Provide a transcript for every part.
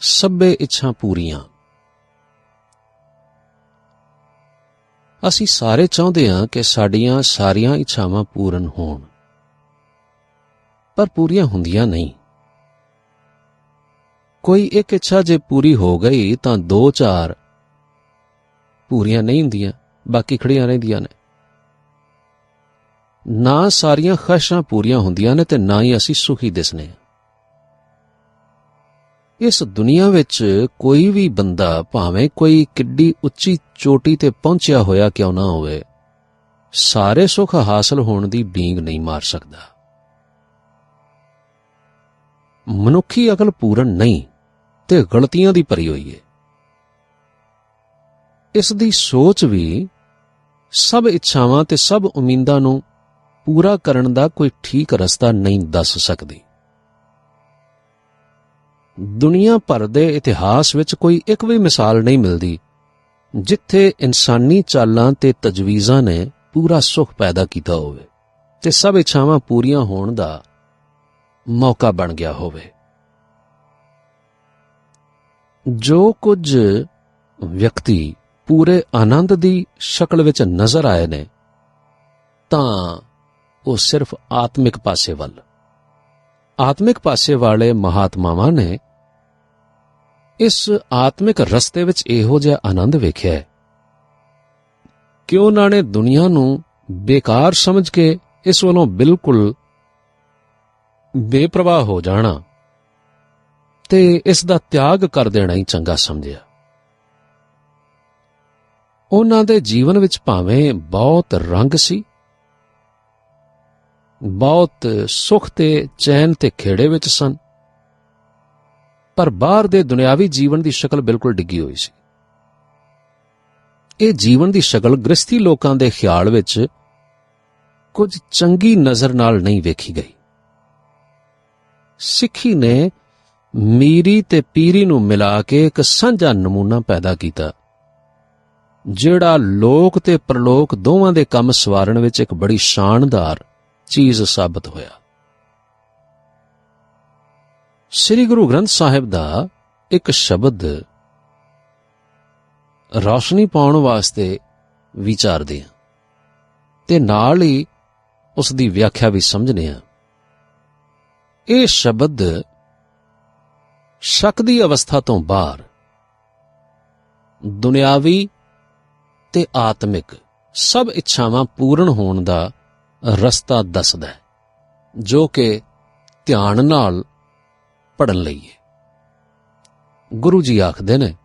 ਸਭੇ ਇੱਛਾ ਪੂਰੀਆਂ। ਅਸੀਂ ਸਾਰੇ ਚਾਹੁੰਦੇ ਹਾਂ ਕਿ ਸਾਡੀਆਂ ਸਾਰੀਆਂ ਇੱਛਾਵਾਂ ਪੂਰਨ ਹੋਣ, ਪਰ ਪੂਰੀਆਂ ਹੁੰਦੀਆਂ ਨਹੀਂ। ਕੋਈ ਇੱਕ ਇੱਛਾ ਜੇ ਪੂਰੀ ਹੋ ਗਈ ਤਾਂ 2-4 ਪੂਰੀਆਂ ਨਹੀਂ ਹੁੰਦੀਆਂ, ਬਾਕੀ ਖੜੀਆਂ ਰਹਿੰਦੀਆਂ ਨੇ। ਨਾ ਸਾਰੀਆਂ ਖਵਾਇਸ਼ਾਂ ਪੂਰੀਆਂ ਹੁੰਦੀਆਂ ਨੇ ਤੇ ਨਾ ਹੀ ਅਸੀਂ ਸੁਖੀ ਦਿਸਨੇ ਹਾਂ। ਇਸ ਦੁਨੀਆ ਵਿੱਚ ਕੋਈ ਵੀ ਬੰਦਾ ਭਾਵੇਂ ਕੋਈ ਕਿੱਡੀ ਉੱਚੀ ਚੋਟੀ ਤੇ ਪਹੁੰਚਿਆ ਹੋਇਆ ਕਿਉਂ ਨਾ ਹੋਵੇ, ਸਾਰੇ ਸੁੱਖ ਹਾਸਲ ਹੋਣ ਦੀ ਡੀਂਗ ਨਹੀਂ ਮਾਰ ਸਕਦਾ। ਮਨੁੱਖੀ ਅਕਲ ਪੂਰਨ ਨਹੀਂ ਤੇ ਗਲਤੀਆਂ ਦੀ ਭਰੀ ਹੋਈ ਹੈ। ਇਸ ਦੀ ਸੋਚ ਵੀ ਸਭ ਇੱਛਾਵਾਂ ਤੇ ਸਭ ਉਮੀਦਾਂ ਨੂੰ ਪੂਰਾ ਕਰਨ ਦਾ ਕੋਈ ਠੀਕ ਰਸਤਾ ਨਹੀਂ ਦੱਸ ਸਕਦੀ। ਦੁਨੀਆ ਭਰ ਦੇ ਇਤਿਹਾਸ ਵਿੱਚ ਕੋਈ ਇੱਕ ਵੀ ਮਿਸਾਲ ਨਹੀਂ ਮਿਲਦੀ ਜਿੱਥੇ ਇਨਸਾਨੀ ਚਾਲਾਂ ਤੇ ਤਜਵੀਜ਼ਾਂ ਨੇ ਪੂਰਾ ਸੁੱਖ ਪੈਦਾ ਕੀਤਾ ਹੋਵੇ ਤੇ ਸਭ ਇੱਛਾਵਾਂ ਪੂਰੀਆਂ ਹੋਣ ਦਾ ਮੌਕਾ ਬਣ ਗਿਆ ਹੋਵੇ। ਜੋ ਕੁਝ ਵਿਅਕਤੀ ਪੂਰੇ ਆਨੰਦ ਦੀ ਸ਼ਕਲ ਵਿੱਚ ਨਜ਼ਰ ਆਏ ਨੇ ਤਾਂ ਉਹ ਸਿਰਫ ਆਤਮਿਕ ਪਾਸੇ ਵਾਲੇ ਮਹਾਤਮਾਵਾਂ ਨੇ ਇਸ ਆਤਮਿਕ ਰਸਤੇ ਵਿੱਚ ਇਹੋ ਜਿਹਾ ਆਨੰਦ ਵੇਖਿਆ ਹੈ ਕਿ ਉਹਨਾਂ ਨੇ ਦੁਨੀਆ ਨੂੰ ਬੇਕਾਰ ਸਮਝ ਕੇ ਇਸ ਵੱਲੋਂ ਬਿਲਕੁਲ ਬੇਪਰਵਾਹ ਹੋ ਜਾਣਾ ਤੇ ਇਸ ਦਾ ਤਿਆਗ ਕਰ ਦੇਣਾ ਹੀ ਚੰਗਾ ਸਮਝਿਆ। ਉਹਨਾਂ ਦੇ ਜੀਵਨ ਵਿੱਚ ਭਾਵੇਂ ਬਹੁਤ ਰੰਗ ਸੀ, ਬਹੁਤ ਸੁੱਖ ਤੇ ਚੈਨ ਤੇ ਖੇੜੇ ਵਿੱਚ ਸਨ, ਪਰ ਬਾਹਰ ਦੇ ਦੁਨਿਆਵੀ ਜੀਵਨ ਦੀ ਸ਼ਕਲ ਬਿਲਕੁਲ ਡਿੱਗੀ ਹੋਈ ਸੀ। ਇਹ ਜੀਵਨ ਦੀ ਸ਼ਕਲ ਗ੍ਰਸਤੀ ਲੋਕਾਂ ਦੇ ਖਿਆਲ ਵਿੱਚ ਕੁਝ ਚੰਗੀ ਨਜ਼ਰ ਨਾਲ ਨਹੀਂ ਵੇਖੀ ਗਈ। ਸਿੱਖੀ ਨੇ ਮੀਰੀ ਤੇ ਪੀਰੀ ਨੂੰ ਮਿਲਾ ਕੇ ਇੱਕ ਸਾਂਝਾ ਨਮੂਨਾ ਪੈਦਾ ਕੀਤਾ ਜਿਹੜਾ ਲੋਕ ਤੇ ਪਰਲੋਕ ਦੋਵਾਂ ਦੇ ਕੰਮ ਸਵਾਰਨ ਵਿੱਚ ਇੱਕ ਬੜੀ ਸ਼ਾਨਦਾਰ ਚੀਜ਼ ਸਾਬਤ ਹੋਇਆ। ਸ੍ਰੀ ਗੁਰੂ ਗ੍ਰੰਥ ਸਾਹਿਬ ਦਾ ਇੱਕ ਸ਼ਬਦ ਰੌਸ਼ਨੀ ਪਾਉਣ ਵਾਸਤੇ ਵਿਚਾਰਦੇ ਹਾਂ ਤੇ ਨਾਲ ਹੀ ਉਸ ਦੀ ਵਿਆਖਿਆ ਵੀ ਸਮਝਦੇ ਹਾਂ। ਇਹ ਸ਼ਬਦ ਸ਼ੱਕ ਦੀ ਅਵਸਥਾ ਤੋਂ ਬਾਹਰ ਦੁਨਿਆਵੀ ਤੇ ਆਤਮਿਕ ਸਭ ਇੱਛਾਵਾਂ ਪੂਰਨ ਹੋਣ ਦਾ ਰਸਤਾ ਦੱਸਦਾ ਹੈ, ਜੋ ਕਿ ਧਿਆਨ ਨਾਲ ਪੜ੍ਹਨ ਲਈ ਹੈ। ਗੁਰੂ ਜੀ ਆਖਦੇ ਨੇ,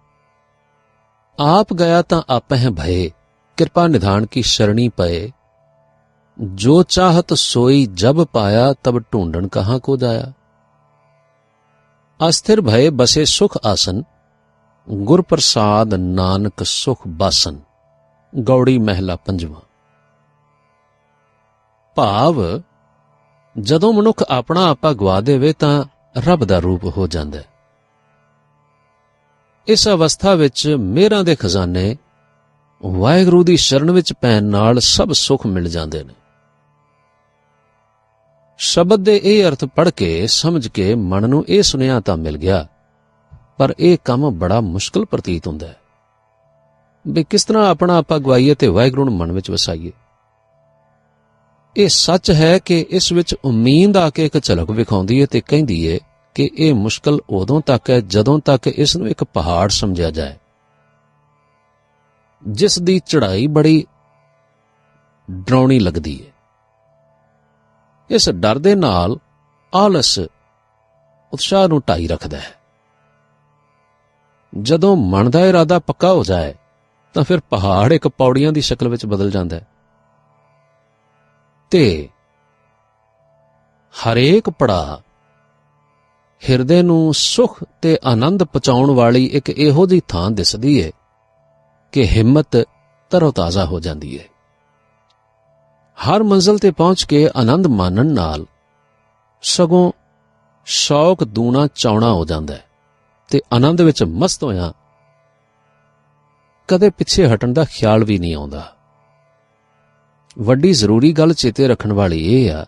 ਆਪ ਗਿਆ ਤਾਂ ਆਪਹਿ ਭਏ, ਕਿਰਪਾ ਨਿਧਾਨ ਕੀ ਸ਼ਰਣੀ ਪਏ, ਜੋ ਚਾਹਤ ਸੋਈ ਜਬ ਪਾਇਆ, ਤਬ ਢੂੰਡਣ ਕਹਾਂ ਕੋ ਜਾਇਆ। ਅਸਥਿਰ ਭਏ ਬਸੇ ਸੁਖ ਆਸਨ, ਗੁਰ ਪ੍ਰਸਾਦ ਨਾਨਕ ਸੁਖ ਬਾਸਨ। ਗੌੜੀ ਮਹਿਲਾ 5ਵਾਂ। ਭਾਵ ਜਦੋਂ ਮਨੁੱਖ ਆਪਣਾ ਆਪਾ ਗਵਾ ਦੇਵੇ ਤਾਂ ਰੱਬ ਦਾ ਰੂਪ ਹੋ ਜਾਂਦਾ ਹੈ। ਇਸ ਅਵਸਥਾ ਵਿੱਚ ਮਿਹਰਾਂ ਦੇ ਖਜ਼ਾਨੇ ਵਾਹਿਗੁਰੂ ਦੀ ਸ਼ਰਨ ਵਿੱਚ ਪੈਣ ਨਾਲ ਸਭ ਸੁੱਖ ਮਿਲ ਜਾਂਦੇ ਨੇ। ਸ਼ਬਦ ਦੇ ਇਹ ਅਰਥ ਪੜ੍ਹ ਕੇ ਸਮਝ ਕੇ ਮਨ ਨੂੰ ਇਹ ਸੁਨੇਹਾ ਤਾਂ ਮਿਲ ਗਿਆ, ਪਰ ਇਹ ਕੰਮ ਬੜਾ ਮੁਸ਼ਕਲ ਪ੍ਰਤੀਤ ਹੁੰਦਾ ਹੈ ਵੀ ਕਿਸ ਤਰ੍ਹਾਂ ਆਪਣਾ ਆਪਾ ਗਵਾਈਏ ਤੇ ਵਾਹਿਗੁਰੂ ਨੂੰ ਮਨ ਵਿੱਚ ਵਸਾਈਏ। ਇਹ ਸੱਚ ਹੈ ਕਿ ਇਸ ਵਿੱਚ ਉਮੀਦ ਆ ਕੇ ਇੱਕ ਝਲਕ ਵਿਖਾਉਂਦੀ ਹੈ ਤੇ ਕਹਿੰਦੀ ਹੈ ਕਿ ਇਹ ਮੁਸ਼ਕਲ ਉਦੋਂ ਤੱਕ ਹੈ ਜਦੋਂ ਤੱਕ ਇਸ ਨੂੰ ਇੱਕ ਪਹਾੜ ਸਮਝਿਆ ਜਾਏ, ਜਿਸ ਦੀ ਚੜ੍ਹਾਈ ਬੜੀ ਡਰਾਉਣੀ ਲੱਗਦੀ ਹੈ। ਇਸ ਡਰ ਦੇ ਨਾਲ ਆਲਸ ਉਤਸ਼ਾਹ ਨੂੰ ਢਾਈ ਰੱਖਦਾ ਹੈ। ਜਦੋਂ ਮਨ ਦਾ ਇਰਾਦਾ ਪੱਕਾ ਹੋ ਜਾਏ ਤਾਂ ਫਿਰ ਪਹਾੜ ਇੱਕ ਪੌੜੀਆਂ ਦੀ ਸ਼ਕਲ ਵਿੱਚ ਬਦਲ ਜਾਂਦਾ ਹੈ ਤੇ ਹਰੇਕ ਪੜਾਅ ਹਿਰਦੇ ਨੂੰ ਸੁੱਖ ਤੇ ਆਨੰਦ ਪਹੁੰਚਾਉਣ ਵਾਲੀ ਇੱਕ ਇਹੋ ਜਿਹੀ ਥਾਂ ਦਿਸਦੀ ਹੈ ਕਿ ਹਿੰਮਤ ਤਰੋ-ਤਾਜ਼ਾ ਹੋ ਜਾਂਦੀ ਹੈ। ਹਰ ਮੰਜ਼ਿਲ ਤੇ ਪਹੁੰਚ ਕੇ ਆਨੰਦ ਮਾਣਨ ਨਾਲ ਸਗੋਂ ਸ਼ੌਕ ਦੂਣਾ ਚੌਣਾ ਹੋ ਜਾਂਦਾ ਹੈ ਤੇ ਆਨੰਦ ਵਿੱਚ ਮਸਤ ਹੋਇਆ ਕਦੇ ਪਿੱਛੇ ਹਟਣ ਦਾ ਖਿਆਲ ਵੀ ਨਹੀਂ ਆਉਂਦਾ। ਵੱਡੀ ਜ਼ਰੂਰੀ ਗੱਲ ਚੇਤੇ ਰੱਖਣ ਵਾਲੀ ਇਹ ਆ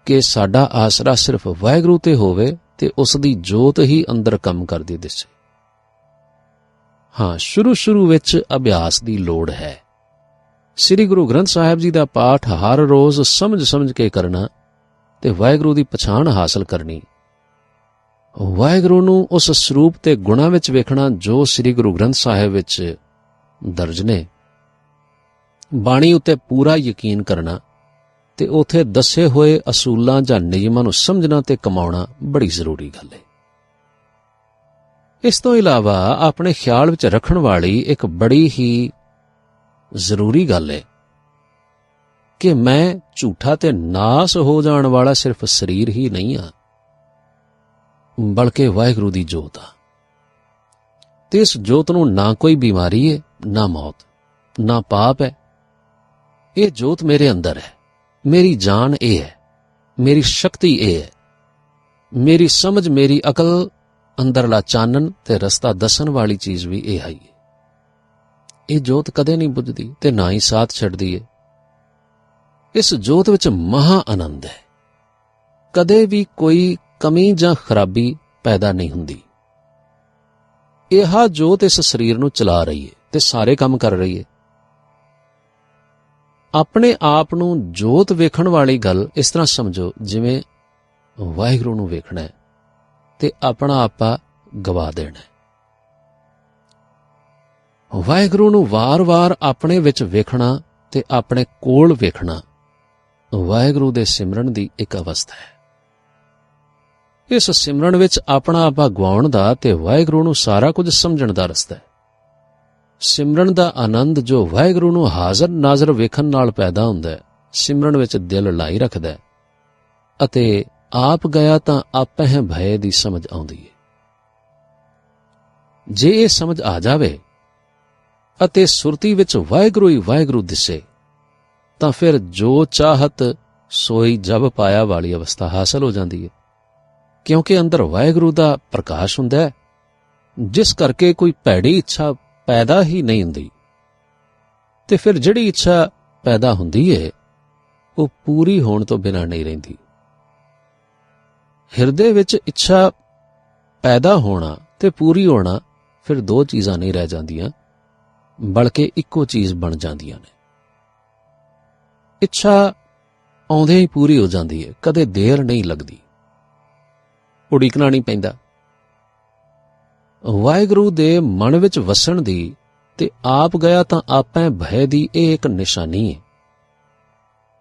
ਕਿ ਸਾਡਾ ਆਸਰਾ ਸਿਰਫ ਵਾਹਿਗੁਰੂ ਤੇ ਹੋਵੇ ਤੇ ਉਸ ਦੀ ਜੋਤ ਹੀ ਅੰਦਰ ਕੰਮ ਕਰਦੀ ਦਿਸੇ। ਹਾਂ, ਸ਼ੁਰੂ ਵਿੱਚ ਅਭਿਆਸ ਦੀ ਲੋੜ ਹੈ। ਸ੍ਰੀ ਗੁਰੂ ਗ੍ਰੰਥ ਸਾਹਿਬ ਜੀ ਦਾ ਪਾਠ ਹਰ ਰੋਜ਼ ਸਮਝ ਕੇ ਕਰਨਾ ਤੇ ਵਾਹਿਗੁਰੂ ਦੀ ਪਛਾਣ ਹਾਸਲ ਕਰਨੀ, ਵਾਹਿਗੁਰੂ ਨੂੰ ਉਸ ਸਰੂਪ ਤੇ ਗੁਣਾਂ ਵਿੱਚ ਵੇਖਣਾ ਜੋ ਸ੍ਰੀ ਗੁਰੂ ਗ੍ਰੰਥ ਸਾਹਿਬ ਵਿੱਚ ਦਰਜ ਨੇ, ਬਾਣੀ ਉੱਤੇ ਪੂਰਾ ਯਕੀਨ ਕਰਨਾ ਤੇ ਉਥੇ ਦੱਸੇ ਹੋਏ ਅਸੂਲਾਂ ਜਾਂ ਨਿਯਮਾਂ ਨੂੰ ਸਮਝਣਾ ਤੇ ਕਮਾਉਣਾ ਬੜੀ ਜ਼ਰੂਰੀ ਗੱਲ ਹੈ। ਇਸ ਤੋਂ ਇਲਾਵਾ ਆਪਣੇ ਖਿਆਲ ਵਿੱਚ ਰੱਖਣ ਵਾਲੀ ਇੱਕ ਬੜੀ ਹੀ ਜ਼ਰੂਰੀ ਗੱਲ ਹੈ ਕਿ ਮੈਂ ਝੂਠਾ ਤੇ ਨਾਸ ਹੋ ਜਾਣ ਵਾਲਾ ਸਿਰਫ ਸਰੀਰ ਹੀ ਨਹੀਂ ਹਾਂ, ਬਲਕਿ ਵਾਹਿਗੁਰੂ ਦੀ ਜੋਤ ਆ। ਤੇ ਇਸ ਜੋਤ ਨੂੰ ਨਾ ਕੋਈ ਬਿਮਾਰੀ ਹੈ, ਨਾ ਮੌਤ, ਨਾ ਪਾਪ ਹੈ। ਇਹ ਜੋਤ ਮੇਰੇ ਅੰਦਰ ਹੈ, ਮੇਰੀ ਜਾਨ ਇਹ ਹੈ, ਮੇਰੀ ਸ਼ਕਤੀ ਇਹ ਹੈ, ਮੇਰੀ ਸਮਝ, ਮੇਰੀ ਅਕਲ, ਅੰਦਰਲਾ ਚਾਨਣ ਤੇ ਰਸਤਾ ਦੱਸਣ ਵਾਲੀ ਚੀਜ਼ ਵੀ ਇਹ ਹੈ। ਇਹ ਜੋਤ ਕਦੇ ਨਹੀਂ ਬੁਝਦੀ ਤੇ ਨਾ ਹੀ ਸਾਥ ਛੱਡਦੀ ਹੈ। ਇਸ ਜੋਤ ਵਿੱਚ ਮਹਾ ਆਨੰਦ ਹੈ, ਕਦੇ ਵੀ ਕੋਈ ਕਮੀ ਜਾਂ ਖਰਾਬੀ ਪੈਦਾ ਨਹੀਂ ਹੁੰਦੀ। ਇਹ ਜੋਤ ਇਸ ਸਰੀਰ ਨੂੰ ਚਲਾ ਰਹੀ ਹੈ ਤੇ ਸਾਰੇ ਕੰਮ ਕਰ ਰਹੀ ਹੈ। ਆਪਣੇ ਆਪ ਨੂੰ ਜੋਤ ਵੇਖਣ ਵਾਲੀ ਗੱਲ ਇਸ ਤਰ੍ਹਾਂ ਸਮਝੋ ਜਿਵੇਂ ਵਾਹਿਗੁਰੂ ਨੂੰ ਵੇਖਣਾ ਹੈ ਤੇ ਆਪਣਾ ਆਪਾ ਗਵਾ ਦੇਣਾ ਹੈ। ਵਾਹਿਗੁਰੂ ਨੂੰ ਵਾਰ-ਵਾਰ ਆਪਣੇ ਵਿੱਚ ਵੇਖਣਾ ਤੇ ਆਪਣੇ ਕੋਲ ਵੇਖਣਾ ਵਾਹਿਗੁਰੂ ਦੇ ਸਿਮਰਨ ਦੀ ਇੱਕ ਅਵਸਥਾ ਹੈ। ਇਸ ਸਿਮਰਨ ਵਿੱਚ ਆਪਣਾ ਆਪਾ ਗਵਾਉਣ ਦਾ ਤੇ ਵਾਹਿਗੁਰੂ ਨੂੰ ਸਾਰਾ ਕੁਝ ਸਮਝਣ ਦਾ ਰਸਤਾ ਹੈ। ਸਿਮਰਨ ਦਾ ਆਨੰਦ ਜੋ ਵਾਹਿਗੁਰੂ ਨੂੰ ਹਾਜ਼ਰ ਨਾਜ਼ਰ ਵੇਖਣ ਨਾਲ ਪੈਦਾ ਹੁੰਦਾ ਹੈ, ਸਿਮਰਨ ਵਿੱਚ ਦਿਲ ਲਾਈ ਰੱਖਦਾ ਹੈ ਅਤੇ ਆਪ ਗਿਆ ਤਾਂ ਆਪਹਿ ਭਏ ਦੀ ਸਮਝ ਆਉਂਦੀ ਹੈ। ਜੇ ਇਹ ਸਮਝ ਆ ਜਾਵੇ ਅਤੇ ਸੁਰਤੀ ਵਿੱਚ ਵਾਹਿਗੁਰੂ ਹੀ ਵਾਹਿਗੁਰੂ ਦਿਸੇ ਤਾਂ ਫਿਰ ਜੋ ਚਾਹਤ ਸੋਈ ਜਬ ਪਾਇਆ ਵਾਲੀ ਅਵਸਥਾ ਹਾਸਲ ਹੋ ਜਾਂਦੀ ਹੈ, ਕਿਉਂਕਿ ਅੰਦਰ ਵਾਹਿਗੁਰੂ ਦਾ ਪ੍ਰਕਾਸ਼ ਹੁੰਦਾ ਹੈ, ਜਿਸ ਕਰਕੇ ਕੋਈ ਭੈੜੀ ਇੱਛਾ ਪੈਦਾ ਹੀ ਨਹੀਂ ਹੁੰਦੀ। ਤੇ ਫਿਰ ਜਿਹੜੀ ਇੱਛਾ ਪੈਦਾ ਹੁੰਦੀ ਹੈ ਉਹ ਪੂਰੀ ਹੋਣ ਤੋਂ ਬਿਨਾਂ ਨਹੀਂ ਰਹਿੰਦੀ। ਹਿਰਦੇ ਵਿੱਚ ਇੱਛਾ ਪੈਦਾ ਹੋਣਾ ਤੇ ਪੂਰੀ ਹੋਣਾ ਫਿਰ ਦੋ ਚੀਜ਼ਾਂ ਨਹੀਂ ਰਹਿ ਜਾਂਦੀਆਂ, ਬਲਕਿ ਇੱਕੋ ਚੀਜ਼ ਬਣ ਜਾਂਦੀਆਂ ਨੇ। ਇੱਛਾ ਆਉਂਦੇ ਹੀ ਪੂਰੀ ਹੋ ਜਾਂਦੀ ਹੈ, ਕਦੇ ਦੇਰ ਨਹੀਂ ਲੱਗਦੀ, ਉਡੀਕਣਾ ਨਹੀਂ ਪੈਂਦਾ। ਵਾਹਿਗੁਰੂ ਦੇ ਮਨ ਵਿੱਚ ਵਸਣ ਦੀ ਤੇ ਆਪ ਗਿਆ ਤਾਂ ਆਪੈ ਭੈ ਦੀ ਇਹ ਇੱਕ ਨਿਸ਼ਾਨੀ ਹੈ,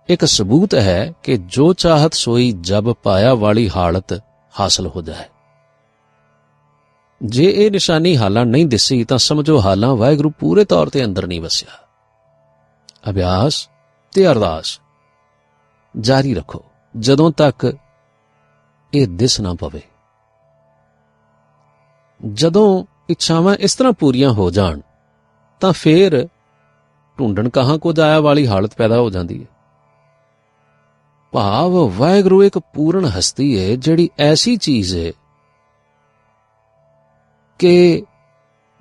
ਇੱਕ ਸਬੂਤ ਹੈ ਕਿ ਜੋ ਚਾਹਤ ਸੋਈ ਜਬ ਪਾਇਆ ਵਾਲੀ ਹਾਲਤ ਹਾਸਲ ਹੋ ਜਾਏ। ਜੇ ਇਹ ਨਿਸ਼ਾਨੀ ਹਾਲਾਂ ਨਹੀਂ ਦਿਸੀ ਤਾਂ ਸਮਝੋ ਹਾਲਾਂ ਵਾਹਿਗੁਰੂ ਪੂਰੇ ਤੌਰ ਤੇ ਅੰਦਰ ਨਹੀਂ ਵਸਿਆ। ਅਭਿਆਸ ਤੇ ਅਰਦਾਸ ਜਾਰੀ ਰੱਖੋ ਜਦੋਂ ਤੱਕ ਇਹ ਦਿਸ ਨਾ ਪਵੇ। ਜਦੋਂ ਇੱਛਾਵਾਂ ਇਸ ਤਰ੍ਹਾਂ ਪੂਰੀਆਂ ਹੋ ਜਾਣ ਤਾਂ ਫੇਰ ਢੂੰਡਣ ਕਹਾਂ ਕੁਝ ਆਇਆ ਵਾਲੀ ਹਾਲਤ ਪੈਦਾ ਹੋ ਜਾਂਦੀ ਹੈ। ਭਾਵ ਵਾਹਿਗੁਰੂ ਇੱਕ ਪੂਰਨ ਹਸਤੀ ਹੈ, ਜਿਹੜੀ ਐਸੀ ਚੀਜ਼ ਹੈ ਕਿ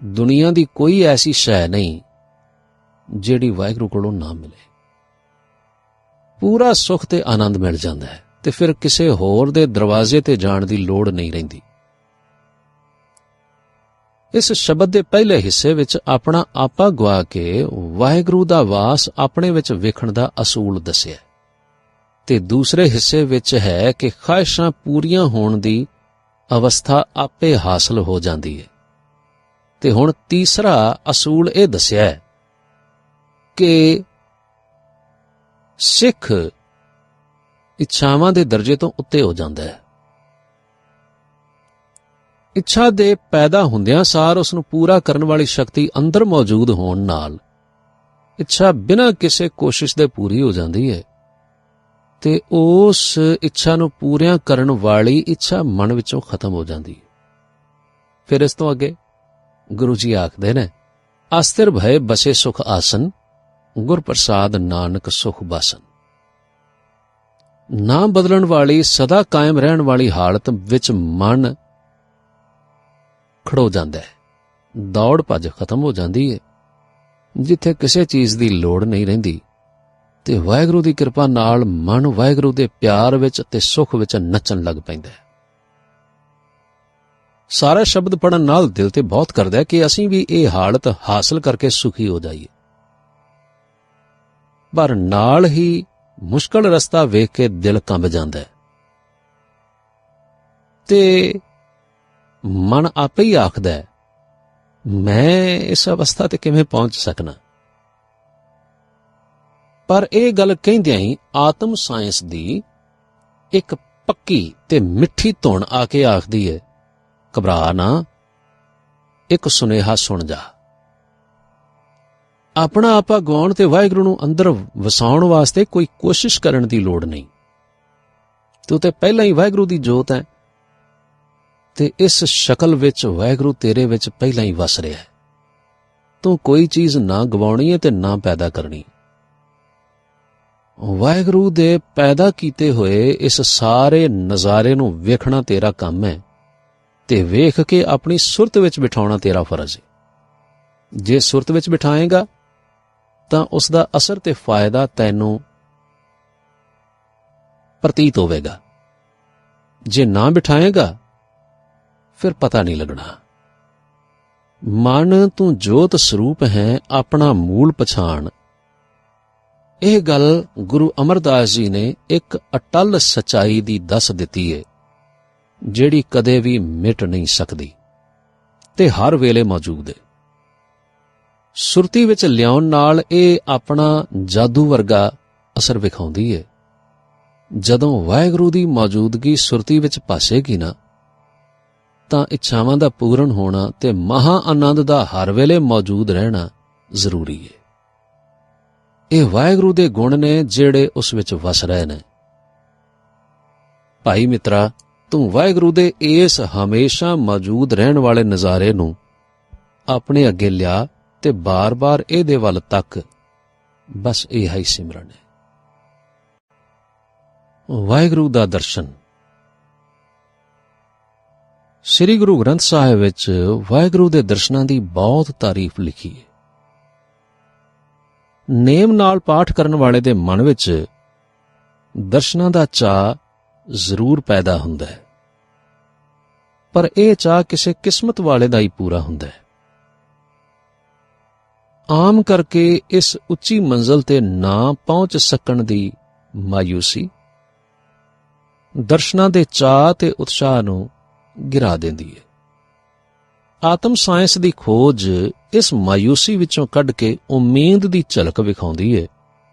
ਦੁਨੀਆ ਦੀ ਕੋਈ ਐਸੀ ਸ਼ੈ ਨਹੀਂ ਜਿਹੜੀ ਵਾਹਿਗੁਰੂ ਕੋਲੋਂ ਨਾ ਮਿਲੇ। ਪੂਰਾ ਸੁੱਖ ਤੇ ਆਨੰਦ ਮਿਲ ਜਾਂਦਾ ਹੈ ਤੇ ਫਿਰ ਕਿਸੇ ਹੋਰ ਦੇ ਦਰਵਾਜ਼ੇ ਤੇ ਜਾਣ ਦੀ ਲੋੜ ਨਹੀਂ ਰਹਿੰਦੀ। ਇਸ ਸ਼ਬਦ ਦੇ ਪਹਿਲੇ ਹਿੱਸੇ ਵਿੱਚ ਆਪਣਾ ਆਪਾ ਗਵਾ ਕੇ ਵਾਹਿਗੁਰੂ ਦਾ ਵਾਸ ਆਪਣੇ ਵਿੱਚ ਵੇਖਣ ਦਾ ਅਸੂਲ ਦੱਸਿਆ ਤੇ ਦੂਸਰੇ ਹਿੱਸੇ ਵਿੱਚ ਹੈ ਕਿ ਖਾਹਿਸ਼ਾਂ ਪੂਰੀਆਂ ਹੋਣ ਦੀ ਅਵਸਥਾ ਆਪੇ ਹਾਸਲ ਹੋ ਜਾਂਦੀ ਹੈ। ਤੇ ਹੁਣ ਤੀਸਰਾ ਅਸੂਲ ਇਹ ਦੱਸਿਆ ਹੈ ਕਿ ਸਿੱਖ ਇੱਛਾਵਾਂ ਦੇ ਦਰਜੇ ਤੋਂ ਉੱਤੇ ਹੋ ਜਾਂਦਾ ਹੈ। ਇੱਛਾ ਦੇ ਪੈਦਾ ਹੁੰਦਿਆਂ ਸਾਰ ਉਸ ਨੂੰ ਪੂਰਾ ਕਰਨ ਵਾਲੀ ਸ਼ਕਤੀ ਅੰਦਰ ਮੌਜੂਦ ਹੋਣ ਨਾਲ ਇੱਛਾ ਬਿਨਾਂ ਕਿਸੇ ਕੋਸ਼ਿਸ਼ ਦੇ ਪੂਰੀ ਹੋ ਜਾਂਦੀ ਹੈ ਤੇ ਉਸ ਇੱਛਾ ਨੂੰ ਪੂਰੀਆਂ ਕਰਨ ਵਾਲੀ ਇੱਛਾ ਮਨ ਵਿੱਚੋਂ ਖਤਮ ਹੋ ਜਾਂਦੀ ਹੈ। ਫਿਰ ਇਸ ਤੋਂ ਅੱਗੇ ਗੁਰੂ ਜੀ ਆਖਦੇ ਨੇ, ਅਸਥਿਰ ਭਏ ਬਸੇ ਸੁਖ ਆਸਨ, ਗੁਰ ਪ੍ਰਸਾਦ ਨਾਨਕ ਸੁਖ ਬਾਸਨ। ਨਾ ਬਦਲਣ ਵਾਲੀ ਸਦਾ ਕਾਇਮ ਰਹਿਣ ਵਾਲੀ ਹਾਲਤ ਵਿੱਚ ਮਨ ਖੜੋ ਜਾਂਦਾ ਹੈ, ਦੌੜ ਭੱਜ ਖਤਮ ਹੋ ਜਾਂਦੀ ਹੈ, ਜਿੱਥੇ ਕਿਸੇ ਚੀਜ਼ ਦੀ ਲੋੜ ਨਹੀਂ ਰਹਿੰਦੀ ਤੇ ਵਾਹਿਗੁਰੂ ਦੀ ਕਿਰਪਾ ਨਾਲ ਮਨ ਵਾਹਿਗੁਰੂ ਦੇ ਪਿਆਰ ਵਿੱਚ ਤੇ ਸੁੱਖ ਵਿੱਚ ਨੱਚਣ ਲੱਗ ਪੈਂਦਾ ਹੈ। ਸਾਰਾ ਸ਼ਬਦ ਪੜਨ ਨਾਲ ਦਿਲ ਤੇ ਬਹੁਤ ਕਰਦਾ ਹੈ ਕਿ ਅਸੀਂ ਵੀ ਇਹ ਹਾਲਤ ਹਾਸਲ ਕਰਕੇ ਸੁਖੀ ਹੋ ਜਾਈਏ, ਪਰ ਨਾਲ ਹੀ ਮੁਸ਼ਕਲ ਰਸਤਾ ਵੇਖ ਕੇ ਦਿਲ ਕੰਬ ਜਾਂਦਾ ਹੈ ਤੇ ਮਨ ਆਪੇ ਹੀ ਆਖਦਾ ਹੈ, ਮੈਂ ਇਸ ਅਵਸਥਾ ਤੇ ਕਿਵੇਂ ਪਹੁੰਚ ਸਕਣਾ। ਪਰ ਇਹ ਗੱਲ ਕਹਿੰਦਿਆਂ ਹੀ ਆਤਮ ਸਾਇੰਸ ਦੀ ਇੱਕ ਪੱਕੀ ਤੇ ਮਿੱਠੀ ਧੁਨ ਆ ਕੇ ਆਖਦੀ ਹੈ, ਘਬਰਾ ਨਾ, ਇੱਕ ਸੁਨੇਹਾ ਸੁਣ ਜਾ। ਆਪਣਾ ਆਪਾ ਗਵਾਉਣ ਤੇ ਵਾਹਿਗੁਰੂ ਨੂੰ ਅੰਦਰ ਵਸਾਉਣ ਵਾਸਤੇ ਕੋਈ ਕੋਸ਼ਿਸ਼ ਕਰਨ ਦੀ ਲੋੜ ਨਹੀਂ। ਤੂੰ ਤੇ ਪਹਿਲਾਂ ਹੀ ਵਾਹਿਗੁਰੂ ਦੀ ਜੋਤ ਹੈ ਤੇ ਇਸ ਸ਼ਕਲ ਵਿੱਚ ਵਾਹਿਗੁਰੂ ਤੇਰੇ ਵਿੱਚ ਪਹਿਲਾਂ ਹੀ ਵਸ ਰਿਹਾ ਹੈ। ਤੂੰ ਕੋਈ ਚੀਜ਼ ਨਾ ਗਵਾਉਣੀ ਹੈ ਤੇ ਨਾ ਪੈਦਾ ਕਰਨੀ। ਵਾਹਿਗੁਰੂ ਦੇ ਪੈਦਾ ਕੀਤੇ ਹੋਏ ਇਸ ਸਾਰੇ ਨਜ਼ਾਰੇ ਨੂੰ ਵੇਖਣਾ ਤੇਰਾ ਕੰਮ ਹੈ ਤੇ ਵੇਖ ਕੇ ਆਪਣੀ ਸੁਰਤ ਵਿੱਚ ਬਿਠਾਉਣਾ ਤੇਰਾ ਫਰਜ਼ ਹੈ। ਜੇ ਸੁਰਤ ਵਿੱਚ ਬਿਠਾਏਗਾ ਤਾਂ ਉਸ ਦਾ ਅਸਰ ਤੇ ਫਾਇਦਾ ਤੈਨੂੰ ਪ੍ਰਤੀਤ ਹੋਵੇਗਾ। ਜੇ ਨਾ ਬਿਠਾਏਗਾ ਫਿਰ ਪਤਾ ਨਹੀਂ ਲੱਗਣਾ। ਮਨ ਤੂੰ ਜੋਤ ਸਰੂਪ ਹੈ, ਆਪਣਾ ਮੂਲ ਪਛਾਣ। ਇਹ ਗੱਲ ਗੁਰੂ ਅਮਰਦਾਸ ਜੀ ਨੇ ਇੱਕ ਅਟੱਲ ਸੱਚਾਈ ਦੀ ਦੱਸ ਦਿੱਤੀ ਹੈ, ਜਿਹੜੀ ਕਦੇ ਵੀ ਮਿਟ ਨਹੀਂ ਸਕਦੀ ਤੇ ਹਰ ਵੇਲੇ ਮੌਜੂਦ ਹੈ। ਸੁਰਤੀ ਵਿੱਚ ਲਿਆਉਣ ਨਾਲ ਇਹ ਆਪਣਾ ਜਾਦੂ ਵਰਗਾ ਅਸਰ ਵਿਖਾਉਂਦੀ ਹੈ। ਜਦੋਂ ਵਾਹਿਗੁਰੂ ਦੀ ਮੌਜੂਦਗੀ ਸੁਰਤੀ ਵਿੱਚ ਭਾਸੇਗੀ ਨਾ, ਤਾਂ ਇੱਛਾਵਾਂ ਦਾ ਪੂਰਨ ਹੋਣਾ ਤੇ ਮਹਾ ਆਨੰਦ ਦਾ ਹਰ ਵੇਲੇ ਮੌਜੂਦ ਰਹਿਣਾ ਜ਼ਰੂਰੀ ਹੈ। ਇਹ ਵਾਹਿਗੁਰੂ ਦੇ ਗੁਣ ਨੇ ਜਿਹੜੇ ਉਸ ਵਿੱਚ ਵਸ ਰਹੇ ਨੇ। ਭਾਈ ਮਿੱਤਰਾ, ਤੂੰ ਵਾਹਿਗੁਰੂ ਦੇ ਇਸ ਹਮੇਸ਼ਾ ਮੌਜੂਦ ਰਹਿਣ ਵਾਲੇ ਨਜ਼ਾਰੇ ਨੂੰ ਆਪਣੇ ਅੱਗੇ ਲਿਆ ਤੇ ਬਾਰ-ਬਾਰ ਇਹਦੇ ਵੱਲ ਤੱਕ। ਬਸ ਇਹ ਹੀ ਸਿਮਰਨ ਹੈ। ਵਾਹਿਗੁਰੂ ਦਾ ਦਰਸ਼ਨ। ਸ੍ਰੀ ਗੁਰੂ ਗ੍ਰੰਥ ਸਾਹਿਬ ਵਿੱਚ ਵਾਹਿਗੁਰੂ ਦੇ ਦਰਸ਼ਨਾਂ ਦੀ ਬਹੁਤ ਤਾਰੀਫ ਲਿਖੀ ਹੈ। ਨੇਮ ਨਾਲ ਪਾਠ ਕਰਨ ਵਾਲੇ ਦੇ ਮਨ ਵਿੱਚ ਦਰਸ਼ਨਾਂ ਦਾ ਚਾਅ ਜ਼ਰੂਰ ਪੈਦਾ ਹੁੰਦਾ ਹੈ, ਪਰ ਇਹ ਚਾਅ ਕਿਸੇ ਕਿਸਮਤ ਵਾਲੇ ਦਾ ਹੀ ਪੂਰਾ ਹੁੰਦਾ ਹੈ। ਆਮ ਕਰਕੇ ਇਸ ਉੱਚੀ ਮੰਜ਼ਲ ਤੇ ਨਾ ਪਹੁੰਚ ਸਕਣ ਦੀ ਮਾਯੂਸੀ ਦਰਸ਼ਨਾਂ ਦੇ ਚਾਅ ਤੇ ਉਤਸ਼ਾਹ ਨੂੰ ਗਿਰਾ ਦਿੰਦੀ ਹੈ। ਆਤਮ ਸਾਇੰਸ ਦੀ ਖੋਜ ਇਸ ਮਾਯੂਸੀ ਵਿੱਚੋਂ ਕੱਢ ਕੇ ਉਮੀਦ ਦੀ ਝਲਕ ਵਿਖਾਉਂਦੀ ਹੈ।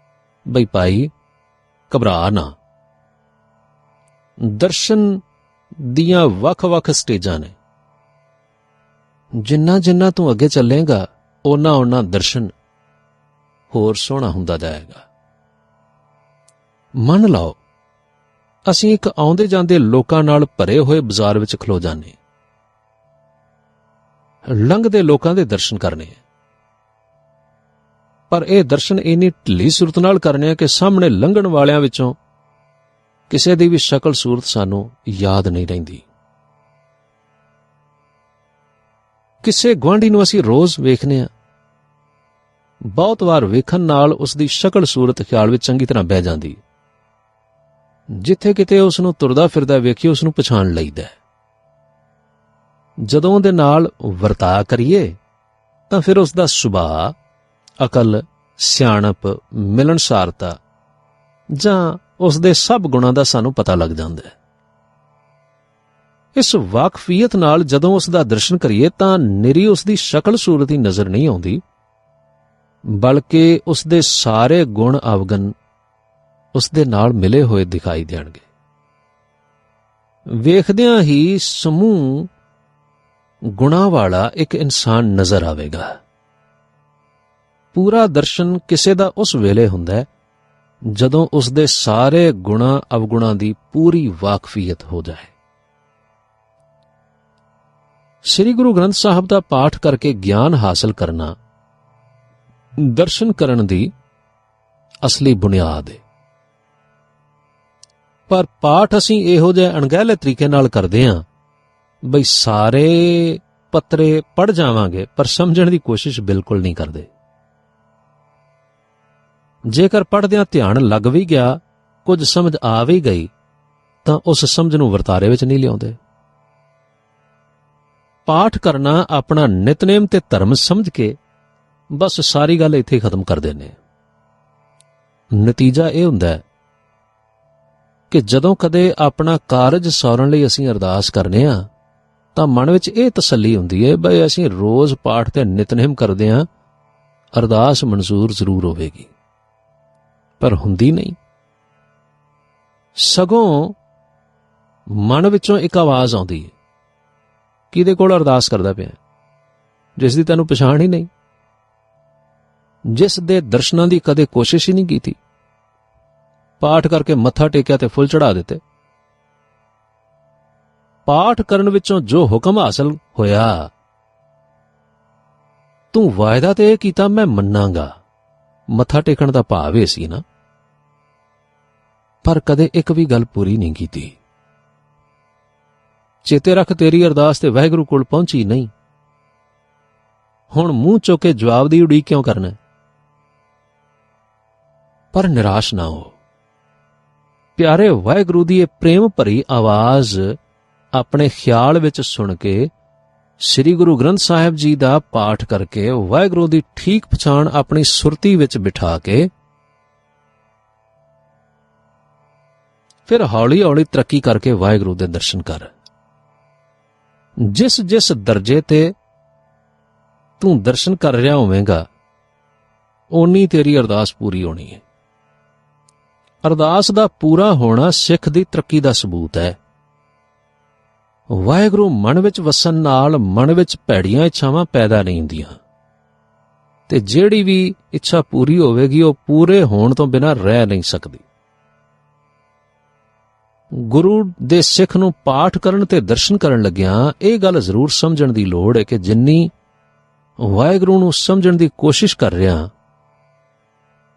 ਬਈ ਭਾਈ, ਘਬਰਾ ਨਾ। ਦਰਸ਼ਨ ਦੀਆਂ ਵੱਖ-ਵੱਖ ਸਟੇਜਾਂ ਨੇ। ਜਿੰਨਾ ਤੂੰ ਅੱਗੇ ਚੱਲੇਗਾ, ਓਨਾ ਦਰਸ਼ਨ ਹੋਰ ਸੋਹਣਾ ਹੁੰਦਾ ਜਾਏਗਾ। ਮੰਨ ਲਓ, ਅਸੀਂ ਇੱਕ ਆਉਂਦੇ ਜਾਂਦੇ ਲੋਕਾਂ ਨਾਲ ਭਰੇ ਹੋਏ ਬਾਜ਼ਾਰ ਵਿੱਚ ਖਲੋ ਜਾਂਦੇ, ਲੰਘਦੇ ਲੋਕਾਂ ਦੇ ਦਰਸ਼ਨ ਕਰਨੇ ਆ। ਪਰ ਇਹ ਦਰਸ਼ਨ ਇੰਨੀ ਢਿੱਲੀ ਸੂਰਤ ਨਾਲ ਕਰਨੇ ਆ ਕਿ ਸਾਹਮਣੇ ਲੰਘਣ ਵਾਲਿਆਂ ਵਿੱਚੋਂ ਕਿਸੇ ਦੀ ਵੀ ਸ਼ਕਲ ਸੂਰਤ ਸਾਨੂੰ ਯਾਦ ਨਹੀਂ ਰਹਿੰਦੀ। ਕਿਸੇ ਗੁਆਂਢੀ ਨੂੰ ਅਸੀਂ ਰੋਜ਼ ਵੇਖਨੇ ਆ, ਬਹੁਤ ਵਾਰ ਵੇਖਣ ਨਾਲ ਉਸ ਦੀ ਸ਼ਕਲ ਸੂਰਤ ਖਿਆਲ ਵਿੱਚ ਚੰਗੀ ਤਰ੍ਹਾਂ ਬਹਿ ਜਾਂਦੀ। ਜਿੱਥੇ ਕਿਤੇ ਉਸ ਨੂੰ ਤੁਰਦਾ ਫਿਰਦਾ ਵੇਖੀਏ, ਉਸ ਨੂੰ ਪਛਾਣ ਲਈਦਾ। ਜਦੋਂ ਉਹਦੇ ਨਾਲ ਵਰਤਾਅ ਕਰੀਏ ਤਾਂ ਫਿਰ ਉਸ ਦਾ ਸੁਭਾਅ, ਅਕਲ, ਸਿਆਣਪ, ਮਿਲਣਸਾਰਤਾ ਜਾਂ ਉਸ ਦੇ ਸਭ ਗੁਣਾਂ ਦਾ ਸਾਨੂੰ ਪਤਾ ਲੱਗ ਜਾਂਦਾ ਹੈ। ਇਸ ਵਾਕਫੀਅਤ ਨਾਲ ਜਦੋਂ ਉਸ ਦਾ ਦਰਸ਼ਨ ਕਰੀਏ ਤਾਂ ਨਿਰੀ ਉਸ ਦੀ ਸ਼ਕਲ ਸੂਰਤ ਹੀ ਨਜ਼ਰ ਨਹੀਂ ਆਉਂਦੀ, ਬਲਕਿ ਉਸ ਦੇ ਸਾਰੇ ਗੁਣ ਅਵਗੁਣ ਉਸ ਦੇ ਨਾਲ ਮਿਲੇ ਹੋਏ ਦਿਖਾਈ ਦੇਣਗੇ। ਵੇਖਦਿਆਂ ਹੀ ਸਮੂਹ ਗੁਣਾਂ ਵਾਲਾ ਇੱਕ ਇਨਸਾਨ ਨਜ਼ਰ ਆਵੇਗਾ। ਪੂਰਾ ਦਰਸ਼ਨ ਕਿਸੇ ਦਾ ਉਸ ਵੇਲੇ ਹੁੰਦਾ ਹੈ ਜਦੋਂ ਉਸ ਦੇ ਸਾਰੇ ਗੁਣਾਂ ਅਵਗੁਣਾਂ ਦੀ ਪੂਰੀ ਵਾਕਫੀਅਤ ਹੋ ਜਾਏ। ਸ੍ਰੀ ਗੁਰੂ ਗ੍ਰੰਥ ਸਾਹਿਬ ਦਾ ਪਾਠ ਕਰਕੇ ਗਿਆਨ ਹਾਸਲ ਕਰਨਾ ਦਰਸ਼ਨ ਕਰਨ ਦੀ ਅਸਲੀ ਬੁਨਿਆਦ ਹੈ। ਪਰ ਪਾਠ ਅਸੀਂ ਇਹੋ ਜਿਹੇ ਅਣਗਹਿਲੇ ਤਰੀਕੇ ਨਾਲ ਕਰਦੇ ਹਾਂ ਬਈ ਸਾਰੇ ਪੱਤਰੇ ਪੜ੍ਹ ਜਾਵਾਂਗੇ, ਪਰ ਸਮਝਣ ਦੀ ਕੋਸ਼ਿਸ਼ ਬਿਲਕੁਲ ਨਹੀਂ ਕਰਦੇ। ਜੇਕਰ ਪੜ੍ਹਦਿਆਂ ਧਿਆਨ ਲੱਗ ਵੀ ਗਿਆ, ਕੁਝ ਸਮਝ ਆ ਵੀ ਗਈ, ਤਾਂ ਉਸ ਸਮਝ ਨੂੰ ਵਰਤਾਰੇ ਵਿੱਚ ਨਹੀਂ ਲਿਆਉਂਦੇ। ਪਾਠ ਕਰਨਾ ਆਪਣਾ ਨਿਤਨੇਮ ਤੇ ਧਰਮ ਸਮਝ ਕੇ ਬਸ ਸਾਰੀ ਗੱਲ ਇੱਥੇ ਖਤਮ ਕਰ ਦਿੰਦੇ ਹਾਂ। ਨਤੀਜਾ ਇਹ ਹੁੰਦਾ ਹੈ ਕਿ ਜਦੋਂ ਕਦੇ ਆਪਣਾ ਕਾਰਜ ਸੌਰਨ ਲਈ ਅਸੀਂ ਅਰਦਾਸ ਕਰਨੇ ਆ ਤਾਂ ਮਨ ਵਿੱਚ ਇਹ ਤਸੱਲੀ ਹੁੰਦੀ ਹੈ ਬਈ ਅਸੀਂ ਰੋਜ਼ ਪਾਠ ਤੇ ਨਿਤਨੇਮ ਕਰਦੇ ਹਾਂ, ਅਰਦਾਸ ਮਨਜ਼ੂਰ ਜ਼ਰੂਰ ਹੋਵੇਗੀ, ਪਰ ਹੁੰਦੀ ਨਹੀਂ। ਸਗੋਂ ਮਨ ਵਿੱਚੋਂ ਇੱਕ ਆਵਾਜ਼ ਆਉਂਦੀ ਹੈ, ਕਿਹਦੇ ਕੋਲ ਅਰਦਾਸ ਕਰਦਾ ਪਿਆ, ਜਿਸ ਦੀ ਤੈਨੂੰ ਪਛਾਣ ਹੀ ਨਹੀਂ, ਜਿਸ ਦੇ ਦਰਸ਼ਨਾਂ ਦੀ ਕਦੇ ਕੋਸ਼ਿਸ਼ ਹੀ ਨਹੀਂ ਕੀਤੀ, ਪਾਠ ਕਰਕੇ ਮੱਥਾ ਟੇਕਿਆ ਤੇ ਫੁੱਲ ਚੜਾ ਦਿੱਤੇ। ਪਾਠ ਕਰਨ ਵਿੱਚੋਂ ਜੋ ਹੁਕਮ ਹਾਸਲ ਹੋਇਆ, ਤੂੰ ਵਾਅਦਾ ਤੇ ਇਹ ਕੀਤਾ ਮੈਂ ਮੰਨਾਂਗਾ, ਮੱਥਾ ਟੇਕਣ ਦਾ ਭਾਵ ਇਹ ਸੀ ਨਾ, ਪਰ ਕਦੇ ਇੱਕ ਵੀ ਗੱਲ ਪੂਰੀ ਨਹੀਂ ਕੀਤੀ। ਚੇਤੇ ਰੱਖ, ਤੇਰੀ ਅਰਦਾਸ ਤੇ ਵਾਹਿਗੁਰੂ ਕੋਲ ਪਹੁੰਚੀ ਨਹੀਂ। ਹੁਣ ਮੂੰਹ ਚੁੱਕ ਕੇ ਜਵਾਬ ਦੀ ਉਡੀਕ ਕਿਉਂ ਕਰਨਾ? ਪਰ ਨਿਰਾਸ਼ ਨਾ ਹੋ ਪਿਆਰੇ, ਵਾਹਿਗੁਰੂ ਦੀ ਇਹ ਪ੍ਰੇਮ ਭਰੀ ਆਵਾਜ਼ ਆਪਣੇ ਖਿਆਲ ਵਿੱਚ ਸੁਣ ਕੇ, ਸ੍ਰੀ ਗੁਰੂ ਗ੍ਰੰਥ ਸਾਹਿਬ ਜੀ ਦਾ ਪਾਠ ਕਰਕੇ, ਵਾਹਿਗੁਰੂ ਦੀ ਠੀਕ ਪਛਾਣ ਆਪਣੀ ਸੁਰਤੀ ਵਿੱਚ ਬਿਠਾ ਕੇ ਫਿਰ ਹੌਲੀ-ਹੌਲੀ ਤਰੱਕੀ ਕਰਕੇ ਵਾਹਿਗੁਰੂ ਦੇ ਦਰਸ਼ਨ ਕਰ। ਜਿਸ ਜਿਸ ਦਰਜੇ ਤੇ ਤੂੰ ਦਰਸ਼ਨ ਕਰ ਰਿਹਾ ਹੋਵੇਂਗਾ, ਓਨੀ ਤੇਰੀ ਅਰਦਾਸ ਪੂਰੀ ਹੋਣੀ ਹੈ। ਅਰਦਾਸ ਦਾ ਪੂਰਾ ਹੋਣਾ ਸਿੱਖ ਦੀ ਤਰੱਕੀ ਦਾ ਸਬੂਤ ਹੈ। ਵਾਹਿਗੁਰੂ ਮਨ ਵਿੱਚ ਵਸਣ ਨਾਲ ਮਨ ਵਿੱਚ ਭੈੜੀਆਂ ਇੱਛਾਵਾਂ ਪੈਦਾ ਨਹੀਂ ਹੁੰਦੀਆਂ, ਤੇ ਜਿਹੜੀ ਵੀ ਇੱਛਾ ਪੂਰੀ ਹੋਵੇਗੀ ਉਹ ਪੂਰੇ ਹੋਣ ਤੋਂ ਬਿਨਾਂ ਰਹਿ ਨਹੀਂ ਸਕਦੀ। ਗੁਰੂ ਦੇ ਸਿੱਖ ਨੂੰ ਪਾਠ ਕਰਨ ਤੇ ਦਰਸ਼ਨ ਕਰਨ ਲੱਗਿਆਂ ਇਹ ਗੱਲ ਜ਼ਰੂਰ ਸਮਝਣ ਦੀ ਲੋੜ ਹੈ ਕਿ ਜਿੰਨੀ ਵਾਹਿਗੁਰੂ ਨੂੰ ਸਮਝਣ ਦੀ ਕੋਸ਼ਿਸ਼ ਕਰ ਰਿਹਾ,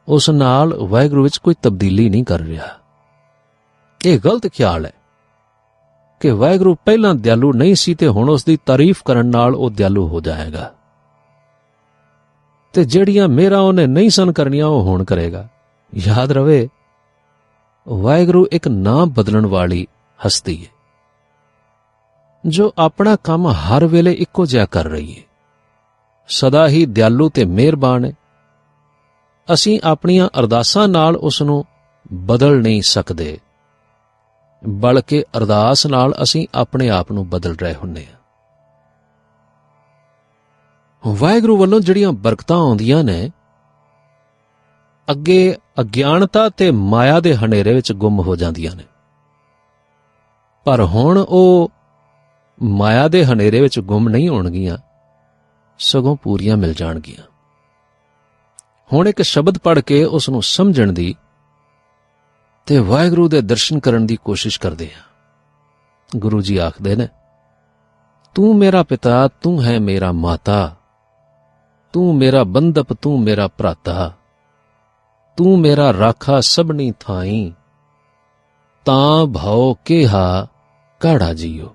ਉਸ ਨਾਲ ਵਾਹਿਗੁਰੂ ਵਿੱਚ ਕੋਈ ਤਬਦੀਲੀ ਨਹੀਂ ਕਰ ਰਿਹਾ। ਇਹ ਗਲਤ ਖਿਆਲ ਹੈ ਕਿ ਵਾਹਿਗੁਰੂ ਪਹਿਲਾਂ ਦਿਆਲੂ ਨਹੀਂ ਸੀ ਤੇ ਹੁਣ ਉਸ ਦੀ ਤਾਰੀਫ ਕਰਨ ਨਾਲ ਉਹ ਦਿਆਲੂ ਹੋ ਜਾਏਗਾ, ਤੇ ਜਿਹੜੀਆਂ ਮਿਹਰਾਂ ਉਹਨੇ ਨਹੀਂ ਸਨ ਕਰਨੀਆਂ ਉਹ ਹੁਣ ਕਰੇਗਾ। ਯਾਦ ਰਵੇ, ਵਾਹਿਗੁਰੂ ਇੱਕ ਨਾਂ ਬਦਲਣ ਵਾਲੀ ਹਸਤੀ ਹੈ, ਜੋ ਆਪਣਾ ਕੰਮ ਹਰ ਵੇਲੇ ਇੱਕੋ ਜਿਹਾ ਕਰ ਰਹੀ ਹੈ, ਸਦਾ ਹੀ ਦਿਆਲੂ ਤੇ ਮਿਹਰਬਾਨ ਹੈ। ਅਸੀਂ ਆਪਣੀਆਂ ਅਰਦਾਸਾਂ ਨਾਲ ਉਸ ਨੂੰ ਬਦਲ ਨਹੀਂ ਸਕਦੇ, ਬਲਕਿ ਅਰਦਾਸ ਨਾਲ ਅਸੀਂ ਆਪਣੇ ਆਪ ਨੂੰ ਬਦਲ ਰਹੇ ਹੁੰਦੇ ਹਾਂ। ਵਾਹਿਗੁਰੂ ਵੱਲੋਂ ਜਿਹੜੀਆਂ ਬਰਕਤਾਂ ਆਉਂਦੀਆਂ ਨੇ, ਅੱਗੇ ਅਗਿਆਨਤਾ ਤੇ ਮਾਇਆ ਦੇ ਹਨੇਰੇ ਵਿੱਚ ਗੁੰਮ ਹੋ ਜਾਂਦੀਆਂ ਨੇ, ਪਰ ਹੁਣ ਉਹ ਮਾਇਆ ਦੇ ਹਨੇਰੇ ਵਿੱਚ ਗੁੰਮ ਨਹੀਂ ਹੋਣਗੀਆਂ, ਸਗੋਂ ਪੂਰੀਆਂ ਮਿਲ ਜਾਣਗੀਆਂ। ਹੁਣ ਇੱਕ ਸ਼ਬਦ ਪੜ੍ਹ ਕੇ ਉਸ ਨੂੰ ਸਮਝਣ ਦੀ ਤੇ ਵਾਹਿਗੁਰੂ ਦੇ ਦਰਸ਼ਨ ਕਰਨ ਦੀ ਕੋਸ਼ਿਸ਼ ਕਰਦੇ ਹਾਂ। ਗੁਰੂ ਜੀ ਆਖਦੇ ਨੇ, ਤੂੰ ਮੇਰਾ ਪਿਤਾ, ਤੂੰ ਹੈ ਮੇਰਾ ਮਾਤਾ, ਤੂੰ ਮੇਰਾ ਬੰਧਪ, ਤੂੰ ਮੇਰਾ ਭਰਾਤਾ, ਤੂੰ ਮੇਰਾ ਰਾਖਾ ਸਭਨੀ ਥਾਈ, ਤਾਂ ਭਉ ਕਿਹਾ ਕਾੜਾ ਜੀਓ।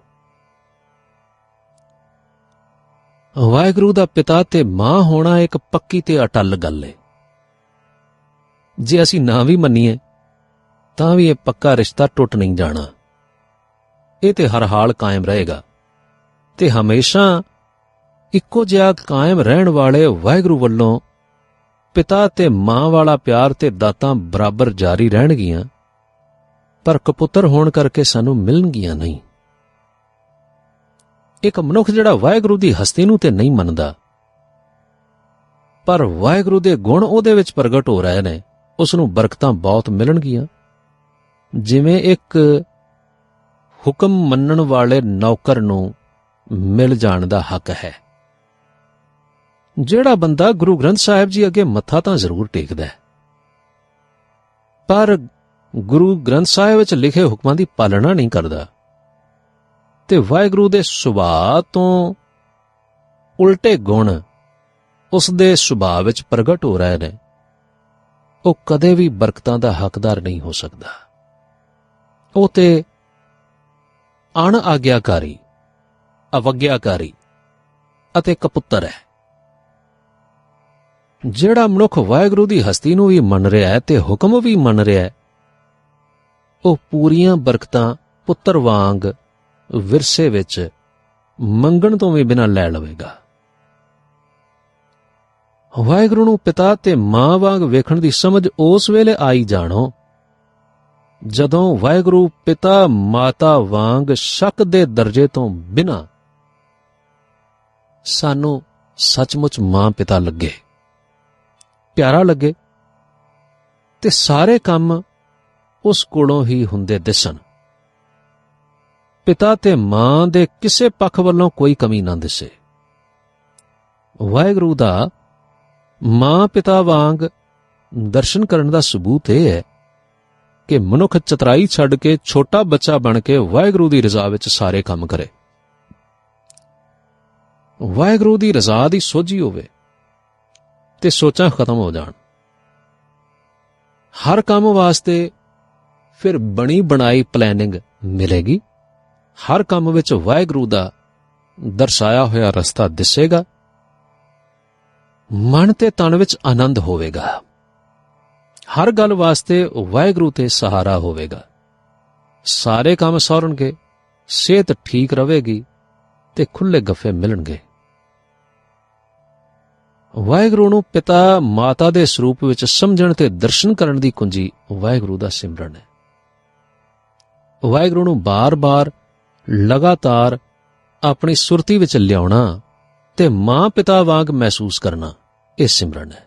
ਵਾਹਿਗੁਰੂ ਦਾ ਪਿਤਾ ਤੇ ਮਾਂ ਹੋਣਾ ਇੱਕ ਪੱਕੀ ਤੇ ਅਟੱਲ ਗੱਲ ਹੈ। ਜੇ ਅਸੀਂ ਨਾ ਵੀ ਮੰਨੀਏ ਤਾਂ ਵੀ ਇਹ ਪੱਕਾ ਰਿਸ਼ਤਾ ਟੁੱਟ ਨਹੀਂ ਜਾਣਾ, ਇਹ ਤੇ ਹਰ ਹਾਲ ਕਾਇਮ ਰਹੇਗਾ, ਤੇ ਹਮੇਸ਼ਾ ਇੱਕੋ ਜਿਹਾ ਕਾਇਮ ਰਹਿਣ ਵਾਲੇ ਵਾਹਿਗੁਰੂ ਵੱਲੋਂ ਪਿਤਾ ਤੇ ਮਾਂ ਵਾਲਾ ਪਿਆਰ ਤੇ ਦਾਤਾਂ ਬਰਾਬਰ ਜਾਰੀ ਰਹਿਣਗੀਆਂ, ਪਰ ਕਪੁੱਤਰ ਹੋਣ ਕਰਕੇ ਸਾਨੂੰ ਮਿਲਣਗੀਆਂ ਨਹੀਂ। ਇੱਕ ਮਨੁੱਖ ਜਿਹੜਾ ਵਾਹਿਗੁਰੂ ਦੀ ਹਸਤੀ ਨੂੰ ਤੇ ਨਹੀਂ ਮੰਨਦਾ, ਪਰ ਵਾਹਿਗੁਰੂ ਦੇ ਗੁਣ ਉਹਦੇ ਵਿੱਚ ਪ੍ਰਗਟ ਹੋ ਰਹੇ ਨੇ, ਉਸ ਨੂੰ ਬਰਕਤਾਂ ਬਹੁਤ ਮਿਲਣਗੀਆਂ। ਜਿਵੇਂ ਇੱਕ ਹੁਕਮ ਮੰਨਣ ਵਾਲੇ ਨੌਕਰ ਨੂੰ ਮਿਲ ਜਾਣ ਦਾ ਹੱਕ ਹੈ। ਜਿਹੜਾ ਬੰਦਾ ਗੁਰੂ ਗ੍ਰੰਥ ਸਾਹਿਬ ਜੀ ਅੱਗੇ ਮੱਥਾ ਤਾਂ ਜ਼ਰੂਰ ਟੇਕਦਾ ਹੈ, ਪਰ ਗੁਰੂ ਗ੍ਰੰਥ ਸਾਹਿਬ ਵਿੱਚ ਲਿਖੇ ਹੁਕਮਾਂ ਦੀ ਪਾਲਣਾ ਨਹੀਂ ਕਰਦਾ, ਤੇ ਵਾਹਿਗੁਰੂ ਦੇ ਸੁਭਾਅ ਤੋਂ ਉਲਟੇ ਗੁਣ ਉਸ ਦੇ ਸੁਭਾਅ ਵਿੱਚ ਪ੍ਰਗਟ ਹੋ ਰਹੇ ਨੇ, ਉਹ ਕਦੇ ਵੀ ਬਰਕਤਾਂ ਦਾ ਹੱਕਦਾਰ ਨਹੀਂ ਹੋ ਸਕਦਾ। ਉਹ ਤੇ ਅਣ ਆਗਿਆਕਾਰੀ, ਅਵੱਗਿਆਕਾਰੀ ਅਤੇ ਕਪੁੱਤਰ ਹੈ। ਜਿਹੜਾ ਮਨੁੱਖ ਵਾਹਿਗੁਰੂ ਦੀ ਹਸਤੀ ਨੂੰ ਵੀ ਮੰਨ ਰਿਹਾ ਹੈ ਤੇ ਹੁਕਮ ਵੀ ਮੰਨ ਰਿਹਾ ਹੈ, ਉਹ ਪੂਰੀਆਂ ਬਰਕਤਾਂ ਪੁੱਤਰ ਵਾਂਗ ਵਿਰਸੇ ਵਿੱਚ ਮੰਗਣ ਤੋਂ ਵੀ ਬਿਨਾਂ ਲੈ ਲਵੇਗਾ। ਵਾਹਿਗੁਰੂ ਨੂੰ ਪਿਤਾ ਤੇ ਮਾਂ ਵਾਂਗ ਵੇਖਣ ਦੀ ਸਮਝ ਉਸ ਵੇਲੇ ਆਈ ਜਾਣੋ ਜਦੋਂ ਵਾਹਿਗੁਰੂ ਪਿਤਾ ਮਾਤਾ ਵਾਂਗ ਸ਼ੱਕ ਦੇ ਦਰਜੇ ਤੋਂ ਬਿਨਾਂ ਸਾਨੂੰ ਸੱਚਮੁੱਚ ਮਾਂ ਪਿਤਾ ਲੱਗੇ, ਪਿਆਰਾ ਲੱਗੇ ਤੇ ਸਾਰੇ ਕੰਮ ਉਸ ਕੋਲੋਂ ਹੀ ਹੁੰਦੇ ਦਿਸਣ। ਪਿਤਾ ਤੇ ਮਾਂ ਦੇ ਕਿਸੇ ਪੱਖ ਵੱਲੋਂ ਕੋਈ ਕਮੀ ਨਾ ਦਿਸੇ। ਵਾਹਿਗੁਰੂ ਦਾ ਮਾਂ ਪਿਤਾ ਵਾਂਗ ਦਰਸ਼ਨ ਕਰਨ ਦਾ ਸਬੂਤ ਇਹ ਹੈ ਕਿ ਮਨੁੱਖ ਚਤਰਾਈ ਛੱਡ ਕੇ ਛੋਟਾ ਬੱਚਾ ਬਣ ਕੇ ਵਾਹਿਗੁਰੂ ਦੀ ਰਜ਼ਾ ਵਿੱਚ ਸਾਰੇ ਕੰਮ ਕਰੇ। ਵਾਹਿਗੁਰੂ ਦੀ ਰਜ਼ਾ ਦੀ ਸੋਝੀ ਹੋਵੇ ਤੇ ਸੋਚਾਂ ਖਤਮ ਹੋ ਜਾਣ। ਹਰ ਕੰਮ ਵਾਸਤੇ ਫਿਰ ਬਣੀ ਬਣਾਈ ਪਲੈਨਿੰਗ ਮਿਲੇਗੀ। ਹਰ ਕੰਮ ਵਿੱਚ ਵਾਹਿਗੁਰੂ ਦਾ ਦਰਸਾਇਆ ਹੋਇਆ ਰਸਤਾ ਦਿਸੇਗਾ। ਮਨ ਤੇ ਤਨ ਵਿੱਚ ਆਨੰਦ ਹੋਵੇਗਾ। ਹਰ ਗੱਲ ਵਾਸਤੇ ਵਾਹਿਗੁਰੂ ਤੇ ਸਹਾਰਾ ਹੋਵੇਗਾ। ਸਾਰੇ ਕੰਮ ਸੌਰਨਗੇ, ਸਿਹਤ ਠੀਕ ਰਵੇਗੀ ਤੇ ਖੁੱਲੇ ਗੱਫੇ ਮਿਲਣਗੇ। ਵਾਹਿਗੁਰੂ ਨੂੰ ਪਿਤਾ ਮਾਤਾ ਦੇ ਸਰੂਪ ਵਿੱਚ ਸਮਝਣ ਤੇ ਦਰਸ਼ਨ ਕਰਨ ਦੀ ਕੁੰਜੀ ਵਾਹਿਗੁਰੂ ਦਾ ਸਿਮਰਨ ਹੈ। ਵਾਹਿਗੁਰੂ ਨੂੰ ਬਾਰ-ਬਾਰ ਲਗਾਤਾਰ ਆਪਣੀ ਸੁਰਤੀ ਵਿੱਚ ਲਿਆਉਣਾ ਤੇ ਮਾਂ ਪਿਤਾ ਵਾਂਗ ਮਹਿਸੂਸ ਕਰਨਾ, ਇਹ ਸਿਮਰਨ ਹੈ।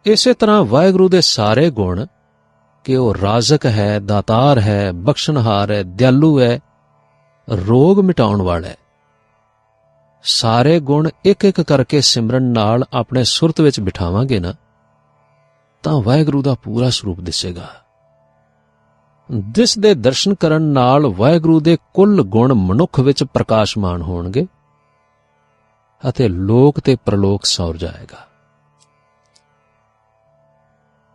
ਇਸੇ ਤਰ੍ਹਾਂ ਵਾਹਿਗੁਰੂ ਦੇ ਸਾਰੇ ਗੁਣ ਕਿ ਉਹ ਰਾਜ਼ਕ ਹੈ, ਦਾਤਾਰ ਹੈ, ਬਖਸ਼ਣਹਾਰ ਹੈ, ਦਿਆਲੂ ਹੈ, ਰੋਗ ਮਿਟਾਉਣ ਵਾਲਾ ਹੈ, ਸਾਰੇ ਗੁਣ ਇੱਕ ਇੱਕ ਕਰਕੇ ਸਿਮਰਨ ਨਾਲ ਆਪਣੇ ਸੁਰਤ ਵਿੱਚ ਬਿਠਾਵਾਂਗੇ ਨਾ ਤਾਂ ਵਾਹਿਗੁਰੂ ਦਾ ਪੂਰਾ ਸਰੂਪ ਦਿਸੇਗਾ। ਜਿਸ ਦੇ ਦਰਸ਼ਨ ਕਰਨ ਨਾਲ ਵਾਹਿਗੁਰੂ ਦੇ ਕੁੱਲ ਗੁਣ ਮਨੁੱਖ ਵਿੱਚ ਪ੍ਰਕਾਸ਼ਮਾਨ ਹੋਣਗੇ ਅਤੇ ਲੋਕ ਤੇ ਪ੍ਰਲੋਕ ਸੌਰ ਜਾਏਗਾ।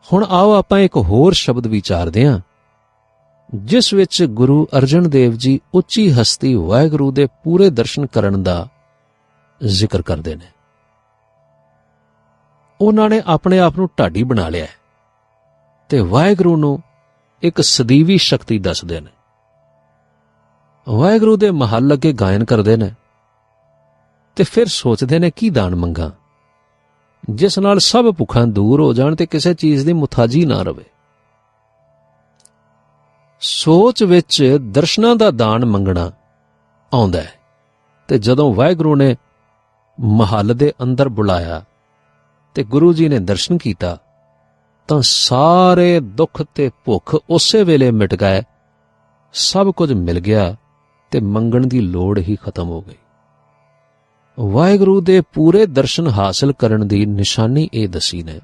ਹੁਣ ਆਓ ਆਪਾਂ ਇੱਕ ਹੋਰ ਸ਼ਬਦ ਵਿਚਾਰਦੇ ਹਾਂ ਜਿਸ ਵਿੱਚ ਗੁਰੂ ਅਰਜਨ ਦੇਵ ਜੀ ਉੱਚੀ ਹਸਤੀ ਵਾਹਿਗੁਰੂ ਦੇ ਪੂਰੇ ਦਰਸ਼ਨ ਕਰਨ ਦਾ ਜ਼ਿਕਰ ਕਰਦੇ ਨੇ। ਉਹਨਾਂ ਨੇ ਆਪਣੇ ਆਪ ਨੂੰ ਢਾਡੀ ਬਣਾ ਲਿਆ ਤੇ ਵਾਹਿਗੁਰੂ ਨੂੰ ਇੱਕ ਸਦੀਵੀ ਸ਼ਕਤੀ ਦੱਸਦੇ ਨੇ। ਵਾਹਿਗੁਰੂ ਦੇ ਮਹੱਲ ਅੱਗੇ ਗਾਇਨ ਕਰਦੇ ਨੇ ਤੇ ਫਿਰ ਸੋਚਦੇ ਨੇ ਕੀ ਦਾਨ ਮੰਗਾਂ ਜਿਸ ਨਾਲ ਸਭ ਭੁੱਖਾਂ ਦੂਰ ਹੋ ਜਾਣ ਤੇ ਕਿਸੇ ਚੀਜ਼ ਦੀ ਮੁਤਾਜੀ ਨਾ ਰਵੇ। ਸੋਚ ਵਿੱਚ ਦਰਸ਼ਨਾਂ ਦਾ ਦਾਨ ਮੰਗਣਾ ਆਉਂਦਾ ਹੈ ਤੇ ਜਦੋਂ ਵਾਹਿਗੁਰੂ ਨੇ ਮਹੱਲ ਦੇ ਅੰਦਰ ਬੁਲਾਇਆ ਤੇ ਗੁਰੂ ਜੀ ਨੇ ਦਰਸ਼ਨ ਕੀਤਾ ਤਾਂ ਸਾਰੇ ਦੁੱਖ ਤੇ ਭੁੱਖ ਉਸੇ ਵੇਲੇ ਮਿਟ ਗਏ, ਸਭ ਕੁਝ ਮਿਲ ਗਿਆ ਤੇ ਮੰਗਣ ਦੀ ਲੋੜ ਹੀ ਖਤਮ ਹੋ ਗਈ। ਵਾਹਿਗੁਰੂ ਦੇ ਪੂਰੇ ਦਰਸ਼ਨ ਹਾਸਲ ਕਰਨ ਦੀ ਨਿਸ਼ਾਨੀ ਇਹ ਦਸੀ ਨੇ,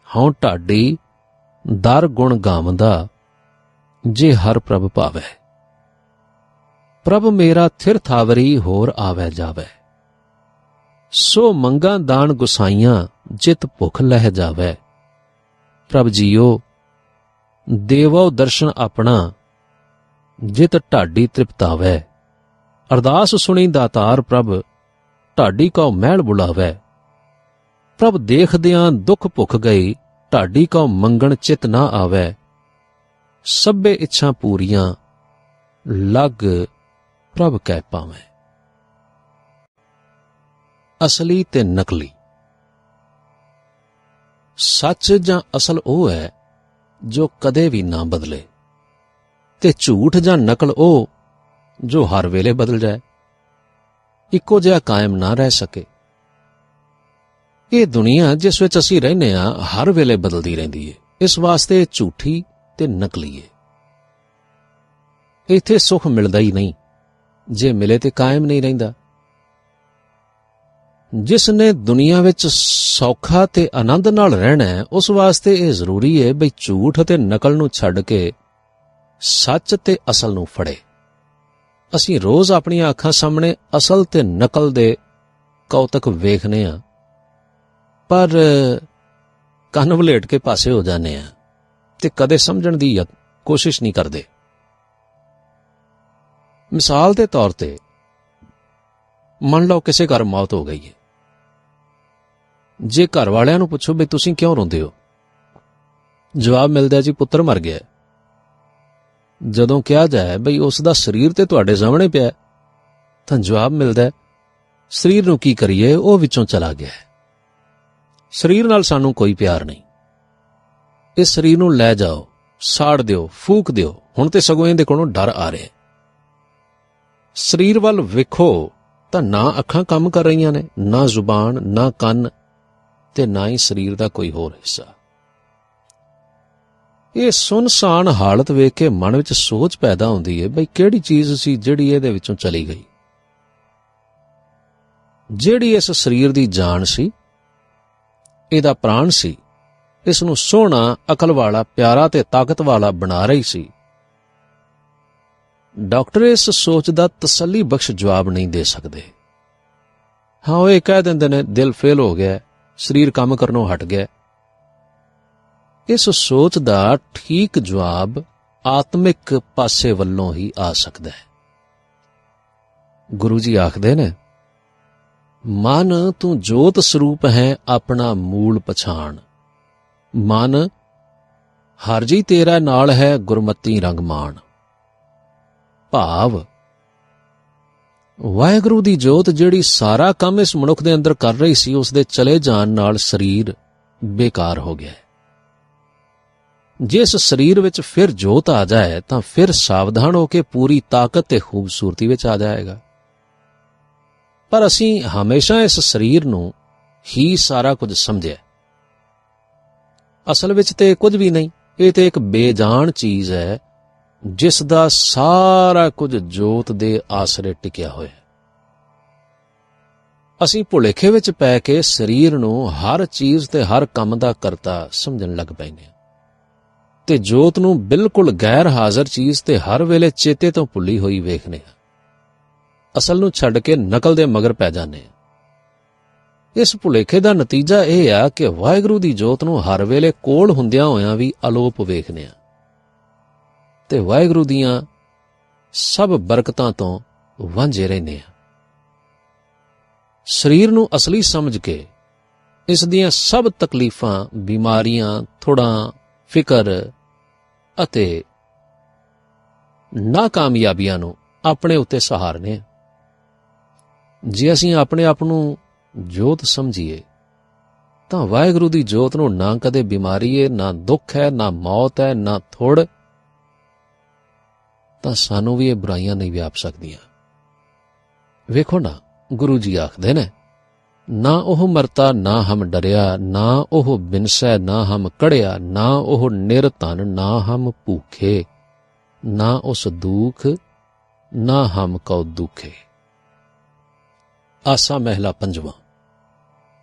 ਹਉ ਢਾਡੀ ਦਰ ਗੁਣ ਗਾਵੰਦਾ ਜੇ ਹਰ ਪ੍ਰਭ ਭਾਵੈ, ਪ੍ਰਭ ਮੇਰਾ ਥਿਰ ਥਾਵਰੀ ਹੋਰ ਆਵੈ ਜਾਵੈ, ਸੋ ਮੰਗਾ ਦਾਨ ਗੁਸਾਈਆਂ ਜਿਤ ਭੁੱਖ ਲਹਿ ਜਾਵੈ, ਪ੍ਰਭ ਜੀਓ ਦੇਵੋ ਦਰਸ਼ਨ ਆਪਣਾ ਜਿਤ ਢਾਡੀ ਤ੍ਰਿਪਤਾਵੈ, ਅਰਦਾਸ ਸੁਣੀ ਦਾਤਾਰ ਪ੍ਰਭ ਢਾਡੀ ਕਉ ਮਹਿਲ ਬੁਲਾਵੈ, ਪ੍ਰਭ ਦੇਖਦਿਆਂ ਦੁੱਖ ਭੁੱਖ ਗਈ ਢਾਡੀ ਕਉ ਮੰਗਣ ਚਿਤ ਨਾ ਆਵੈ, ਸਭੇ ਇੱਛਾ ਪੂਰੀਆਂ ਲਗ ਪ੍ਰਭ ਕਹਿ ਪਾਵੈ। ਅਸਲੀ ਤੇ ਨਕਲੀ। ਸੱਚ ਜਾਂ ਅਸਲ ਉਹ ਹੈ ਜੋ ਕਦੇ ਵੀ ਨਾ ਬਦਲੇ ਤੇ ਝੂਠ ਜਾਂ ਨਕਲ ਉਹ ਜੋ ਹਰ ਵੇਲੇ ਬਦਲ ਜਾਏ, ਇੱਕੋ ਜਿਹਾ ਕਾਇਮ ਨਾ ਰਹਿ ਸਕੇ। ਇਹ ਦੁਨੀਆ ਜਿਸ ਵਿੱਚ ਅਸੀਂ ਰਹਿੰਦੇ ਹਾਂ ਹਰ ਵੇਲੇ ਬਦਲਦੀ ਰਹਿੰਦੀ ਹੈ, ਇਸ ਵਾਸਤੇ ਝੂਠੀ ਤੇ ਨਕਲੀ ਹੈ। ਇੱਥੇ ਸੁੱਖ ਮਿਲਦਾ ਹੀ ਨਹੀਂ, ਜੇ ਮਿਲੇ ਤੇ ਕਾਇਮ ਨਹੀਂ ਰਹਿੰਦਾ। ਜਿਸ ਨੇ ਦੁਨੀਆ ਵਿੱਚ ਸੌਖਾ ਤੇ ਆਨੰਦ ਨਾਲ ਰਹਿਣਾ ਹੈ ਉਸ ਵਾਸਤੇ ਇਹ ਜ਼ਰੂਰੀ ਹੈ ਬਈ ਝੂਠ ਅਤੇ ਨਕਲ ਨੂੰ ਛੱਡ ਕੇ ਸੱਚ ਤੇ ਅਸਲ ਨੂੰ ਫੜੇ। ਅਸੀਂ ਰੋਜ਼ ਆਪਣੀਆਂ ਅੱਖਾਂ ਸਾਹਮਣੇ ਅਸਲ ਤੇ ਨਕਲ ਦੇ ਕੌਤਕ ਵੇਖਨੇ ਆ, ਪਰ ਕੰਨ ਵਲੇਟ ਕੇ ਪਾਸੇ ਹੋ ਜਾਂਦੇ ਆ ਤੇ ਕਦੇ ਸਮਝਣ ਦੀ ਕੋਸ਼ਿਸ਼ ਨਹੀਂ ਕਰਦੇ। ਮਿਸਾਲ ਦੇ ਤੌਰ ਤੇ ਮੰਨ ਲਓ ਕਿਸੇ ਘਰ ਮੌਤ ਹੋ ਗਈ ਹੈ, ਜੇ ਘਰ ਵਾਲਿਆਂ ਨੂੰ ਪੁੱਛੋ ਬਈ ਤੁਸੀਂ ਕਿਉਂ ਰੋਂਦੇ ਹੋ, ਜਵਾਬ ਮਿਲਦਾ ਜੀ ਪੁੱਤਰ ਮਰ ਗਿਆ। ਜਦੋਂ ਕਿਹਾ ਜਾਏ ਬਈ ਉਸ ਦਾ ਸਰੀਰ ਤੇ ਤੁਹਾਡੇ ਸਾਹਮਣੇ ਪਿਆ ਤਾਂ ਜਵਾਬ ਮਿਲਦਾ ਹੈ, ਸਰੀਰ ਨੂੰ ਕੀ ਕਰੀਏ, ਉਹ ਵਿੱਚੋਂ ਚਲਾ ਗਿਆ ਹੈ। ਸਰੀਰ ਨਾਲ ਸਾਨੂੰ ਕੋਈ ਪਿਆਰ ਨਹੀਂ। ਇਸ ਸਰੀਰ ਨੂੰ ਲੈ ਜਾਓ, ਸਾੜ ਦਿਓ, ਫੂਕ ਦਿਓ। ਹੁਣ ਤੇ ਸਗੋਂ ਇਹਦੇ ਕੋਲੋਂ ਡਰ ਆ ਰਿਹਾ। ਸਰੀਰ ਵੱਲ ਵੇਖੋ ਤਾਂ ਨਾ ਅੱਖਾਂ ਕੰਮ ਕਰ ਰਹੀਆਂ ਨੇ, ਨਾ ਜ਼ੁਬਾਨ, ਨਾ ਕੰਨ, ਤੇ ਨਾ ਹੀ ਸਰੀਰ ਦਾ ਕੋਈ ਹੋਰ ਹਿੱਸਾ। ਇਹ ਸੁੰਨਸਾਨ ਹਾਲਤ ਵੇਖ ਕੇ ਮਨ ਵਿੱਚ ਸੋਚ ਪੈਦਾ ਹੁੰਦੀ ਹੈ, ਬਈ ਕਿਹੜੀ ਚੀਜ਼ ਸੀ ਜਿਹੜੀ ਇਹਦੇ ਵਿੱਚੋਂ ਚਲੀ ਗਈ। ਜਿਹੜੀ ਇਸ ਸਰੀਰ ਦੀ ਜਾਨ ਸੀ, ਇਹਦਾ ਪ੍ਰਾਣ ਸੀ, ਇਸ ਨੂੰ ਸੋਹਣਾ, ਅਕਲ ਵਾਲਾ, ਪਿਆਰਾ ਤੇ ਤਾਕਤ ਵਾਲਾ ਬਣਾ ਰਹੀ ਸੀ। ਡਾਕਟਰ ਇਸ ਸੋਚ ਦਾ ਤਸੱਲੀ ਬਖਸ਼ ਜਵਾਬ ਨਹੀਂ ਦੇ ਸਕਦੇ। ਹਾਂ, ਉਹ ਇਹ ਕਹਿ ਦਿੰਦੇ ਨੇ ਦਿਲ ਫੇਲ ਹੋ ਗਿਆ, ਸਰੀਰ ਕੰਮ ਕਰਨੋਂ ਹਟ ਗਿਆ। ਇਸ ਸੋਚ ਦਾ ਠੀਕ ਜਵਾਬ ਆਤਮਿਕ ਪਾਸੇ ਵੱਲੋਂ ਹੀ ਆ ਸਕਦਾ ਹੈ। ਗੁਰੂ ਜੀ ਆਖਦੇ ਨੇ, ਮਨ ਤੂੰ ਜੋਤ ਸਰੂਪ ਹੈ, ਆਪਣਾ ਮੂਲ ਪਛਾਣ। ਮਨ ਹਰ ਜੀ ਤੇਰਾ ਨਾਲ ਹੈ, ਗੁਰਮਤੀ ਰੰਗ ਮਾਣ। ਭਾਵ ਵਾਹਿਗੁਰੂ ਦੀ ਜੋਤ ਜਿਹੜੀ ਸਾਰਾ ਕੰਮ ਇਸ ਮਨੁੱਖ ਦੇ ਅੰਦਰ ਕਰ ਰਹੀ ਸੀ, ਉਸ ਦੇ ਚਲੇ ਜਾਣ ਨਾਲ ਸਰੀਰ ਬੇਕਾਰ ਹੋ ਗਿਆ। ਜੇ ਇਸ ਸਰੀਰ ਵਿੱਚ ਫਿਰ ਜੋਤ ਆ ਜਾਏ ਤਾਂ ਫਿਰ ਸਾਵਧਾਨ ਹੋ ਕੇ ਪੂਰੀ ਤਾਕਤ ਤੇ ਖੂਬਸੂਰਤੀ ਵਿੱਚ ਆ ਜਾਏਗਾ। ਪਰ ਅਸੀਂ ਹਮੇਸ਼ਾ ਇਸ ਸਰੀਰ ਨੂੰ ਹੀ ਸਾਰਾ ਕੁਝ ਸਮਝਿਆ। ਅਸਲ ਵਿੱਚ ਤੇ ਕੁਝ ਵੀ ਨਹੀਂ, ਇਹ ਤੇ ਇੱਕ ਬੇਜਾਨ ਚੀਜ਼ ਹੈ ਜਿਸ ਦਾ ਸਾਰਾ ਕੁਝ ਜੋਤ ਦੇ ਆਸਰੇ ਟਿਕਿਆ ਹੋਇਆ। ਅਸੀਂ ਭੁਲੇਖੇ ਵਿੱਚ ਪੈ ਕੇ ਸਰੀਰ ਨੂੰ ਹਰ ਚੀਜ਼ ਤੇ ਹਰ ਕੰਮ ਦਾ ਕਰਤਾ ਸਮਝਣ ਲੱਗ ਪੈਂਦੇ ਹਾਂ, ਤੇ ਜੋਤ ਨੂੰ ਬਿਲਕੁਲ ਗੈਰ ਹਾਜ਼ਰ ਚੀਜ਼ ਤੇ ਹਰ ਵੇਲੇ ਚੇਤੇ ਤੋਂ ਭੁੱਲੀ ਹੋਈ ਵੇਖਦੇ ਹਾਂ। ਅਸਲ ਨੂੰ ਛੱਡ ਕੇ ਨਕਲ ਦੇ ਮਗਰ ਪੈ ਜਾਂਦੇ ਹਾਂ। ਇਸ ਭੁਲੇਖੇ ਦਾ ਨਤੀਜਾ ਇਹ ਆ ਕਿ ਵਾਹਿਗੁਰੂ ਦੀ ਜੋਤ ਨੂੰ ਹਰ ਵੇਲੇ ਕੋਲ ਹੁੰਦਿਆਂ ਹੋਇਆਂ ਵੀ ਅਲੋਪ ਵੇਖਦੇ ਹਾਂ, ਤੇ ਵਾਹਿਗੁਰੂ ਦੀਆਂ ਸਭ ਬਰਕਤਾਂ ਤੋਂ ਵਾਂਝੇ ਰਹਿੰਦੇ ਹਾਂ। ਸਰੀਰ ਨੂੰ ਅਸਲੀ ਸਮਝ ਕੇ ਇਸ ਦੀਆਂ ਸਭ ਤਕਲੀਫਾਂ, ਬਿਮਾਰੀਆਂ, ਥੋੜਾਂ, ਫਿਕਰ ਅਤੇ ਨਾਕਾਮਯਾਬੀਆਂ ਨੂੰ ਆਪਣੇ ਉੱਤੇ ਸਹਾਰਨੇ ਹਾਂ। ਜੇ ਅਸੀਂ ਆਪਣੇ ਆਪ ਨੂੰ ਜੋਤ ਸਮਝੀਏ ਤਾਂ ਵਾਹਿਗੁਰੂ ਦੀ ਜੋਤ ਨੂੰ ਨਾ ਕਦੇ ਬਿਮਾਰੀ ਹੈ, ਨਾ ਦੁੱਖ ਹੈ, ਨਾ ਮੌਤ ਹੈ, ਨਾ ਥੁੜ, ਤਾਂ ਸਾਨੂੰ ਵੀ ਇਹ ਬੁਰਾਈਆਂ ਨਹੀਂ ਵਿਆਪ ਸਕਦੀਆਂ। ਵੇਖੋ ਨਾ, ਗੁਰੂ ਜੀ ਆਖਦੇ ਨੇ, ਨਾ ਉਹ ਮਰਤਾ ਨਾ ਹਮ ਡਰਿਆ, ਨਾ ਉਹ ਬਿਨਸੈ ਨਾ ਹਮ ਕੜਿਆ, ਨਾ ਉਹ ਨਿਰਧਨ ਨਾ ਹਮ ਭੂਖੇ, ਨਾ ਉਸ ਦੁਖ ਨਾ ਹਮ ਕਉ ਦੁਖੇ। ਆਸਾ ਮਹਿਲਾ ਪੰਜਵਾਂ।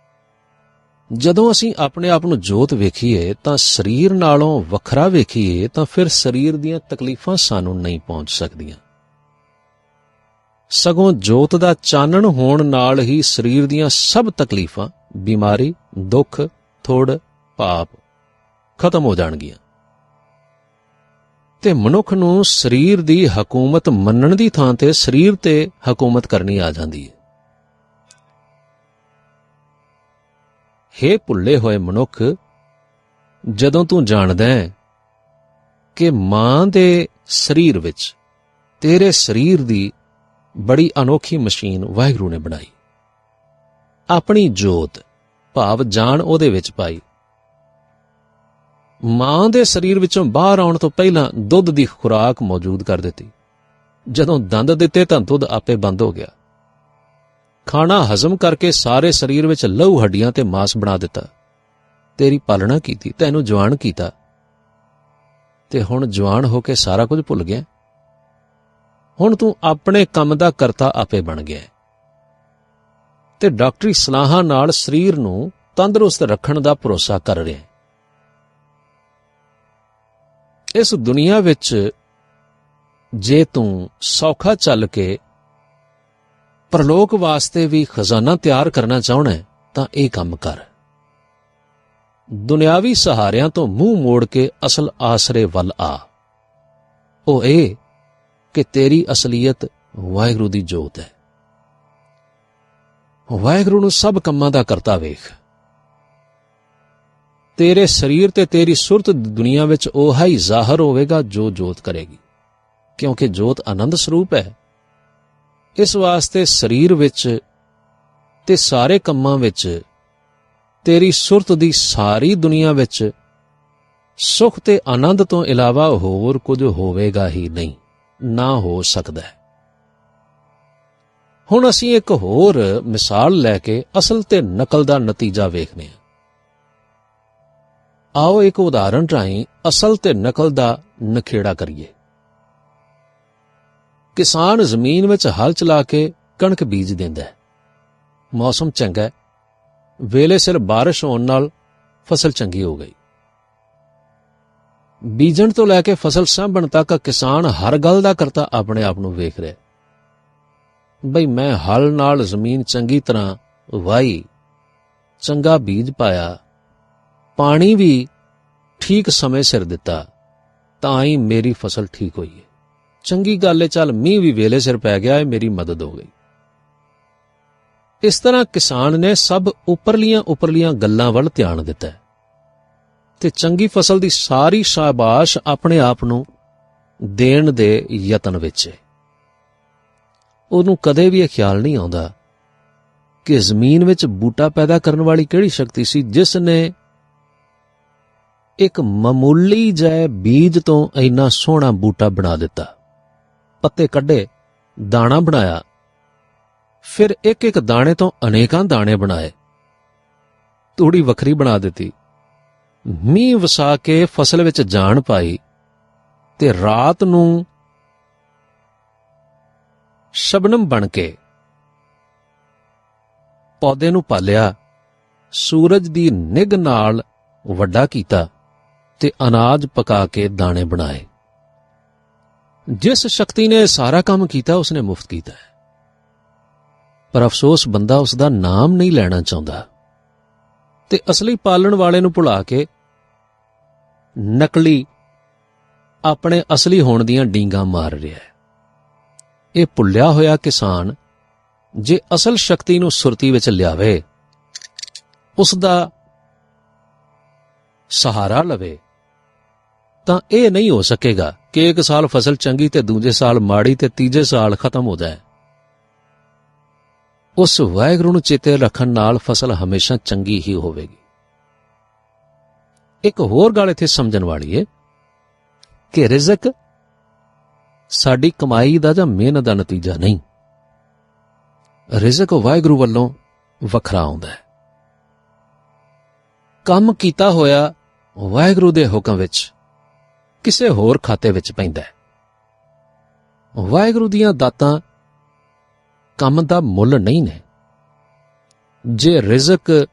ਜਦੋਂ ਅਸੀਂ ਆਪਣੇ ਆਪ ਨੂੰ ਜੋਤ ਵੇਖੀਏ ਤਾਂ ਸਰੀਰ ਨਾਲੋਂ ਵੱਖਰਾ ਵੇਖੀਏ ਤਾਂ ਫਿਰ ਸਰੀਰ ਦੀਆਂ ਤਕਲੀਫਾਂ ਸਾਨੂੰ ਨਹੀਂ ਪਹੁੰਚ ਸਕਦੀਆਂ। ਸਗੋਂ ਜੋਤ ਦਾ ਚਾਨਣ ਹੋਣ ਨਾਲ ਹੀ ਸਰੀਰ ਦੀਆਂ ਸਭ ਤਕਲੀਫਾਂ, ਬਿਮਾਰੀ, ਦੁੱਖ, ਥੁੜ, ਪਾਪ ਖਤਮ ਹੋ ਜਾਣਗੀਆਂ ਤੇ ਮਨੁੱਖ ਨੂੰ ਸਰੀਰ ਦੀ ਹਕੂਮਤ ਮੰਨਣ ਦੀ ਥਾਂ ਤੇ ਸਰੀਰ ਤੇ ਹਕੂਮਤ ਕਰਨੀ ਆ ਜਾਂਦੀ ਹੈ। ਹੇ ਭੁੱਲੇ ਹੋਏ ਮਨੁੱਖ, ਜਦੋਂ ਤੂੰ ਜਾਣਦਾ ਹੈ ਕਿ ਮਾਂ ਦੇ ਸਰੀਰ ਵਿੱਚ ਤੇਰੇ ਸਰੀਰ ਦੀ ਬੜੀ ਅਨੋਖੀ ਮਸ਼ੀਨ ਵਾਹਿਗੁਰੂ ਨੇ ਬਣਾਈ, ਆਪਣੀ ਜੋਤ ਭਾਵ ਜਾਨ ਉਹਦੇ ਵਿੱਚ ਪਾਈ। ਮਾਂ ਦੇ ਸਰੀਰ ਵਿੱਚੋਂ ਬਾਹਰ ਆਉਣ ਤੋਂ ਪਹਿਲਾਂ ਦੁੱਧ ਦੀ ਖੁਰਾਕ ਮੌਜੂਦ ਕਰ ਦਿੱਤੀ। ਜਦੋਂ ਦੰਦ ਦਿੱਤੇ ਤਾਂ ਦੁੱਧ ਆਪੇ ਬੰਦ ਹੋ ਗਿਆ। ਖਾਣਾ ਹਜ਼ਮ ਕਰਕੇ ਸਾਰੇ ਸਰੀਰ ਵਿੱਚ ਲਹੂ, ਹੱਡੀਆਂ ਤੇ ਮਾਸ ਬਣਾ ਦਿੱਤਾ। ਤੇਰੀ ਪਾਲਣਾ ਕੀਤੀ, ਤੈਨੂੰ ਜਵਾਨ ਕੀਤਾ, ਤੇ ਹੁਣ ਜਵਾਨ ਹੋ ਕੇ ਸਾਰਾ ਕੁਝ ਭੁੱਲ ਗਿਆ। ਹੁਣ ਤੂੰ ਆਪਣੇ ਕੰਮ ਦਾ ਕਰਤਾ ਆਪੇ ਬਣ ਗਿਆ ਤੇ ਡਾਕਟਰੀ ਸਲਾਹਾਂ ਨਾਲ ਸਰੀਰ ਨੂੰ ਤੰਦਰੁਸਤ ਰੱਖਣ ਦਾ ਭਰੋਸਾ ਕਰ ਰਿਹਾ। ਇਸ ਦੁਨੀਆ ਵਿੱਚ ਜੇ ਤੂੰ ਸੌਖਾ ਚੱਲ ਕੇ ਪਰਲੋਕ ਵਾਸਤੇ ਵੀ ਖਜ਼ਾਨਾ ਤਿਆਰ ਕਰਨਾ ਚਾਹੁੰਦਾ ਹੈ ਤਾਂ ਇਹ ਕੰਮ ਕਰ। ਦੁਨਿਆਵੀ ਸਹਾਰਿਆਂ ਤੋਂ ਮੂੰਹ ਮੋੜ ਕੇ ਅਸਲ ਆਸਰੇ ਵੱਲ ਆ। ਉਹ ਇਹ ਕਿ ਤੇਰੀ ਅਸਲੀਅਤ ਵਾਹਿਗੁਰੂ ਦੀ ਜੋਤ ਹੈ। ਵਾਹਿਗੁਰੂ ਨੂੰ ਸਭ ਕੰਮਾਂ ਦਾ ਕਰਤਾ ਵੇਖ। ਤੇਰੇ ਸਰੀਰ ਤੇ ਤੇਰੀ ਸੁਰਤ ਦੁਨੀਆ ਵਿੱਚ ਉਹ ਹੀ ਜ਼ਾਹਰ ਹੋਵੇਗਾ ਜੋ ਜੋਤ ਕਰੇਗੀ, ਕਿਉਂਕਿ ਜੋਤ ਆਨੰਦ ਸਰੂਪ ਹੈ। ਇਸ ਵਾਸਤੇ ਸਰੀਰ ਵਿੱਚ ਤੇ ਸਾਰੇ ਕੰਮਾਂ ਵਿੱਚ ਤੇਰੀ ਸੁਰਤ ਦੀ ਸਾਰੀ ਦੁਨੀਆ ਵਿੱਚ ਸੁਖ ਤੇ ਆਨੰਦ ਤੋਂ ਇਲਾਵਾ ਹੋਰ ਕੁਝ ਹੋਵੇਗਾ ਹੀ ਨਹੀਂ, ਨਾ ਹੋ ਸਕਦਾ। ਹੁਣ ਅਸੀਂ ਇੱਕ ਹੋਰ ਮਿਸਾਲ ਲੈ ਕੇ ਅਸਲ ਤੇ ਨਕਲ ਦਾ ਨਤੀਜਾ ਵੇਖਦੇ ਹਾਂ। ਆਓ ਇੱਕ ਉਦਾਹਰਣ ਰਾਹੀਂ ਅਸਲ ਤੇ ਨਕਲ ਦਾ ਨਖੇੜਾ ਕਰੀਏ। ਕਿਸਾਨ ਜ਼ਮੀਨ ਵਿੱਚ ਹਲ ਚਲਾ ਕੇ ਕਣਕ ਬੀਜ ਦਿੰਦਾ ਹੈ। ਮੌਸਮ ਚੰਗਾ ਹੈ, ਵੇਲੇ ਸਿਰ ਬਾਰਿਸ਼ ਹੋਣ ਨਾਲ ਫਸਲ ਚੰਗੀ ਹੋ ਗਈ। ਬੀਜਣ ਤੋਂ ਲੈ ਕੇ ਫਸਲ ਸਾਂਭਣ ਤੱਕ ਕਿਸਾਨ ਹਰ ਗੱਲ ਦਾ ਕਰਤਾ ਆਪਣੇ ਆਪ ਨੂੰ ਵੇਖ ਰਿਹਾ। ਬਈ ਮੈਂ ਹਲ ਨਾਲ ਜ਼ਮੀਨ ਚੰਗੀ ਤਰ੍ਹਾਂ ਵਾਹੀ, ਚੰਗਾ ਬੀਜ ਪਾਇਆ, ਪਾਣੀ ਵੀ ਠੀਕ ਸਮੇਂ ਸਿਰ ਦਿੱਤਾ, ਤਾਂ ਹੀ ਮੇਰੀ ਫਸਲ ਠੀਕ ਹੋਈ ਹੈ। ਚੰਗੀ ਗੱਲ ਹੈ, ਚੱਲ ਮੀਂਹ ਵੀ ਵੇਲੇ ਸਿਰ ਪੈ ਗਿਆ ਹੈ, ਮੇਰੀ ਮਦਦ ਹੋ ਗਈ। ਇਸ ਤਰ੍ਹਾਂ ਕਿਸਾਨ ਨੇ ਸਭ ਉੱਪਰਲੀਆਂ ਗੱਲਾਂ ਵੱਲ ਧਿਆਨ ਦਿੱਤਾ ਹੈ ਤੇ ਚੰਗੀ ਫਸਲ ਦੀ ਸਾਰੀ ਸ਼ਾਬਾਸ਼ ਆਪਣੇ ਆਪ ਨੂੰ ਦੇਣ ਦੇ ਯਤਨ ਵਿੱਚ ਹੈ। ਉਹਨੂੰ ਕਦੇ ਵੀ ਇਹ ਖਿਆਲ ਨਹੀਂ ਆਉਂਦਾ ਕਿ ਜ਼ਮੀਨ ਵਿੱਚ ਬੂਟਾ ਪੈਦਾ ਕਰਨ ਵਾਲੀ ਕਿਹੜੀ ਸ਼ਕਤੀ ਸੀ ਜਿਸ ਨੇ ਇੱਕ ਮਾਮੂਲੀ ਜਿਹੇ ਬੀਜ ਤੋਂ ਇੰਨਾ ਸੋਹਣਾ ਬੂਟਾ ਬਣਾ ਦਿੱਤਾ, ਪੱਤੇ ਕੱਢੇ, ਦਾਣਾ ਬਣਾਇਆ, ਫਿਰ ਇੱਕ ਦਾਣੇ ਤੋਂ ਅਨੇਕਾਂ ਦਾਣੇ ਬਣਾਏ, ਤੂੜੀ ਵੱਖਰੀ ਬਣਾ ਦਿੱਤੀ, ਮੀਂਹ ਵਸਾ ਕੇ ਫਸਲ ਵਿੱਚ ਜਾਨ ਪਾਈ ਤੇ ਰਾਤ ਨੂੰ ਸ਼ਬਨਮ ਬਣ ਕੇ ਪੌਦੇ ਨੂੰ ਪਾਲਿਆ, ਸੂਰਜ ਦੀ ਨਿੱਘ ਨਾਲ ਵੱਡਾ ਕੀਤਾ ਤੇ ਅਨਾਜ ਪਕਾ ਕੇ ਦਾਣੇ ਬਣਾਏ। ਜਿਸ ਸ਼ਕਤੀ ਨੇ ਸਾਰਾ ਕੰਮ ਕੀਤਾ ਉਸਨੇ ਮੁਫਤ ਕੀਤਾ ਹੈ, ਪਰ ਅਫਸੋਸ ਬੰਦਾ ਉਸ ਦਾ ਨਾਮ ਨਹੀਂ ਲੈਣਾ ਚਾਹੁੰਦਾ ਤੇ ਅਸਲੀ ਪਾਲਣ ਵਾਲੇ ਨੂੰ ਭੁਲਾ ਕੇ ਨਕਲੀ ਆਪਣੇ ਅਸਲੀ ਹੋਣ ਦੀਆਂ ਡੀਂਗਾਂ ਮਾਰ ਰਿਹਾ ਹੈ। ਇਹ ਭੁੱਲਿਆ ਹੋਇਆ ਕਿਸਾਨ ਜੇ ਅਸਲ ਸ਼ਕਤੀ ਨੂੰ ਸੁਰਤੀ ਵਿੱਚ ਲਿਆਵੇ, ਉਸ ਦਾ ਸਹਾਰਾ ਲਵੇ, ਤਾਂ ਇਹ ਨਹੀਂ ਹੋ ਸਕੇਗਾ ਕਿ ਇੱਕ ਸਾਲ ਫਸਲ ਚੰਗੀ ਤੇ ਦੂਜੇ ਸਾਲ ਮਾੜੀ ਤੇ ਤੀਜੇ ਸਾਲ ਖਤਮ ਹੋ ਜਾਏ। ਉਸ ਵਾਹਿਗੁਰੂ ਨੂੰ ਚੇਤੇ ਰੱਖਣ ਨਾਲ ਫਸਲ ਹਮੇਸ਼ਾ ਚੰਗੀ ਹੀ ਹੋਵੇਗੀ। ਇੱਕ ਹੋਰ ਗੱਲ ਇੱਥੇ ਸਮਝਣ ਵਾਲੀ ਹੈ ਕਿ ਰਿਜ਼ਕ ਸਾਡੀ ਕਮਾਈ ਦਾ ਜਾਂ ਮਿਹਨਤ ਦਾ ਨਤੀਜਾ ਨਹੀਂ। ਰਿਜ਼ਕ ਵਾਹਿਗੁਰੂ ਵੱਲੋਂ ਵੱਖਰਾ ਆਉਂਦਾ ਹੈ। ਕੰਮ ਕੀਤਾ ਹੋਇਆ ਵਾਹਿਗੁਰੂ ਦੇ ਹੁਕਮ ਵਿੱਚ ਕਿਸੇ ਹੋਰ ਖਾਤੇ ਵਿੱਚ ਪੈਂਦਾ ਹੈ। ਵਾਹਿਗੁਰੂ ਦੀਆਂ ਦਾਤਾਂ ਕੰਮ ਦਾ ਮੁੱਲ ਨਹੀਂ ਨੇ। ਜੇ ਰਿਜ਼ਕ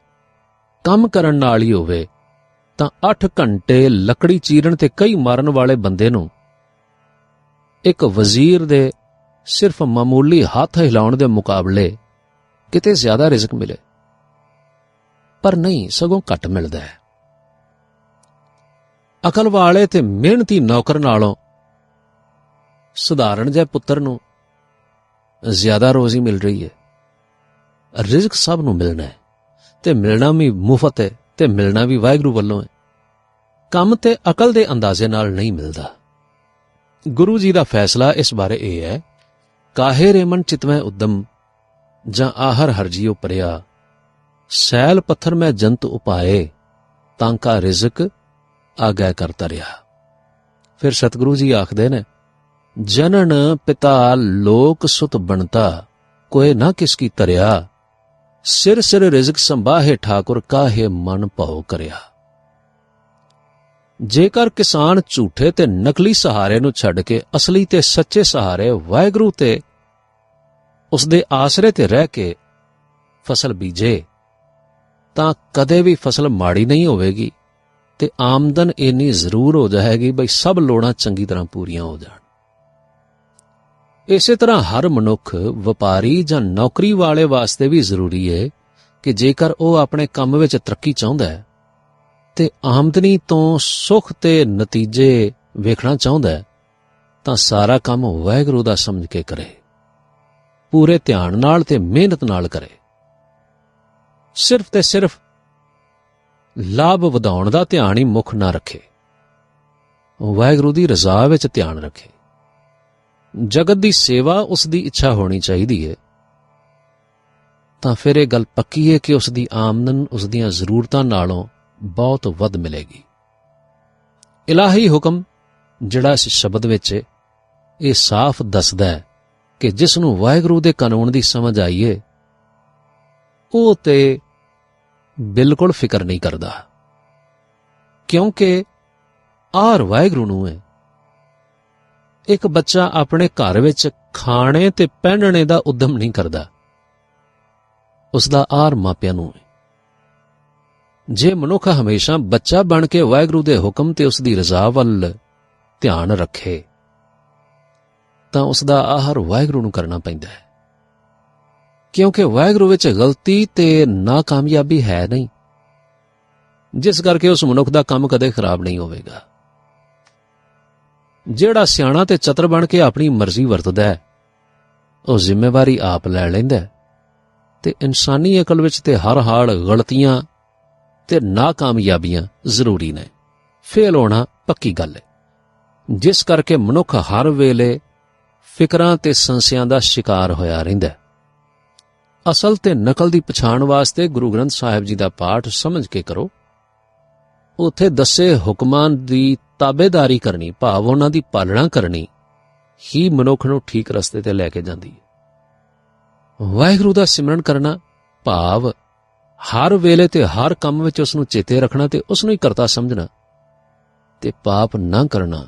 ਕੰਮ ਕਰਨ ਨਾਲ ਹੀ ਹੋਵੇ ਤਾਂ 8 ਘੰਟੇ ਲੱਕੜੀ ਚੀਰਨ ਤੇ ਕਈ ਮਾਰਨ ਵਾਲੇ ਬੰਦੇ ਨੂੰ ਇੱਕ ਵਜ਼ੀਰ ਦੇ ਸਿਰਫ ਮਾਮੂਲੀ ਹੱਥ ਹਿਲਾਉਣ ਦੇ ਮੁਕਾਬਲੇ ਕਿਤੇ ਜ਼ਿਆਦਾ ਰਿਜ਼ਕ ਮਿਲੇ, ਪਰ ਨਹੀਂ, ਸਗੋਂ ਘੱਟ ਮਿਲਦਾ ਹੈ। ਅਕਲ ਵਾਲੇ ਤੇ ਮਿਹਨਤੀ ਨੌਕਰ ਨਾਲੋਂ ਸਧਾਰਨ ਜਿਹੇ ਪੁੱਤਰ ਨੂੰ ਜ਼ਿਆਦਾ ਰੋਜ਼ੀ ਮਿਲ ਰਹੀ ਹੈ। ਰਿਜ਼ਕ ਸਭ ਨੂੰ ਮਿਲਣਾ ਹੈ ਤੇ ਮਿਲਣਾ ਵੀ ਮੁਫਤ ਹੈ ਤੇ ਮਿਲਣਾ ਵੀ ਵਾਹਿਗੁਰੂ ਵੱਲੋਂ ਹੈ। ਕੰਮ ਤੇ ਅਕਲ ਦੇ ਅੰਦਾਜ਼ੇ ਨਾਲ ਨਹੀਂ ਮਿਲਦਾ। ਗੁਰੂ ਜੀ ਦਾ ਫੈਸਲਾ ਇਸ ਬਾਰੇ ਇਹ ਹੈ, ਕਾਹੇ ਰੇ ਮਨ ਚਿਤਵੈ ਉਦਮ ਜਾਂ ਆਹਰ ਹਰਜੀਓ ਪਰਿਆ, ਸੈਲ ਪੱਥਰ ਮੈਂ ਜੰਤ ਉਪਾਏ, ਤਾਂ ਕਾ ਰਿਜ਼ਕ ਆਗੈ ਕਰ ਤਰਿਆ। ਫਿਰ ਸਤਿਗੁਰੂ ਜੀ ਆਖਦੇ ਨੇ, ਜਨਨ ਪਿਤਾ ਲੋਕ ਸੁਤ ਬਣਤਾ, ਕੋਏ ਨਾ ਕਿਸ ਕੀ ਤਰਿਆ, ਸਿਰ ਸਿਰ ਰਿਜ਼ਕ ਸੰਭਾਹੇ ਠਾਕੁਰ, ਕਾਹੇ ਮਨ ਭਉ ਕਰਿਆ। ਜੇਕਰ ਕਿਸਾਨ ਝੂਠੇ ਤੇ ਨਕਲੀ ਸਹਾਰੇ ਨੂੰ ਛੱਡ ਕੇ ਅਸਲੀ ਤੇ ਸੱਚੇ ਸਹਾਰੇ ਵਾਹਿਗੁਰੂ ਤੇ ਉਸਦੇ ਆਸਰੇ ਤੇ ਰਹਿ ਕੇ ਫਸਲ ਬੀਜੇ, ਤਾਂ ਕਦੇ ਵੀ ਫਸਲ ਮਾੜੀ ਨਹੀਂ ਹੋਵੇਗੀ ਤੇ ਆਮਦਨ ਇੰਨੀ ਜ਼ਰੂਰ ਹੋ ਜਾਏਗੀ ਬਈ ਸਭ ਲੋੜਾਂ ਚੰਗੀ ਤਰ੍ਹਾਂ ਪੂਰੀਆਂ ਹੋ ਜਾਣ। ਇਸੇ ਤਰ੍ਹਾਂ ਹਰ ਮਨੁੱਖ, ਵਪਾਰੀ ਜਾਂ ਨੌਕਰੀ ਵਾਲੇ ਵਾਸਤੇ ਵੀ ਜ਼ਰੂਰੀ ਹੈ ਕਿ ਜੇਕਰ ਉਹ ਆਪਣੇ ਕੰਮ ਵਿੱਚ ਤਰੱਕੀ ਚਾਹੁੰਦਾ ਹੈ ਤੇ ਆਮਦਨੀ ਤੋਂ ਸੁੱਖ ਤੇ ਨਤੀਜੇ ਵੇਖਣਾ ਚਾਹੁੰਦਾ ਹੈ, ਤਾਂ ਸਾਰਾ ਕੰਮ ਵਾਹਿਗੁਰੂ ਦਾ ਸਮਝ ਕੇ ਕਰੇ, ਪੂਰੇ ਧਿਆਨ ਨਾਲ ਤੇ ਮਿਹਨਤ ਨਾਲ ਕਰੇ। ਸਿਰਫ ਤੇ ਸਿਰਫ ਲਾਭ ਵਧਾਉਣ ਦਾ ਧਿਆਨ ਹੀ ਮੁੱਖ ਨਾ ਰੱਖੇ, ਵਾਹਿਗੁਰੂ ਦੀ ਰਜ਼ਾ ਵਿੱਚ ਧਿਆਨ ਰੱਖੇ। ਜਗਤ ਦੀ ਸੇਵਾ ਉਸ ਦੀ ਇੱਛਾ ਹੋਣੀ ਚਾਹੀਦੀ ਹੈ, ਤਾਂ ਫਿਰ ਇਹ ਗੱਲ ਪੱਕੀ ਹੈ ਕਿ ਉਸ ਦੀ ਆਮਦਨ ਉਸ ਦੀਆਂ ਜ਼ਰੂਰਤਾਂ ਨਾਲੋਂ ਬਹੁਤ ਵੱਧ ਮਿਲੇਗੀ। ਇਲਾਹੀ ਹੁਕਮ ਜਿਹੜਾ ਇਸ ਸ਼ਬਦ ਵਿੱਚ ਇਹ ਸਾਫ਼ ਦੱਸਦਾ ਹੈ ਕਿ ਜਿਸ ਨੂੰ ਵਾਹਿਗੁਰੂ ਦੇ ਕਾਨੂੰਨ ਦੀ ਸਮਝ ਆਈਏ ਉਹ ਤੇ ਬਿਲਕੁਲ ਫਿਕਰ ਨਹੀਂ ਕਰਦਾ, ਕਿਉਂਕਿ ਆਰ ਵਾਹਿਗੁਰੂ ਨੂੰ ਹੈ। ਇੱਕ ਬੱਚਾ ਆਪਣੇ ਘਰ ਵਿੱਚ ਖਾਣੇ ਤੇ ਪਹਿਨਣੇ ਦਾ ਉਦਮ ਨਹੀਂ ਕਰਦਾ, ਉਸ ਦਾ ਆਰ ਮਾਪਿਆਂ ਨੂੰ ਹੈ। ਜੇ ਮਨੁੱਖ ਹਮੇਸ਼ਾ ਬੱਚਾ ਬਣ ਕੇ ਵਾਹਿਗੁਰੂ ਦੇ ਹੁਕਮ ਤੇ ਉਸ ਦੀ ਰਜ਼ਾ ਵੱਲ ਧਿਆਨ ਰੱਖੇ ਤਾਂ ਉਸ ਦਾ ਆਹਰ ਵਾਹਿਗੁਰੂ ਨੂੰ ਕਰਨਾ ਪੈਂਦਾ ਹੈ, ਕਿਉਂਕਿ ਵਾਹਿਗੁਰੂ ਵਿੱਚ ਗਲਤੀ ਤੇ ਨਾਕਾਮਯਾਬੀ ਹੈ ਨਹੀਂ, ਜਿਸ ਕਰਕੇ ਉਸ ਮਨੁੱਖ ਦਾ ਕੰਮ ਕਦੇ ਖਰਾਬ ਨਹੀਂ ਹੋਵੇਗਾ। ਜਿਹੜਾ ਸਿਆਣਾ ਤੇ ਚਤਰ ਬਣ ਕੇ ਆਪਣੀ ਮਰਜ਼ੀ ਵਰਤਦਾ ਹੈ ਉਹ ਜ਼ਿੰਮੇਵਾਰੀ ਆਪ ਲੈ ਲੈਂਦਾ ਹੈ, ਤੇ ਇਨਸਾਨੀ ਅਕਲ ਵਿੱਚ ਤੇ ਹਰ ਹਾਲ ਗਲਤੀਆਂ ਤੇ ਨਾਕਾਮਯਾਬੀਆਂ ਜ਼ਰੂਰੀ ਨੇ। ਫੇਲ ਹੋਣਾ ਪੱਕੀ ਗੱਲ ਹੈ, ਜਿਸ ਕਰਕੇ ਮਨੁੱਖ ਹਰ ਵੇਲੇ ਫਿਕਰਾਂ ਤੇ ਸੰਸਿਆਂ ਦਾ ਸ਼ਿਕਾਰ ਹੋਇਆ ਰਹਿੰਦਾ ਹੈ। ਅਸਲ ਤੇ ਨਕਲ ਦੀ ਪਛਾਣ ਵਾਸਤੇ ਗੁਰੂ ਗ੍ਰੰਥ ਸਾਹਿਬ ਜੀ ਦਾ ਪਾਠ ਸਮਝ ਕੇ ਕਰੋ। ਉੱਥੇ ਦੱਸੇ ਹੁਕਮਾਂ ਦੀ ਤਾਬੇਦਾਰੀ ਕਰਨੀ, ਭਾਵ ਉਹਨਾਂ ਦੀ ਪਾਲਣਾ ਕਰਨੀ ਹੀ ਮਨੁੱਖ ਨੂੰ ਠੀਕ ਰਸਤੇ ਤੇ ਲੈ ਕੇ ਜਾਂਦੀ ਹੈ। ਵਾਹਿਗੁਰੂ ਦਾ ਸਿਮਰਨ ਕਰਨਾ, ਭਾਵ ਹਰ ਵੇਲੇ ਤੇ ਹਰ ਕੰਮ ਵਿੱਚ ਉਸ ਨੂੰ ਚੇਤੇ ਰੱਖਣਾ ਤੇ ਉਸ ਨੂੰ ਹੀ ਕਰਤਾ ਸਮਝਣਾ ਤੇ ਪਾਪ ਨਾ ਕਰਨਾ,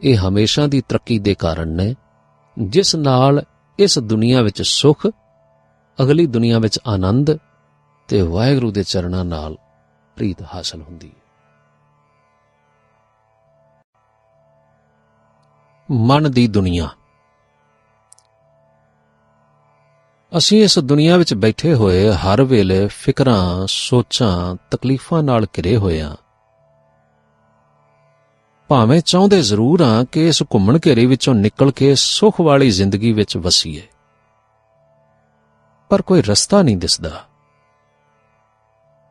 ਇਹ ਹਮੇਸ਼ਾ ਦੀ ਤਰੱਕੀ ਦੇ ਕਾਰਨ ਨੇ, ਜਿਸ ਨਾਲ ਇਸ ਦੁਨੀਆ ਵਿੱਚ ਸੁੱਖ, ਅਗਲੀ ਦੁਨੀਆ ਵਿੱਚ ਆਨੰਦ ਤੇ ਵਾਹਿਗੁਰੂ ਦੇ ਚਰਨਾਂ ਨਾਲ ਪ੍ਰੀਤ ਹਾਸਲ ਹੁੰਦੀ ਹੈ। ਮਨ ਦੀ ਦੁਨੀਆ। ਅਸੀਂ ਇਸ ਦੁਨੀਆ ਵਿੱਚ ਬੈਠੇ ਹੋਏ ਹਰ ਵੇਲੇ ਫਿਕਰਾਂ, ਸੋਚਾਂ, ਤਕਲੀਫਾਂ ਨਾਲ ਘਿਰੇ ਹੋਏ ਹਾਂ। ਭਾਵੇਂ ਚਾਹੁੰਦੇ ਜ਼ਰੂਰ ਹਾਂ ਕਿ ਇਸ ਘੁੰਮਣ ਘੇਰੇ ਵਿੱਚੋਂ ਨਿਕਲ ਕੇ ਸੁੱਖ ਵਾਲੀ ਜ਼ਿੰਦਗੀ ਵਿੱਚ ਵਸੀਏ, ਪਰ ਕੋਈ ਰਸਤਾ ਨਹੀਂ ਦਿਸਦਾ।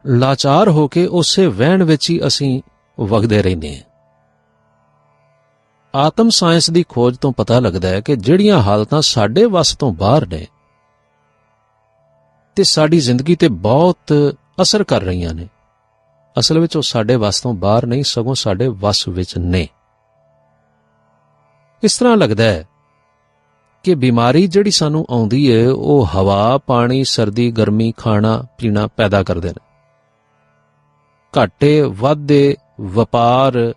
ਲਾਚਾਰ ਹੋ ਕੇ ਉਸੇ ਵਹਿਣ ਵਿੱਚ ਹੀ ਅਸੀਂ ਵਗਦੇ ਰਹਿੰਦੇ ਹਾਂ। ਆਤਮ ਸਾਇੰਸ ਦੀ ਖੋਜ ਤੋਂ ਪਤਾ ਲੱਗਦਾ ਹੈ ਕਿ ਜਿਹੜੀਆਂ ਹਾਲਤਾਂ ਸਾਡੇ ਵੱਸ ਤੋਂ ਬਾਹਰ ਨੇ ਤੇ ਸਾਡੀ ਜ਼ਿੰਦਗੀ ਤੇ ਬਹੁਤ ਅਸਰ ਕਰ ਰਹੀਆਂ ਨੇ, ਅਸਲ ਵਿੱਚ ਉਹ ਸਾਡੇ ਵੱਸ ਤੋਂ ਬਾਹਰ ਨਹੀਂ, ਸਗੋਂ ਸਾਡੇ ਵੱਸ ਵਿੱਚ ਨੇ। ਇਸ ਤਰ੍ਹਾਂ ਲੱਗਦਾ ਹੈ ਕਿ ਬਿਮਾਰੀ ਜਿਹੜੀ ਸਾਨੂੰ ਆਉਂਦੀ ਹੈ ਉਹ ਹਵਾ, ਪਾਣੀ, ਸਰਦੀ, ਗਰਮੀ, ਖਾਣਾ ਪੀਣਾ ਪੈਦਾ ਕਰਦੇ ਨੇ। ਘਾਟੇ, ਵਾਧੇ, ਵਪਾਰ,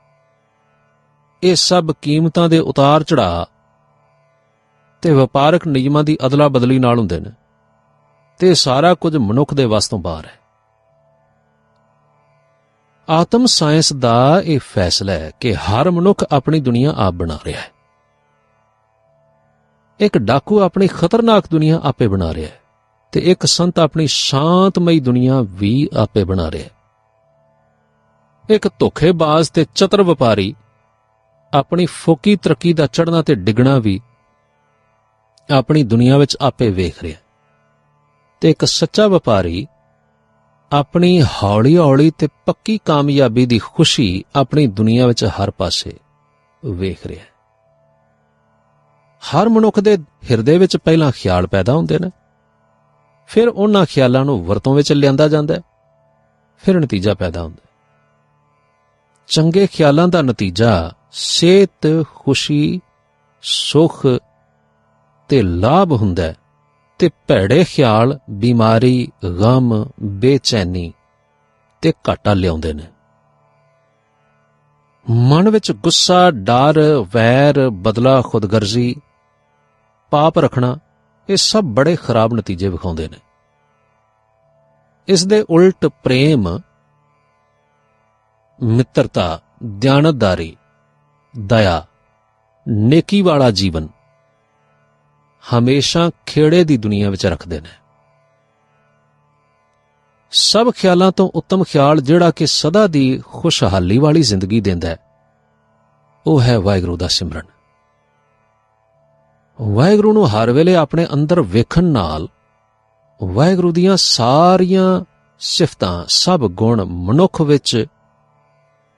ਇਹ ਸਭ ਕੀਮਤਾਂ ਦੇ ਉਤਾਰ ਚੜ੍ਹਾਅ ਤੇ ਵਪਾਰਕ ਨਿਯਮਾਂ ਦੀ ਅਦਲਾ ਬਦਲੀ ਨਾਲ ਹੁੰਦੇ ਨੇ, ਤੇ ਸਾਰਾ ਕੁਝ ਮਨੁੱਖ ਦੇ ਵੱਸ ਤੋਂ ਬਾਹਰ ਹੈ। ਆਤਮ ਸਾਇੰਸ ਦਾ ਇਹ ਫੈਸਲਾ ਹੈ ਕਿ ਹਰ ਮਨੁੱਖ ਆਪਣੀ ਦੁਨੀਆ ਆਪ ਬਣਾ ਰਿਹਾ ਹੈ। ਇੱਕ ਡਾਕੂ ਆਪਣੀ ਖਤਰਨਾਕ ਦੁਨੀਆ ਆਪੇ ਬਣਾ ਰਿਹਾ ਹੈ ਤੇ ਇੱਕ ਸੰਤ ਆਪਣੀ ਸ਼ਾਂਤਮਈ ਦੁਨੀਆ ਵੀ ਆਪੇ ਬਣਾ ਰਿਹਾ ਹੈ। ਇੱਕ ਧੋਖੇਬਾਜ਼ ਤੇ ਚਤਰ ਵਪਾਰੀ ਆਪਣੀ ਫੋਕੀ ਤਰੱਕੀ ਦਾ ਚੜ੍ਹਨਾ ਤੇ ਡਿੱਗਣਾ ਵੀ ਆਪਣੀ ਦੁਨੀਆ ਵਿੱਚ ਆਪੇ ਵੇਖ ਰਿਹਾ, ਤੇ ਇੱਕ ਸੱਚਾ ਵਪਾਰੀ ਆਪਣੀ ਹੌਲੀ-ਹੌਲੀ ਤੇ ਪੱਕੀ ਕਾਮਯਾਬੀ ਦੀ ਖੁਸ਼ੀ ਆਪਣੀ ਦੁਨੀਆ ਵਿੱਚ ਹਰ ਪਾਸੇ ਵੇਖ ਰਿਹਾ। ਹਰ ਮਨੁੱਖ ਦੇ ਹਿਰਦੇ ਵਿੱਚ ਪਹਿਲਾਂ ਖਿਆਲ ਪੈਦਾ ਹੁੰਦੇ ਨੇ, ਫਿਰ ਉਹਨਾਂ ਖਿਆਲਾਂ ਨੂੰ ਵਰਤੋਂ ਵਿੱਚ ਲਿਆਂਦਾ ਜਾਂਦਾ ਹੈ, ਫਿਰ ਨਤੀਜਾ ਪੈਦਾ ਹੁੰਦਾ ਹੈ। ਚੰਗੇ ਖਿਆਲਾਂ ਦਾ ਨਤੀਜਾ ਸਿਹਤ, ਖੁਸ਼ੀ, ਸੁੱਖ ਤੇ ਲਾਭ ਹੁੰਦਾ ਹੈ, ਤੇ ਭੈੜੇ ਖਿਆਲ ਬਿਮਾਰੀ, ਗਮ, ਬੇਚੈਨੀ ਤੇ ਘਾਟਾ ਲਿਆਉਂਦੇ ਨੇ। ਮਨ ਵਿੱਚ ਗੁੱਸਾ, ਡਰ, ਵੈਰ, ਬਦਲਾ, ਖੁਦਗਰਜ਼ੀ, ਪਾਪ ਰੱਖਣਾ, ਇਹ ਸਭ ਬੜੇ ਖਰਾਬ ਨਤੀਜੇ ਵਿਖਾਉਂਦੇ ਨੇ। ਇਸ ਦੇ ਉਲਟ ਪ੍ਰੇਮ, ਮਿੱਤਰਤਾ, ਦਿਆਨਤਦਾਰੀ, ਦਇਆ, ਨੇਕੀ ਵਾਲਾ ਜੀਵਨ ਹਮੇਸ਼ਾ ਖੇੜੇ ਦੀ ਦੁਨੀਆ ਵਿੱਚ ਰੱਖਦੇ ਨੇ। ਸਭ ਖਿਆਲਾਂ ਤੋਂ ਉੱਤਮ ਖਿਆਲ ਜਿਹੜਾ ਕਿ ਸਦਾ ਦੀ ਖੁਸ਼ਹਾਲੀ ਵਾਲੀ ਜ਼ਿੰਦਗੀ ਦਿੰਦਾ ਹੈ, ਉਹ ਹੈ ਵਾਹਿਗੁਰੂ ਦਾ ਸਿਮਰਨ। ਵਾਹਿਗੁਰੂ ਨੂੰ ਹਰ ਵੇਲੇ ਆਪਣੇ ਅੰਦਰ ਵੇਖਣ ਨਾਲ ਵਾਹਿਗੁਰੂ ਦੀਆਂ ਸਾਰੀਆਂ ਸਿਫਤਾਂ, ਸਭ ਗੁਣ ਮਨੁੱਖ ਵਿੱਚ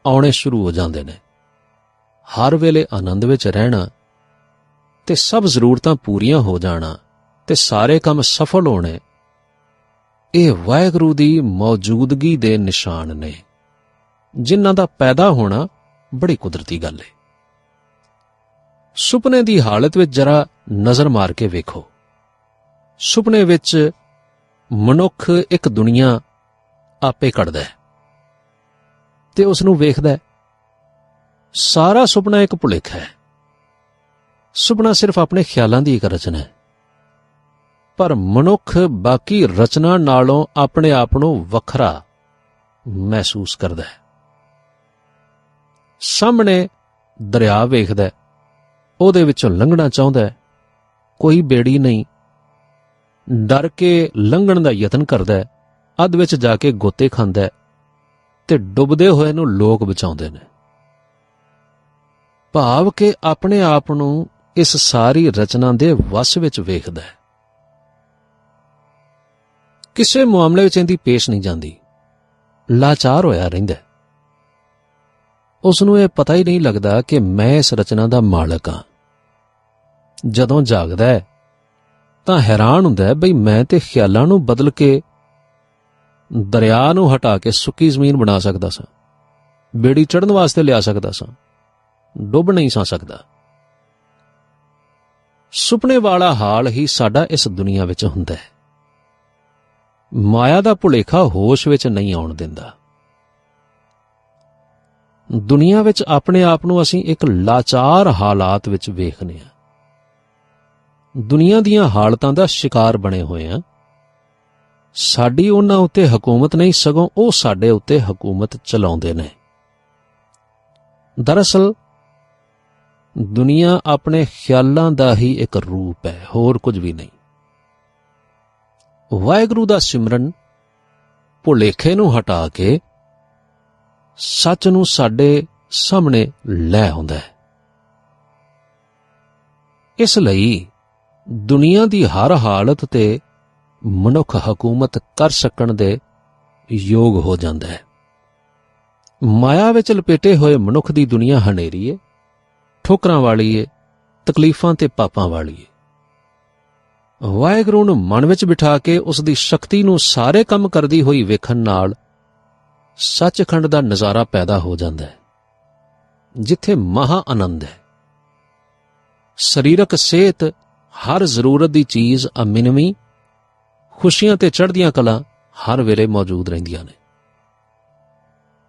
ਆਉਣੇ ਸ਼ੁਰੂ ਹੋ ਜਾਂਦੇ ਨੇ। ਹਰ ਵੇਲੇ ਆਨੰਦ ਵਿੱਚ ਰਹਿਣਾ ਤੇ ਸਭ ਜ਼ਰੂਰਤਾਂ ਪੂਰੀਆਂ ਹੋ ਜਾਣਾ ਤੇ ਸਾਰੇ ਕੰਮ ਸਫਲ ਹੋਣੇ, ਇਹ ਵਾਹਿਗੁਰੂ ਦੀ ਮੌਜੂਦਗੀ ਦੇ ਨਿਸ਼ਾਨ ਨੇ, ਜਿਨ੍ਹਾਂ ਦਾ ਪੈਦਾ ਹੋਣਾ ਬੜੀ ਕੁਦਰਤੀ ਗੱਲ ਹੈ। ਸੁਪਨੇ ਦੀ ਹਾਲਤ ਵਿੱਚ ਜਰਾ ਨਜ਼ਰ ਮਾਰ ਕੇ ਵੇਖੋ। ਸੁਪਨੇ ਵਿੱਚ ਮਨੁੱਖ ਇੱਕ ਦੁਨੀਆ ਆਪੇ ਕੱਢਦਾ ਹੈ ਤੇ ਉਸ ਨੂੰ ਵੇਖਦਾ ਹੈ। ਸਾਰਾ ਸੁਪਨਾ ਇੱਕ ਭੁਲੇਖਾ ਹੈ। ਸੁਪਨਾ ਸਿਰਫ ਆਪਣੇ ਖਿਆਲਾਂ ਦੀ ਇੱਕ ਰਚਨਾ ਹੈ, ਪਰ ਮਨੁੱਖ ਬਾਕੀ ਰਚਨਾ ਨਾਲੋਂ ਆਪਣੇ ਆਪ ਨੂੰ ਵੱਖਰਾ ਮਹਿਸੂਸ ਕਰਦਾ ਹੈ। ਸਾਹਮਣੇ ਦਰਿਆ ਵੇਖਦਾ ਹੈ, ਉਹਦੇ ਵਿੱਚੋਂ ਲੰਘਣਾ ਚਾਹੁੰਦਾ ਹੈ, ਕੋਈ ਬੇੜੀ ਨਹੀਂ, ਡਰ ਕੇ ਲੰਘਣ ਦਾ ਯਤਨ ਕਰਦਾ ਹੈ, ਅੱਧ ਵਿੱਚ ਜਾ ਕੇ ਗੋਤੇ ਖਾਂਦਾ ਹੈ ਤੇ ਡੁੱਬਦੇ ਹੋਏ ਨੂੰ ਲੋਕ ਬਚਾਉਂਦੇ ਨੇ। ਭਾਵ ਕਿ ਆਪਣੇ ਆਪ ਨੂੰ ਇਸ ਸਾਰੀ ਰਚਨਾ ਦੇ ਵਸ ਵਿੱਚ ਵੇਖਦਾ ਹੈ। ਕਿਸੇ ਮਾਮਲੇ ਵਿੱਚ ਇਹਦੀ ਪੇਸ਼ ਨਹੀਂ ਜਾਂਦੀ, ਲਾਚਾਰ ਹੋਇਆ ਰਹਿੰਦਾ। ਉਸ ਨੂੰ ਇਹ ਪਤਾ ਹੀ ਨਹੀਂ ਲੱਗਦਾ ਕਿ ਮੈਂ ਇਸ ਰਚਨਾ ਦਾ ਮਾਲਕ ਹਾਂ। ਜਦੋਂ ਜਾਗਦਾ ਹੈ ਤਾਂ ਹੈਰਾਨ ਹੁੰਦਾ ਹੈ, ਬਈ ਮੈਂ ਤੇ ਖਿਆਲਾਂ ਨੂੰ ਬਦਲ ਕੇ ਦਰਿਆ ਨੂੰ ਹਟਾ ਕੇ ਸੁੱਕੀ ਜ਼ਮੀਨ ਬਣਾ ਸਕਦਾ ਸਾਂ, ਬੇੜੀ ਚੜ੍ਹਨ ਵਾਸਤੇ ਲਿਆ ਸਕਦਾ ਸਾਂ, ਡੁੱਬ ਨਹੀਂ ਸਾਂ ਸਕਦਾ। ਸੁਪਨੇ ਵਾਲਾ ਹਾਲ ਹੀ ਸਾਡਾ ਇਸ ਦੁਨੀਆ ਵਿੱਚ ਹੁੰਦਾ ਹੈ। ਮਾਇਆ ਦਾ ਭੁਲੇਖਾ ਹੋਸ਼ ਵਿੱਚ ਨਹੀਂ ਆਉਣ ਦਿੰਦਾ। ਦੁਨੀਆ ਵਿੱਚ ਆਪਣੇ ਆਪ ਨੂੰ ਅਸੀਂ ਇੱਕ ਲਾਚਾਰ ਹਾਲਾਤ ਵਿੱਚ ਵੇਖਦੇ ਹਾਂ। ਦੁਨੀਆ ਦੀਆਂ ਹਾਲਤਾਂ ਦਾ ਸ਼ਿਕਾਰ ਬਣੇ ਹੋਏ ਹਾਂ। ਸਾਡੀ ਉਹਨਾਂ ਉੱਤੇ ਹਕੂਮਤ ਨਹੀਂ, ਸਗੋਂ ਉਹ ਸਾਡੇ ਉੱਤੇ ਹਕੂਮਤ ਚਲਾਉਂਦੇ ਨੇ। ਦਰਅਸਲ ਦੁਨੀਆ ਆਪਣੇ ਖਿਆਲਾਂ ਦਾ ਹੀ ਇੱਕ ਰੂਪ ਹੈ, ਹੋਰ ਕੁਝ ਵੀ ਨਹੀਂ। ਵਾਹਿਗੁਰੂ ਦਾ ਸਿਮਰਨ ਭੁਲੇਖੇ ਨੂੰ ਹਟਾ ਕੇ ਸੱਚ ਨੂੰ ਸਾਡੇ ਸਾਹਮਣੇ ਲੈ ਆਉਂਦਾ ਹੈ। ਇਸ ਲਈ ਦੁਨੀਆ ਦੀ ਹਰ ਹਾਲਤ ਤੇ ਮਨੁੱਖ ਹਕੂਮਤ ਕਰ ਸਕਣ ਦੇ ਯੋਗ ਹੋ ਜਾਂਦਾ ਹੈ। ਮਾਇਆ ਵਿੱਚ ਲਪੇਟੇ ਹੋਏ ਮਨੁੱਖ ਦੀ ਦੁਨੀਆ ਹਨੇਰੀ ਏ, ਠੋਕਰਾਂ ਵਾਲੀ ਏ, ਤਕਲੀਫਾਂ ਤੇ ਪਾਪਾਂ ਵਾਲੀ ਏ। ਵਾਹਿਗੁਰੂ ਨੂੰ ਮਨ ਵਿੱਚ ਬਿਠਾ ਕੇ ਉਸ ਦੀ ਸ਼ਕਤੀ ਨੂੰ ਸਾਰੇ ਕੰਮ ਕਰਦੀ ਹੋਈ ਵੇਖਣ ਨਾਲ ਸੱਚਖੰਡ ਦਾ ਨਜ਼ਾਰਾ ਪੈਦਾ ਹੋ ਜਾਂਦਾ ਹੈ, ਜਿੱਥੇ ਮਹਾ ਆਨੰਦ ਹੈ। ਸਰੀਰਕ ਸਿਹਤ, ਹਰ ਜ਼ਰੂਰਤ ਦੀ ਚੀਜ਼ ਅਮਿਨਵੀਂ, ਖੁਸ਼ੀਆਂ ਤੇ ਚੜ੍ਹਦੀਆਂ ਕਲਾਂ ਹਰ ਵੇਲੇ ਮੌਜੂਦ ਰਹਿੰਦੀਆਂ ਨੇ।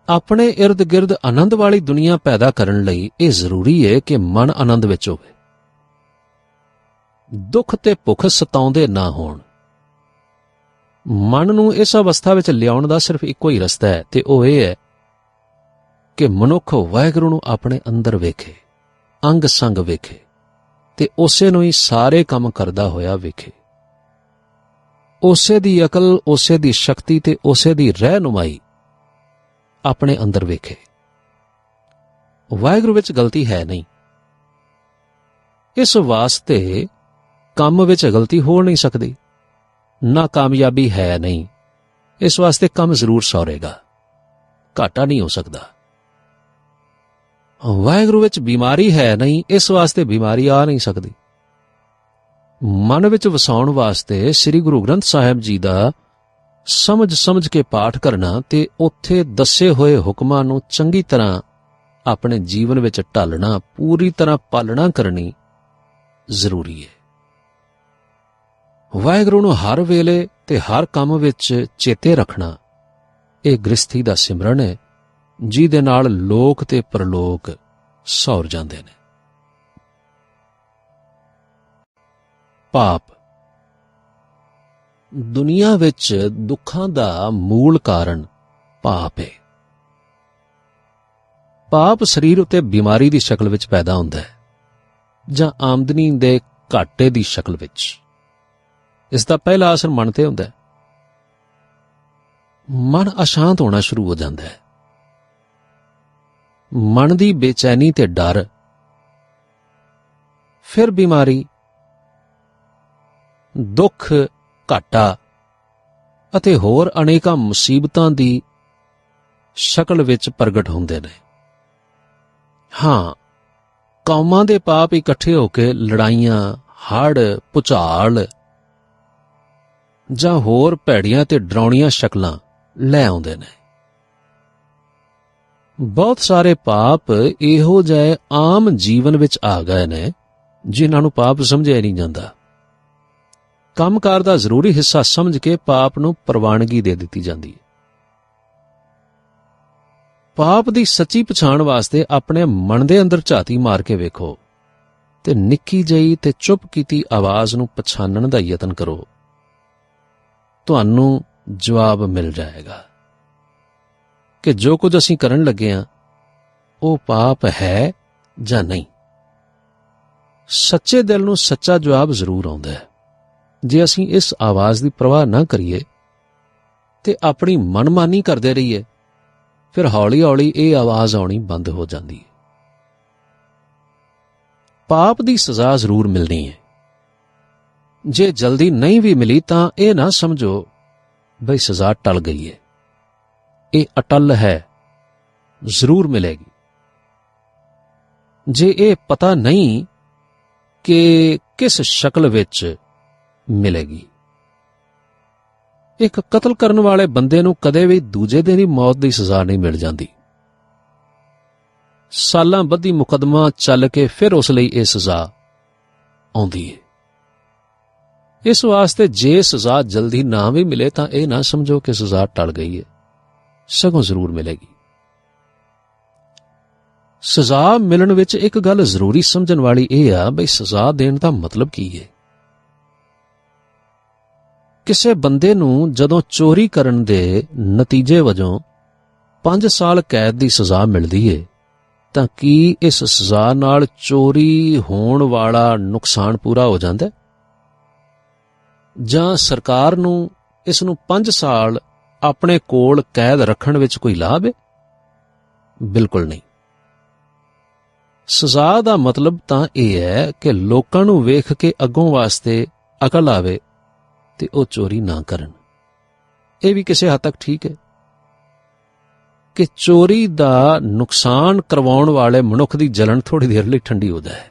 ਆਪਣੇ ਇਰਦ ਗਿਰਦ ਆਨੰਦ ਵਾਲੀ ਦੁਨੀਆ ਪੈਦਾ ਕਰਨ ਲਈ ਇਹ ਜ਼ਰੂਰੀ ਹੈ ਕਿ ਮਨ ਆਨੰਦ ਵਿੱਚ ਹੋਵੇ। ਦੁੱਖ ਤੇ ਭੁੱਖ ਸਤਾਉਂਦੇ ਨਾ ਹੋਣ। ਮਨ ਨੂੰ ਇਸ ਅਵਸਥਾ ਵਿੱਚ ਲਿਆਉਣ ਦਾ ਸਿਰਫ ਇੱਕੋ ਹੀ ਰਸਤਾ ਹੈ, ਤੇ ਉਹ ਇਹ ਹੈ ਕਿ ਮਨੁੱਖ ਵਾਹਿਗੁਰੂ ਨੂੰ ਆਪਣੇ ਅੰਦਰ ਵੇਖੇ, ਅੰਗ ਸੰਗ ਵੇਖੇ ਤੇ ਉਸੇ ਨੂੰ ਹੀ ਸਾਰੇ ਕੰਮ ਕਰਦਾ ਹੋਇਆ ਵੇਖੇ। ਉਸੇ ਦੀ ਅਕਲ, ਉਸੇ ਦੀ ਸ਼ਕਤੀ ਤੇ ਉਸੇ ਦੀ ਰਹਿਨੁਮਾਈ ਆਪਣੇ ਅੰਦਰ ਵੇਖੇ। ਵਾਹਿਗੁਰੂ ਵਿੱਚ ਗਲਤੀ ਹੈ ਨਹੀਂ, ਇਸ ਵਾਸਤੇ ਕੰਮ ਵਿੱਚ ਗਲਤੀ ਹੋ ਨਹੀਂ ਸਕਦੀ। ਨਾ ਕਾਮਯਾਬੀ ਹੈ ਨਹੀਂ, ਇਸ ਵਾਸਤੇ ਕੰਮ ਜ਼ਰੂਰ ਸੌਰੇਗਾ, ਘਾਟਾ ਨਹੀਂ ਹੋ ਸਕਦਾ। ਵਾਹਿਗੁਰੂ ਵਿੱਚ ਬਿਮਾਰੀ ਹੈ ਨਹੀਂ, ਇਸ ਵਾਸਤੇ ਬਿਮਾਰੀ ਆ ਨਹੀਂ ਸਕਦੀ। ਮਨ ਵਿੱਚ ਵਸਾਉਣ ਵਾਸਤੇ ਸ੍ਰੀ ਗੁਰੂ ਗ੍ਰੰਥ ਸਾਹਿਬ ਜੀ ਦਾ ਸਮਝ ਕੇ ਪਾਠ ਕਰਨਾ ਤੇ ਉੱਥੇ ਦੱਸੇ ਹੋਏ ਹੁਕਮਾਂ ਨੂੰ ਚੰਗੀ ਤਰ੍ਹਾਂ ਆਪਣੇ ਜੀਵਨ ਵਿੱਚ ਢਾਲਣਾ, ਪੂਰੀ ਤਰ੍ਹਾਂ ਪਾਲਣਾ ਕਰਨੀ ਜ਼ਰੂਰੀ ਹੈ। ਵਾਹਿਗੁਰੂ ਨੂੰ ਹਰ ਵੇਲੇ ਤੇ ਹਰ ਕੰਮ ਵਿੱਚ ਚੇਤੇ ਰੱਖਣਾ, ਇਹ ਗ੍ਰਸਥੀ ਦਾ ਸਿਮਰਨ ਹੈ, ਜਿਹਦੇ ਨਾਲ ਲੋਕ ਤੇ ਪਰਲੋਕ ਸੌਰ ਜਾਂਦੇ ਨੇ। ਪਾਪ। ਦੁਨੀਆ ਵਿੱਚ ਦੁੱਖਾਂ ਦਾ ਮੂਲ ਕਾਰਨ ਪਾਪ ਹੈ। ਪਾਪ ਸਰੀਰ ਉੱਤੇ ਬਿਮਾਰੀ ਦੀ ਸ਼ਕਲ ਵਿੱਚ ਪੈਦਾ ਹੁੰਦਾ ਹੈ ਜਾਂ ਆਮਦਨੀ ਦੇ ਘਾਟੇ ਦੀ ਸ਼ਕਲ ਵਿੱਚ। ਇਸ ਦਾ ਪਹਿਲਾ ਅਸਰ ਮਨ ਤੇ ਹੁੰਦਾ ਹੈ। ਮਨ ਅਸ਼ਾਂਤ ਹੋਣਾ ਸ਼ੁਰੂ ਹੋ ਜਾਂਦਾ ਹੈ। ਮਨ ਦੀ ਬੇਚੈਨੀ ਤੇ ਡਰ, ਫਿਰ ਬਿਮਾਰੀ, ਦੁੱਖ, ਘਾਟਾ ਅਤੇ ਹੋਰ ਅਨੇਕਾਂ ਮੁਸੀਬਤਾਂ ਦੀ ਸ਼ਕਲ ਵਿੱਚ ਪ੍ਰਗਟ ਹੁੰਦੇ ਨੇ। ਹਾਂ, ਕੌਮਾਂ ਦੇ ਪਾਪ ਇਕੱਠੇ ਹੋ ਕੇ ਲੜਾਈਆਂ, ਹੜ੍ਹ, ਭੁਚਾਲ ਜਾਂ ਹੋਰ ਭੈੜੀਆਂ ਤੇ ਡਰਾਉਣੀਆਂ ਸ਼ਕਲਾਂ ਲੈ ਆਉਂਦੇ ਨੇ। ਬਹੁਤ ਸਾਰੇ ਪਾਪ ਇਹੋ ਜਿਹੇ ਆਮ ਜੀਵਨ ਵਿੱਚ ਆ ਗਏ ਨੇ ਜਿਨ੍ਹਾਂ ਨੂੰ ਪਾਪ ਸਮਝਿਆ ਨਹੀਂ ਜਾਂਦਾ। ਕੰਮਕਾਰ ਦਾ ਜ਼ਰੂਰੀ ਹਿੱਸਾ ਸਮਝ ਕੇ ਪਾਪ ਨੂੰ ਪ੍ਰਵਾਨਗੀ ਦੇ ਦਿੱਤੀ ਜਾਂਦੀ ਹੈ। ਪਾਪ ਦੀ ਸੱਚੀ ਪਛਾਣ ਵਾਸਤੇ ਆਪਣੇ ਮਨ ਦੇ ਅੰਦਰ ਝਾਤੀ ਮਾਰ ਕੇ ਵੇਖੋ ਤੇ ਨਿੱਕੀ ਜਿਹੀ ਤੇ ਚੁੱਪ ਕੀਤੀ ਆਵਾਜ਼ ਨੂੰ ਪਛਾਣਨ ਦਾ ਯਤਨ ਕਰੋ। ਤੁਹਾਨੂੰ ਜਵਾਬ ਮਿਲ ਜਾਏਗਾ ਕਿ ਜੋ ਕੁਝ ਅਸੀਂ ਕਰਨ ਲੱਗੇ ਹਾਂ ਉਹ ਪਾਪ ਹੈ ਜਾਂ ਨਹੀਂ। ਸੱਚੇ ਦਿਲ ਨੂੰ ਸੱਚਾ ਜਵਾਬ ਜ਼ਰੂਰ ਆਉਂਦਾ ਹੈ। ਜੇ ਅਸੀਂ ਇਸ ਆਵਾਜ਼ ਦੀ ਪਰਵਾਹ ਨਾ ਕਰੀਏ ਤੇ ਆਪਣੀ ਮਨਮਾਨੀ ਕਰਦੇ ਰਹੀਏ, ਫਿਰ ਹੌਲੀ-ਹੌਲੀ ਇਹ ਆਵਾਜ਼ ਆਉਣੀ ਬੰਦ ਹੋ ਜਾਂਦੀ ਹੈ। ਪਾਪ ਦੀ ਸਜ਼ਾ ਜ਼ਰੂਰ ਮਿਲਣੀ ਹੈ। ਜੇ ਜਲਦੀ ਨਹੀਂ ਵੀ ਮਿਲੀ ਤਾਂ ਇਹ ਨਾ ਸਮਝੋ ਬਈ ਸਜ਼ਾ ਟਲ ਗਈ ਹੈ। ਇਹ ਅਟਲ ਹੈ, ਜ਼ਰੂਰ ਮਿਲੇਗੀ। ਜੇ ਇਹ ਪਤਾ ਨਹੀਂ ਕਿ ਕਿਸ ਸ਼ਕਲ ਵਿੱਚ ਮਿਲੇਗੀ। ਇੱਕ ਕਤਲ ਕਰਨ ਵਾਲੇ ਬੰਦੇ ਨੂੰ ਕਦੇ ਵੀ ਦੂਜੇ ਦਿਨ ਹੀ ਮੌਤ ਦੀ ਸਜ਼ਾ ਨਹੀਂ ਮਿਲ ਜਾਂਦੀ। ਸਾਲਾਂ ਬੱਧੀ ਮੁਕੱਦਮਾ ਚੱਲ ਕੇ ਫਿਰ ਉਸ ਲਈ ਇਹ ਸਜ਼ਾ ਆਉਂਦੀ ਹੈ। ਇਸ ਵਾਸਤੇ ਜੇ ਸਜ਼ਾ ਜਲਦੀ ਨਾ ਵੀ ਮਿਲੇ ਤਾਂ ਇਹ ਨਾ ਸਮਝੋ ਕਿ ਸਜ਼ਾ ਟਲ ਗਈ ਹੈ, ਸਗੋਂ ਜ਼ਰੂਰ ਮਿਲੇਗੀ। ਸਜ਼ਾ ਮਿਲਣ ਵਿੱਚ ਇੱਕ ਗੱਲ ਜ਼ਰੂਰੀ ਸਮਝਣ ਵਾਲੀ ਇਹ ਆ ਬਈ ਸਜ਼ਾ ਦੇਣ ਦਾ ਮਤਲਬ ਕੀ ਹੈ। ਕਿਸੇ ਬੰਦੇ ਨੂੰ ਜਦੋਂ ਚੋਰੀ ਕਰਨ ਦੇ ਨਤੀਜੇ ਵਜੋਂ 5 ਸਾਲ ਕੈਦ ਦੀ ਸਜ਼ਾ ਮਿਲਦੀ ਹੈ ਤਾਂ ਕੀ ਇਸ ਸਜ਼ਾ ਨਾਲ ਚੋਰੀ ਹੋਣ ਵਾਲਾ ਨੁਕਸਾਨ ਪੂਰਾ ਹੋ ਜਾਂਦਾ? ਜਾਂ ਸਰਕਾਰ ਨੂੰ ਇਸ ਨੂੰ 5 ਸਾਲ ਆਪਣੇ ਕੋਲ ਕੈਦ ਰੱਖਣ ਵਿੱਚ ਕੋਈ ਲਾਭ ਹੈ? ਬਿਲਕੁਲ ਨਹੀਂ। ਸਜ਼ਾ ਦਾ ਮਤਲਬ ਤਾਂ ਇਹ ਹੈ ਕਿ ਲੋਕਾਂ ਨੂੰ ਵੇਖ ਕੇ ਅੱਗੋਂ ਵਾਸਤੇ ਅਕਲ ਆਵੇ ਤੇ ਉਹ ਚੋਰੀ ਨਾ ਕਰਨ। ਇਹ ਵੀ ਕਿਸੇ ਹੱਦ ਤੱਕ ਠੀਕ ਹੈ ਕਿ ਚੋਰੀ ਦਾ ਨੁਕਸਾਨ ਕਰਵਾਉਣ ਵਾਲੇ ਮਨੁੱਖ ਦੀ ਜਲਨ ਥੋੜੀ ਦੇਰ ਲਈ ਠੰਡੀ ਹੋ ਜਾਏ।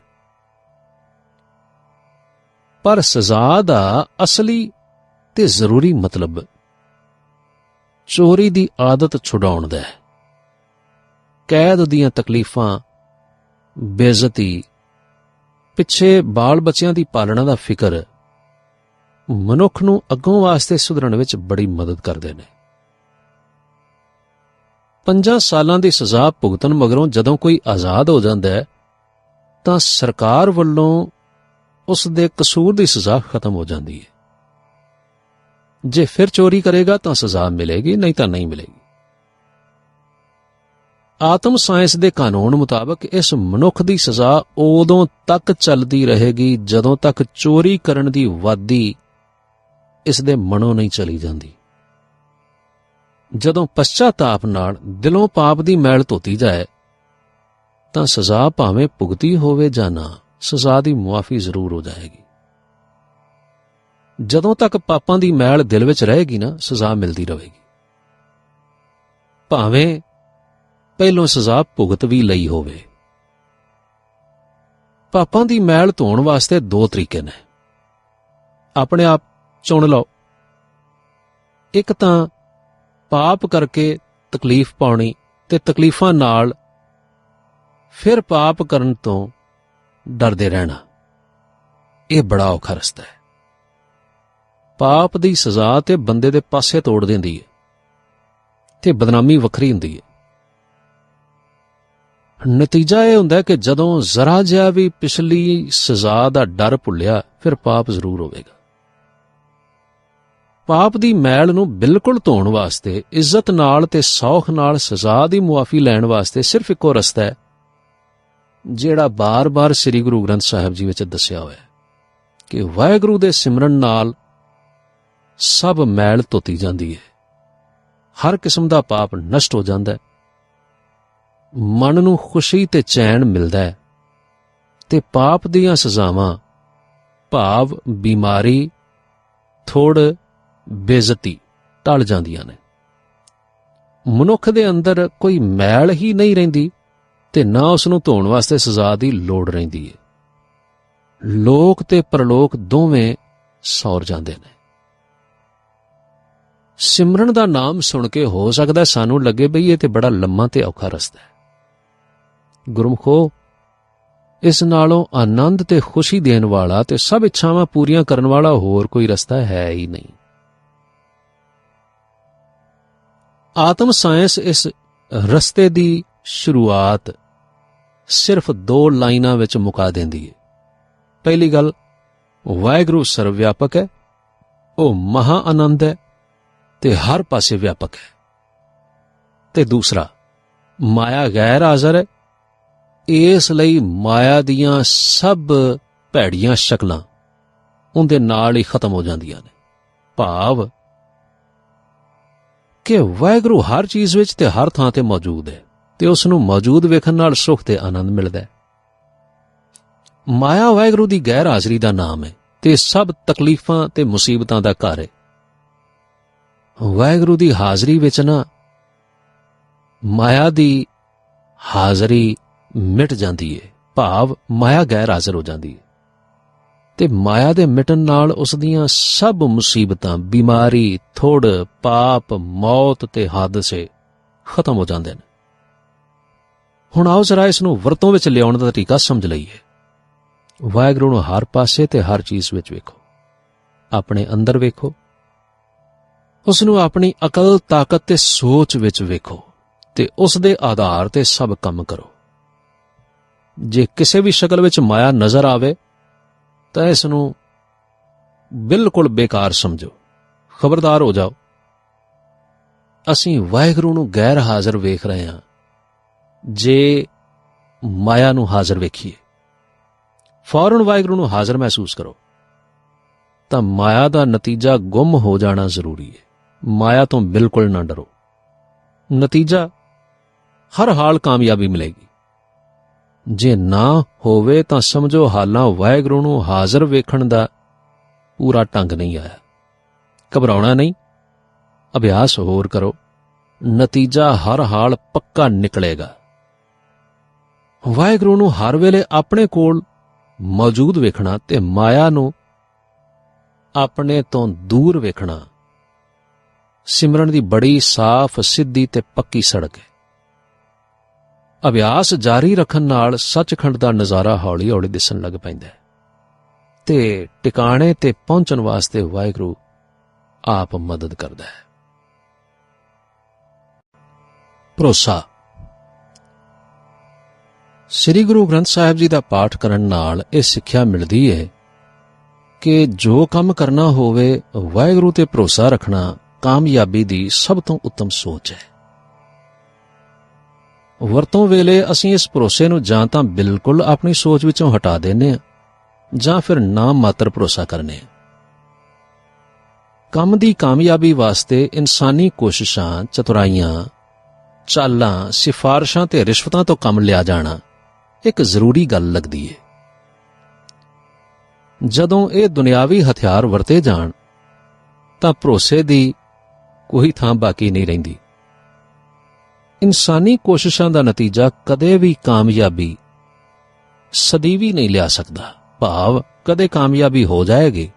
ਪਰ ਸਜ਼ਾ ਦਾ ਅਸਲੀ ਤੇ ਜ਼ਰੂਰੀ ਮਤਲਬ ਚੋਰੀ ਦੀ ਆਦਤ ਛੁਡਾਉਣ ਦਾ ਹੈ। ਕੈਦ ਦੀਆਂ ਤਕਲੀਫਾਂ, ਬੇਇੱਜ਼ਤੀ, ਪਿੱਛੇ ਬਾਲ ਬੱਚਿਆਂ ਦੀ ਪਾਲਣਾ ਦਾ ਫਿਕਰ ਮਨੁੱਖ ਨੂੰ ਅੱਗੋਂ ਵਾਸਤੇ ਸੁਧਰਨ ਵਿੱਚ ਬੜੀ ਮਦਦ ਕਰਦੇ ਨੇ। 5 ਸਾਲਾਂ ਦੀ ਸਜ਼ਾ ਭੁਗਤਣ ਮਗਰੋਂ ਜਦੋਂ ਕੋਈ ਆਜ਼ਾਦ ਹੋ ਜਾਂਦਾ ਹੈ ਤਾਂ ਸਰਕਾਰ ਵੱਲੋਂ ਉਸ ਦੇ ਕਸੂਰ ਦੀ ਸਜ਼ਾ ਖਤਮ ਹੋ ਜਾਂਦੀ ਹੈ। ਜੇ ਫਿਰ ਚੋਰੀ ਕਰੇਗਾ ਤਾਂ ਸਜ਼ਾ ਮਿਲੇਗੀ, ਨਹੀਂ ਤਾਂ ਨਹੀਂ ਮਿਲੇਗੀ। ਆਤਮ ਸਾਇੰਸ ਦੇ ਕਾਨੂੰਨ ਮੁਤਾਬਕ ਇਸ ਮਨੁੱਖ ਦੀ ਸਜ਼ਾ ਉਦੋਂ ਤੱਕ ਚੱਲਦੀ ਰਹੇਗੀ ਜਦੋਂ ਤੱਕ ਚੋਰੀ ਕਰਨ ਦੀ ਵਾਦੀ ਇਸ ਦੇ ਮਨੋਂ ਨਹੀਂ ਚਲੀ ਜਾਂਦੀ। ਜਦੋਂ ਪਛਤਾਪ ਨਾਲ ਦਿਲੋਂ ਪਾਪ ਦੀ ਮੈਲ ਧੋਤੀ ਜਾਏ ਤਾਂ ਸਜ਼ਾ ਭਾਵੇਂ ਭੁਗਤੀ ਹੋਵੇ ਜਾਂ ਨਾ, ਸਜ਼ਾ ਦੀ ਮੁਆਫੀ ਜ਼ਰੂਰ ਹੋ ਜਾਏਗੀ। ਜਦੋਂ ਤੱਕ ਪਾਪਾਂ ਦੀ ਮੈਲ ਦਿਲ ਵਿੱਚ ਰਹੇਗੀ ਨਾ, ਸਜ਼ਾ ਮਿਲਦੀ ਰਹੇਗੀ। ਭਾਵੇਂ ਪਹਿਲੋਂ ਸਜ਼ਾ ਭੁਗਤ ਵੀ ਲਈ ਹੋਵੇ। ਪਾਪਾਂ ਦੀ ਮੈਲ ਧੋਣ ਵਾਸਤੇ 2 ਤਰੀਕੇ ਨੇ, ਆਪਣੇ ਆਪ ਚੁਣ ਲਓ। ਇੱਕ ਤਾਂ ਪਾਪ ਕਰਕੇ ਤਕਲੀਫ ਪਾਉਣੀ ਤੇ ਤਕਲੀਫਾਂ ਨਾਲ ਫਿਰ ਪਾਪ ਕਰਨ ਤੋਂ ਡਰਦੇ ਰਹਿਣਾ। ਇਹ ਬੜਾ ਔਖਾ ਰਸਤਾ ਹੈ। ਪਾਪ ਦੀ ਸਜ਼ਾ ਤੇ ਬੰਦੇ ਦੇ ਪਾਸੇ ਤੋੜ ਦਿੰਦੀ ਹੈ ਤੇ ਬਦਨਾਮੀ ਵੱਖਰੀ ਹੁੰਦੀ ਹੈ। ਨਤੀਜਾ ਇਹ ਹੁੰਦਾ ਕਿ ਜਦੋਂ ਜ਼ਰਾ ਜਿਹਾ ਵੀ ਪਿਛਲੀ ਸਜ਼ਾ ਦਾ ਡਰ ਭੁੱਲਿਆ, ਫਿਰ ਪਾਪ ਜ਼ਰੂਰ ਹੋਵੇਗਾ। ਪਾਪ ਦੀ ਮੈਲ ਨੂੰ ਬਿਲਕੁਲ ਧੋਣ ਵਾਸਤੇ, ਇੱਜ਼ਤ ਨਾਲ ਤੇ ਸੌਖ ਨਾਲ ਸਜ਼ਾ ਦੀ ਮੁਆਫੀ ਲੈਣ ਵਾਸਤੇ ਸਿਰਫ ਇੱਕੋ ਰਸਤਾ ਹੈ ਜਿਹੜਾ ਬਾਰ-ਬਾਰ ਸ੍ਰੀ ਗੁਰੂ ਗ੍ਰੰਥ ਸਾਹਿਬ ਜੀ ਵਿੱਚ ਦੱਸਿਆ ਹੋਇਆ ਹੈ ਕਿ ਵਾਹਿਗੁਰੂ ਦੇ ਸਿਮਰਨ ਨਾਲ ਸਭ ਮੈਲ ਧੋਤੀ ਜਾਂਦੀ ਹੈ। ਹਰ ਕਿਸਮ ਦਾ ਪਾਪ ਨਸ਼ਟ ਹੋ ਜਾਂਦਾ ਹੈ। ਮਨ ਨੂੰ ਖੁਸ਼ੀ ਤੇ ਚੈਨ ਮਿਲਦਾ ਹੈ ਤੇ ਪਾਪ ਦੀਆਂ ਸਜ਼ਾਵਾਂ ਭਾਵ ਬਿਮਾਰੀ, ਥੋੜ, ਬੇਇੱਜ਼ਤੀ ਟਲ ਜਾਂਦੀਆਂ ਨੇ। ਮਨੁੱਖ ਦੇ ਅੰਦਰ ਕੋਈ ਮੈਲ ਹੀ ਨਹੀਂ ਰਹਿੰਦੀ ਤੇ ਨਾ ਉਸ ਨੂੰ ਧੋਣ ਵਾਸਤੇ ਸਜ਼ਾ ਦੀ ਲੋੜ ਰਹਿੰਦੀ ਹੈ। ਲੋਕ ਤੇ ਪਰਲੋਕ ਦੋਵੇਂ ਸੌਰ ਜਾਂਦੇ ਨੇ। ਸਿਮਰਨ ਦਾ ਨਾਮ ਸੁਣ ਕੇ ਹੋ ਸਕਦਾ ਸਾਨੂੰ ਲੱਗੇ ਬਈ ਇਹ ਤੇ ਬੜਾ ਲੰਮਾ ਤੇ ਔਖਾ ਰਸਤਾ ਹੈ। ਗੁਰਮੁਖੋ, ਇਸ ਨਾਲੋਂ ਆਨੰਦ ਤੇ ਖੁਸ਼ੀ ਦੇਣ ਵਾਲਾ ਤੇ ਸਭ ਇੱਛਾਵਾਂ ਪੂਰੀਆਂ ਕਰਨ ਵਾਲਾ ਹੋਰ ਕੋਈ ਰਸਤਾ ਹੈ ਹੀ ਨਹੀਂ। ਆਤਮ ਸਾਇੰਸ ਇਸ ਰਸਤੇ ਦੀ ਸ਼ੁਰੂਆਤ ਸਿਰਫ 2 ਲਾਈਨਾਂ ਵਿੱਚ ਮੁਕਾ ਦਿੰਦੀ ਹੈ। ਪਹਿਲੀ ਗੱਲ, ਵਾਹਿਗੁਰੂ ਸਰਵ ਵਿਆਪਕ ਹੈ, ਉਹ ਮਹਾ ਆਨੰਦ ਹੈ ਤੇ ਹਰ ਪਾਸੇ ਵਿਆਪਕ ਹੈ। ਤੇ ਦੂਸਰਾ, ਮਾਇਆ ਗੈਰ ਹਾਜ਼ਰ ਹੈ, ਇਸ ਲਈ ਮਾਇਆ ਦੀਆਂ ਸਭ ਭੈੜੀਆਂ ਸ਼ਕਲਾਂ ਉਹਦੇ ਨਾਲ ਹੀ ਖਤਮ ਹੋ ਜਾਂਦੀਆਂ ਨੇ। ਭਾਵ ਕਿ ਵਾਹਿਗੁਰੂ ਹਰ ਚੀਜ਼ ਵਿੱਚ ਤੇ ਹਰ ਥਾਂ ਤੇ ਮੌਜੂਦ ਹੈ ਤੇ ਉਸ ਨੂੰ ਮੌਜੂਦ ਵੇਖਣ ਨਾਲ ਸੁੱਖ ਤੇ ਆਨੰਦ ਮਿਲਦਾ ਹੈ। ਮਾਇਆ ਵਾਹਿਗੁਰੂ ਦੀ ਗੈਰ ਹਾਜ਼ਰੀ ਦਾ ਨਾਮ ਹੈ ਤੇ ਸਭ ਤਕਲੀਫਾਂ ਤੇ ਮੁਸੀਬਤਾਂ ਦਾ ਘਰ ਹੈ। ਵਾਹਿਗੁਰੂ ਦੀ ਹਾਜ਼ਰੀ ਵਿੱਚ ਨਾ ਮਾਇਆ ਦੀ ਹਾਜ਼ਰੀ ਮਿਟ ਜਾਂਦੀ ਹੈ, ਭਾਵ ਮਾਇਆ ਗੈਰ ਹਾਜ਼ਰ ਹੋ ਜਾਂਦੀ ਹੈ ਤੇ ਮਾਇਆ ਦੇ ਮਿਟਣ ਨਾਲ ਉਸ ਦੀਆਂ ਸਭ ਮੁਸੀਬਤਾਂ, ਬਿਮਾਰੀ, ਥੁੜ, ਪਾਪ, ਮੌਤ ਤੇ ਹਾਦਸੇ ਖਤਮ ਹੋ ਜਾਂਦੇ ਨੇ। ਹੁਣ ਆਓ ਜ਼ਰਾ ਇਸ ਨੂੰ ਵਰਤੋਂ ਵਿੱਚ ਲਿਆਉਣ ਦਾ ਤਰੀਕਾ ਸਮਝ ਲਈਏ। ਵਾਹਿਗੁਰੂ ਨੂੰ ਹਰ ਪਾਸੇ ਤੇ ਹਰ ਚੀਜ਼ ਵਿੱਚ ਵੇਖੋ, ਆਪਣੇ ਅੰਦਰ ਵੇਖੋ, ਉਸ ਨੂੰ ਆਪਣੀ ਅਕਲ, ਤਾਕਤ ਤੇ ਸੋਚ ਵਿੱਚ ਵੇਖੋ ਤੇ ਉਸ ਦੇ ਆਧਾਰ ਤੇ ਸਭ ਕੰਮ ਕਰੋ। ਜੇ ਕਿਸੇ ਵੀ ਸ਼ਕਲ ਵਿੱਚ ਮਾਇਆ ਨਜ਼ਰ ਆਵੇ ਤਾਂ ਇਸ ਨੂੰ ਬਿਲਕੁਲ ਬੇਕਾਰ ਸਮਝੋ, ਖਬਰਦਾਰ ਹੋ ਜਾਓ। ਅਸੀਂ ਵਾਹਿਗੁਰੂ ਨੂੰ ਗੈਰ ਹਾਜ਼ਰ ਵੇਖ ਰਹੇ ਹਾਂ ਜੇ ਮਾਇਆ ਨੂੰ ਹਾਜ਼ਰ ਵੇਖੀਏ। ਫੌਰਨ ਵਾਹਿਗੁਰੂ ਨੂੰ ਹਾਜ਼ਰ ਮਹਿਸੂਸ ਕਰੋ ਤਾਂ ਮਾਇਆ ਦਾ ਨਤੀਜਾ ਗੁੰਮ ਹੋ ਜਾਣਾ ਜ਼ਰੂਰੀ ਹੈ। ਮਾਇਆ ਤੋਂ ਬਿਲਕੁਲ ਨਾ ਡਰੋ, ਨਤੀਜਾ ਹਰ ਹਾਲ ਕਾਮਯਾਬੀ ਮਿਲੇਗੀ। ਜੇ ਨਾ ਹੋਵੇ ਤਾਂ ਸਮਝੋ ਹਾਲਾਂ ਵਾਹਿਗੁਰੂ ਨੂੰ ਹਾਜ਼ਰ ਵੇਖਣ ਦਾ ਪੂਰਾ ਢੰਗ ਨਹੀਂ ਆਇਆ। ਘਬਰਾਉਣਾ ਨਹੀਂ, ਅਭਿਆਸ ਹੋਰ ਕਰੋ, ਨਤੀਜਾ ਹਰ ਹਾਲ ਪੱਕਾ ਨਿਕਲੇਗਾ। ਵਾਹਿਗੁਰੂ ਨੂੰ ਹਰ ਵੇਲੇ ਆਪਣੇ ਕੋਲ ਮੌਜੂਦ ਵੇਖਣਾ ਤੇ ਮਾਇਆ ਨੂੰ ਆਪਣੇ ਤੋਂ ਦੂਰ ਵੇਖਣਾ ਸਿਮਰਨ ਦੀ ਬੜੀ ਸਾਫ਼, ਸਿੱਧੀ ਤੇ ਪੱਕੀ ਸੜਕ ਹੈ। ਅਭਿਆਸ ਜਾਰੀ ਰੱਖਣ ਨਾਲ ਸੱਚਖੰਡ ਦਾ ਨਜ਼ਾਰਾ ਹੌਲੀ-ਹੌਲੀ ਦਿਸਣ ਲੱਗ ਪੈਂਦਾ ਹੈ ਤੇ ਟਿਕਾਣੇ ਤੇ ਪਹੁੰਚਣ ਵਾਸਤੇ ਵਾਹਿਗੁਰੂ ਆਪ ਮਦਦ ਕਰਦਾ ਹੈ। ਭਰੋਸਾ। ਸ੍ਰੀ ਗੁਰੂ ਗ੍ਰੰਥ ਸਾਹਿਬ ਜੀ ਦਾ ਪਾਠ ਕਰਨ ਨਾਲ ਇਹ ਸਿੱਖਿਆ ਮਿਲਦੀ ਹੈ ਕਿ ਜੋ ਕੰਮ ਕਰਨਾ ਹੋਵੇ, ਵਾਹਿਗੁਰੂ ਤੇ ਭਰੋਸਾ ਰੱਖਣਾ ਕਾਮਯਾਬੀ ਦੀ ਸਭ ਤੋਂ ਉੱਤਮ ਸੋਚ ਹੈ। ਵਰਤੋਂ ਵੇਲੇ ਅਸੀਂ ਇਸ ਭਰੋਸੇ ਨੂੰ ਜਾਂ ਤਾਂ ਬਿਲਕੁਲ ਆਪਣੀ ਸੋਚ ਵਿੱਚੋਂ ਹਟਾ ਦਿੰਦੇ ਹਾਂ ਜਾਂ ਫਿਰ ਨਾ ਮਾਤਰ ਭਰੋਸਾ ਕਰਨੇ ਹਾਂ। ਕੰਮ ਦੀ ਕਾਮਯਾਬੀ ਵਾਸਤੇ ਇਨਸਾਨੀ ਕੋਸ਼ਿਸ਼ਾਂ, ਚਤੁਰਾਈਆਂ, ਚਾਲਾਂ, ਸਿਫਾਰਿਸ਼ਾਂ ਤੇ ਰਿਸ਼ਵਤਾਂ ਤੋਂ ਕੰਮ ਲਿਆ ਜਾਣਾ ਇੱਕ ਜ਼ਰੂਰੀ ਗੱਲ ਲੱਗਦੀ ਹੈ। ਜਦੋਂ ਇਹ ਦੁਨਿਆਵੀ ਹਥਿਆਰ ਵਰਤੇ ਜਾਣ ਤਾਂ ਭਰੋਸੇ ਦੀ ਕੋਈ ਥਾਂ ਬਾਕੀ ਨਹੀਂ ਰਹਿੰਦੀ। ਇਨਸਾਨੀ ਕੋਸ਼ਿਸ਼ਾਂ ਦਾ ਨਤੀਜਾ ਕਦੇ ਵੀ ਕਾਮਯਾਬੀ ਸਦੀਵੀ ਨਹੀਂ ਲਿਆ ਸਕਦਾ। ਭਾਵ ਕਦੇ ਕਾਮਯਾਬੀ ਹੋ ਜਾਏਗੀ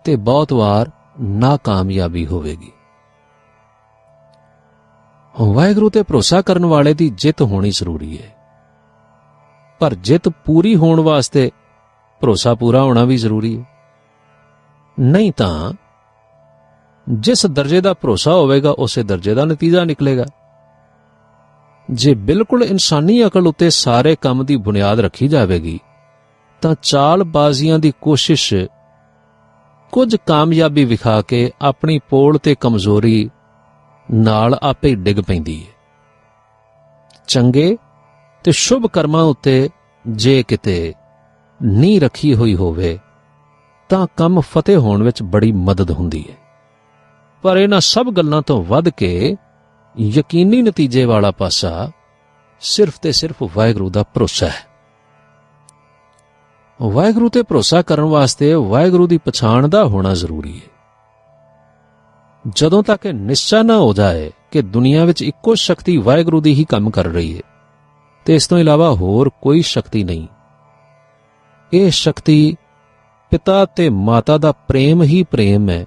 ਤੇ ਬਹੁਤ ਵਾਰ ਨਾਕਾਮਯਾਬੀ ਹੋਵੇਗੀ। ਵਾਹਿਗੁਰੂ ਤੇ ਭਰੋਸਾ ਕਰਨ ਵਾਲੇ ਦੀ ਜਿੱਤ ਹੋਣੀ ਜ਼ਰੂਰੀ ਹੈ, ਪਰ ਜਿੱਤ ਪੂਰੀ ਹੋਣ ਵਾਸਤੇ ਭਰੋਸਾ ਪੂਰਾ ਹੋਣਾ ਵੀ ਜ਼ਰੂਰੀ ਹੈ। ਨਹੀਂ ਤਾਂ ਜਿਸ ਦਰਜੇ ਦਾ ਭਰੋਸਾ ਹੋਵੇਗਾ ਉਸੇ ਦਰਜੇ ਦਾ ਨਤੀਜਾ ਨਿਕਲੇਗਾ। ਜੇ ਬਿਲਕੁਲ ਇਨਸਾਨੀ ਅਕਲ ਉੱਤੇ ਸਾਰੇ ਕੰਮ ਦੀ ਬੁਨਿਆਦ ਰੱਖੀ ਜਾਵੇਗੀ ਤਾਂ ਚਾਲਬਾਜ਼ੀਆਂ ਦੀ ਕੋਸ਼ਿਸ਼ ਕੁਝ ਕਾਮਯਾਬੀ ਵਿਖਾ ਕੇ ਆਪਣੀ ਪੋਲ ਤੇ ਕਮਜ਼ੋਰੀ ਨਾਲ ਆਪੇ ਡਿੱਗ ਪੈਂਦੀ ਹੈ। ਚੰਗੇ ਤੇ ਸ਼ੁਭ ਕਰਮਾਂ ਉੱਤੇ ਜੇ ਕਿਤੇ ਨੀਂਹ ਰੱਖੀ ਹੋਈ ਹੋਵੇ ਤਾਂ ਕੰਮ ਫਤਿਹ ਹੋਣ ਵਿੱਚ ਬੜੀ ਮਦਦ ਹੁੰਦੀ ਹੈ। ਪਰ ਇਹਨਾਂ ਸਭ ਗੱਲਾਂ ਤੋਂ ਵੱਧ ਕੇ ਯਕੀਨੀ ਨਤੀਜੇ ਵਾਲਾ ਪਾਸਾ ਸਿਰਫ ਤੇ ਸਿਰਫ ਵਾਹਿਗੁਰੂ ਦਾ ਭਰੋਸਾ ਹੈ। ਵਾਹਿਗੁਰੂ ਤੇ ਭਰੋਸਾ ਕਰਨ ਵਾਸਤੇ ਵਾਹਿਗੁਰੂ ਦੀ ਪਛਾਣ ਦਾ ਹੋਣਾ ਜ਼ਰੂਰੀ ਹੈ। ਜਦੋਂ ਤੱਕ ਨਿਸ਼ਚਾ ਨਾ ਹੋ ਜਾਏ ਕਿ ਦੁਨੀਆ ਵਿੱਚ ਇੱਕੋ ਸ਼ਕਤੀ ਵਾਹਿਗੁਰੂ ਦੀ ਹੀ ਕੰਮ ਕਰ ਰਹੀ ਹੈ, ਤੇ ਇਸ ਤੋਂ ਇਲਾਵਾ ਹੋਰ ਕੋਈ ਸ਼ਕਤੀ ਨਹੀਂ। ਇਹ ਸ਼ਕਤੀ ਪਿਤਾ ਤੇ ਮਾਤਾ ਦਾ ਪ੍ਰੇਮ ਹੀ ਪ੍ਰੇਮ ਹੈ,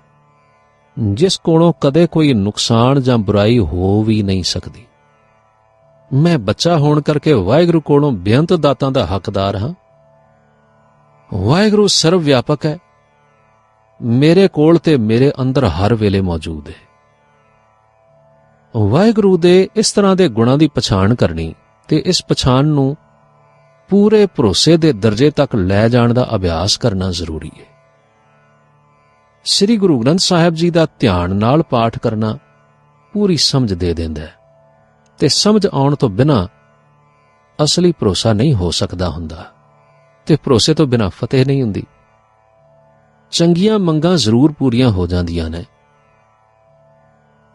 ਜਿਸ ਕੋਲੋਂ ਕਦੇ ਕੋਈ ਨੁਕਸਾਨ ਜਾਂ ਬੁਰਾਈ ਹੋ ਵੀ ਨਹੀਂ ਸਕਦੀ। ਮੈਂ ਬੱਚਾ ਹੋਣ ਕਰਕੇ ਵਾਹਿਗੁਰੂ ਕੋਲੋਂ ਬੇਅੰਤ ਦਾਤਾਂ ਦਾ ਹੱਕਦਾਰ ਹਾਂ। ਵਾਹਿਗੁਰੂ ਸਰਵ ਵਿਆਪਕ ਹੈ, ਮੇਰੇ ਕੋਲ ਤੇ ਮੇਰੇ ਅੰਦਰ ਹਰ ਵੇਲੇ ਮੌਜੂਦ ਹੈ। ਵਾਹਿਗੁਰੂ ਦੇ ਇਸ ਤਰ੍ਹਾਂ ਦੇ ਗੁਣਾਂ ਦੀ ਪਛਾਣ ਕਰਨੀ ਤੇ ਇਸ ਪਛਾਣ ਨੂੰ ਪੂਰੇ ਭਰੋਸੇ ਦੇ ਦਰਜੇ ਤੱਕ ਲੈ ਜਾਣ ਦਾ ਅਭਿਆਸ ਕਰਨਾ ਜ਼ਰੂਰੀ ਹੈ। ਸ੍ਰੀ ਗੁਰੂ ਗ੍ਰੰਥ ਸਾਹਿਬ ਜੀ ਦਾ ਧਿਆਨ ਨਾਲ ਪਾਠ ਕਰਨਾ ਪੂਰੀ ਸਮਝ ਦੇ ਦਿੰਦਾ ਹੈ, ਤੇ ਸਮਝ ਆਉਣ ਤੋਂ ਬਿਨਾਂ ਅਸਲੀ ਭਰੋਸਾ ਨਹੀਂ ਹੋ ਸਕਦਾ ਹੁੰਦਾ, ਤੇ ਭਰੋਸੇ ਤੋਂ ਬਿਨਾਂ ਫਤਿਹ ਨਹੀਂ ਹੁੰਦੀ। ਚੰਗੀਆਂ ਮੰਗਾਂ ਜ਼ਰੂਰ ਪੂਰੀਆਂ ਹੋ ਜਾਂਦੀਆਂ ਨੇ।